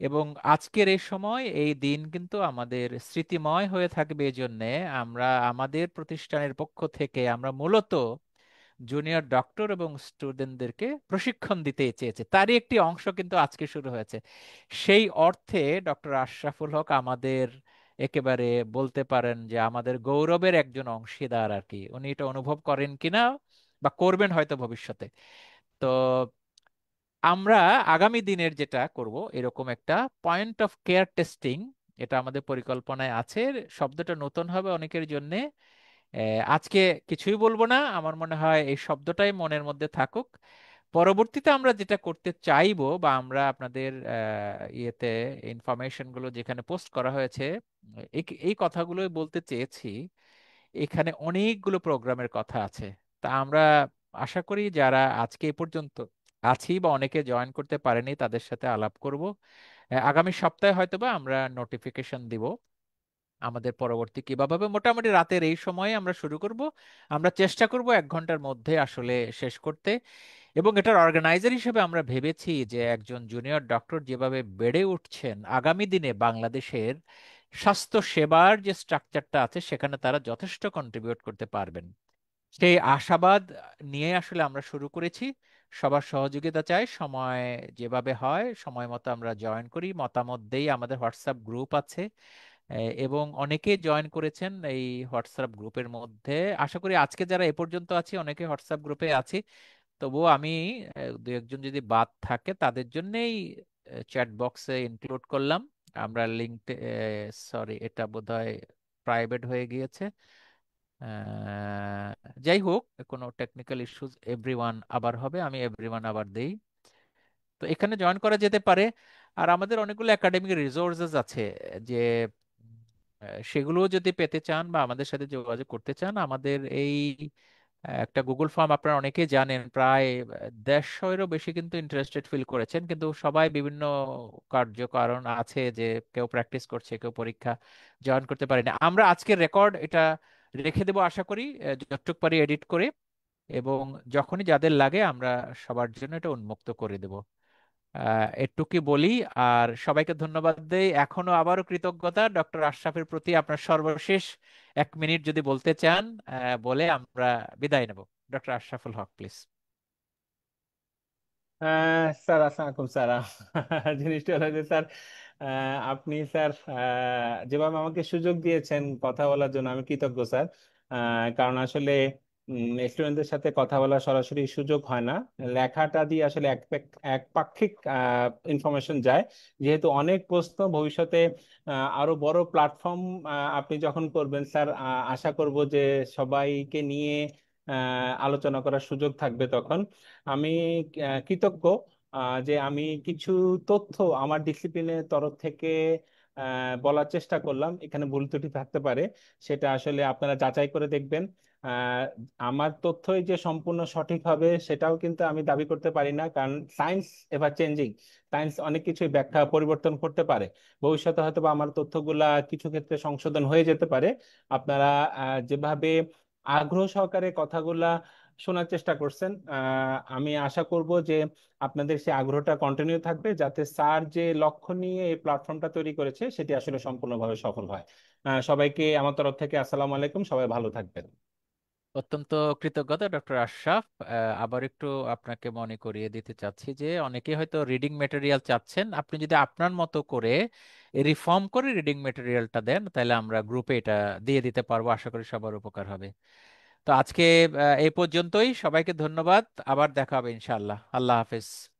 এবং আজকের এই সময়, এই দিন কিন্তু আমাদের স্মৃতিময় হয়ে থাকবে। এই জন্যে আমরা আমাদের প্রতিষ্ঠানের পক্ষ থেকে আমরা মূলত জুনিয়র ডক্টর এবং স্টুডেন্টদেরকে প্রশিক্ষণ দিতে চেয়েছে, তারই একটি অংশ কিন্তু আজকে শুরু হয়েছে। সেই অর্থে ডক্টর আশরাফুল হক আমাদের একেবারে বলতে পারেন যে আমাদের গৌরবের একজন অংশীদার আর কি। উনি এটা অনুভব করেন কিনা বা করবেন হয়তো ভবিষ্যতে। তো আমরা আগামী দিনের যেটা করব, এরকম একটা পয়েন্ট অফ কেয়ার টেস্টিং, এটা আমাদের পরিকল্পনায় আছে। শব্দটা নতুন হবে অনেকের জন্য। আজকে কিছুই বলবো না, আমার মনে হয় এই শব্দটাই মনের মধ্যে থাকুক। পরবর্তীতে আমরা যেটা করতে চাইবো, বা আমরা আপনাদের ইয়েতে ইনফরমেশন গুলো যেখানে পোস্ট করা হয়েছে, এই এই কথাগুলোই বলতে চেয়েছি। এখানে অনেকগুলো প্রোগ্রামের কথা আছে। তা আমরা আশা করি যারা আজকে এ পর্যন্ত আছি বা অনেকে জয়েন করতে পারেনি, তাদের সাথে আলাপ করব। আগামী সপ্তাহে হয়তোবা আমরা নোটিফিকেশন দিব আমাদের পরবর্তী কিভাবে হবে। মোটামুটি রাতের এই সময়ে আমরা শুরু করব। আমরা চেষ্টা করব 1 ঘন্টার মধ্যে আসলে শেষ করতে। এবং এটার অর্গানাইজার হিসেবে আমরা ভেবেছি যে একজন জুনিয়র ডক্টর যেভাবে বেড়ে উঠছেন, আগামী দিনে বাংলাদেশের স্বাস্থ্য সেবার যে স্ট্রাকচারটা আছে সেখানে তারা যথেষ্ট কন্ট্রিবিউট করতে পারবেন, সেই আশাবাদ নিয়ে আসলে আমরা শুরু করেছি। সবার সহযোগিতা চাই, সময় যেভাবে হয় সময় মতো আমরা জয়েন করি, মতামত দেই। আমাদের হোয়াটসঅ্যাপ গ্রুপ আছে, এবং অনেকে জয়েন করেছেন এই হোয়াটসঅ্যাপ গ্রুপের মধ্যে। আশা করি আজকে যারা এ পর্যন্ত আছি অনেকে হোয়াটসঅ্যাপ গ্রুপে আছি। তবুও আমি দু একজন যদি বাদ থাকে তাদের জন্যই চ্যাট বক্সে ইনক্লুড করলাম। আমরা লিঙ্ক, সরি এটা বোধহয় প্রাইভেট হয়ে গিয়েছে। আহ, যাই হোক, কোনো টেকনিক্যাল ইস্যুজ এভরিওয়ান আবার হবে, আমি এভরিওয়ান আবার দেই। তো এখানে জয়েন করা যেতে পারে। আর আমাদের অনেকগুলো একাডেমিক রিসোর্সেস আছে, যে সেগুলো যদি পেতে চান বা আমাদের সাথে যোগাযোগ করতে চান, আমাদের এই একটা গুগল ফর্ম আপনারা অনেকেই জানেন, প্রায় 150-এরও বেশি কিন্তু ইন্টারেস্টেড ফিল করেছেন, কিন্তু সবাই বিভিন্ন কারণ আছে, যে কেউ প্র্যাকটিস করছে, কেউ পরীক্ষা জয়েন করতে পারেনি। আমরা আজকের রেকর্ড এটা রেখে দেবো আশা করি, যতটুকু পারি এডিট করে, এবং যখনই যাদের লাগে আমরা সবার জন্য এটা উন্মুক্ত করে দেব। এটুকুই বলি। আর সবাইকে ধন্যবাদ দেই। এখনো আবারও কৃতজ্ঞতা ডক্টর আশরাফের প্রতি। আপনার সর্বশেষ 1 মিনিট যদি বলতে চান, বলে আমরা বিদায় নেব। Doctor Ashraful Haque, please. Sir আসসালামু আলাইকুম স্যার। জিনিসটা হলো যে স্যার, আপনি স্যার যেভাবে আমাকে সুযোগ দিয়েছেন কথা বলার জন্য আমি কৃতজ্ঞ স্যার। কারণ আসলে স্টুডেন্টদের সাথে কথা বলার সরাসরি সুযোগ হয় না, লেখাটা দিয়ে আসলে একপাক্ষিক ইনফরমেশন যায়। যেহেতু অনেক প্রশ্ন ভবিষ্যতে আরো বড় প্ল্যাটফর্ম আপনি যখন করবেন স্যার, আশা করব যে সবাইকে নিয়ে আলোচনা করার সুযোগ থাকবে তখন। আমি কৃতজ্ঞ যে আমি কিছু তথ্য আমার ডিসিপ্লিনের তরফ থেকে বলার চেষ্টা করলাম। এখানে ভুল ত্রুটি থাকতে পারে, সেটা আসলে আপনারা যাচাই করে দেখবেন। আহ, আমার তথ্যই যে সম্পূর্ণ সঠিক হবে সেটাও কিন্তু আমি দাবি করতে পারি না, কারণ সায়েন্স এভার চেঞ্জিং। সায়েন্স অনেক কিছুই ব্যাখ্যা পরিবর্তন করতে পারে। ভবিষ্যতে হয়তো বা আমার তথ্যগুলা কিছু ক্ষেত্রে সংশোধন হয়ে যেতে পারে। আপনারা যেভাবে আগ্রহ সহকারে কথাগুলা শোনার চেষ্টা করছেন, আমি আশা করব যে আপনাদের সেই আগ্রহটা কন্টিনিউ থাকবে, যাতে স্যার যে লক্ষ্য নিয়ে এই প্ল্যাটফর্মটা তৈরি করেছে সেটি আসলে সম্পূর্ণভাবে সফল হয়। সবাইকে আমার তরফ থেকে আসসালামু আলাইকুম, সবাই ভালো থাকবেন। অত্যন্ত কৃতজ্ঞতা ডক্টর আশরাফ। আবার একটু আপনাকে মনে করিয়ে দিতে চাচ্ছি যে অনেকে হয়তো রিডিং মেটেরিয়াল চাচ্ছেন, আপনি যদি আপনার মতো করে রিফর্ম করে রিডিং মেটেরিয়ালটা দেন তাহলে আমরা গ্রুপে এটা দিয়ে দিতে পারবো। আশা করি সবার উপকার হবে। তো আজকে এই পর্যন্তই। সবাইকে ধন্যবাদ। আবার দেখা হবে ইনশাআল্লাহ। আল্লাহ হাফেজ।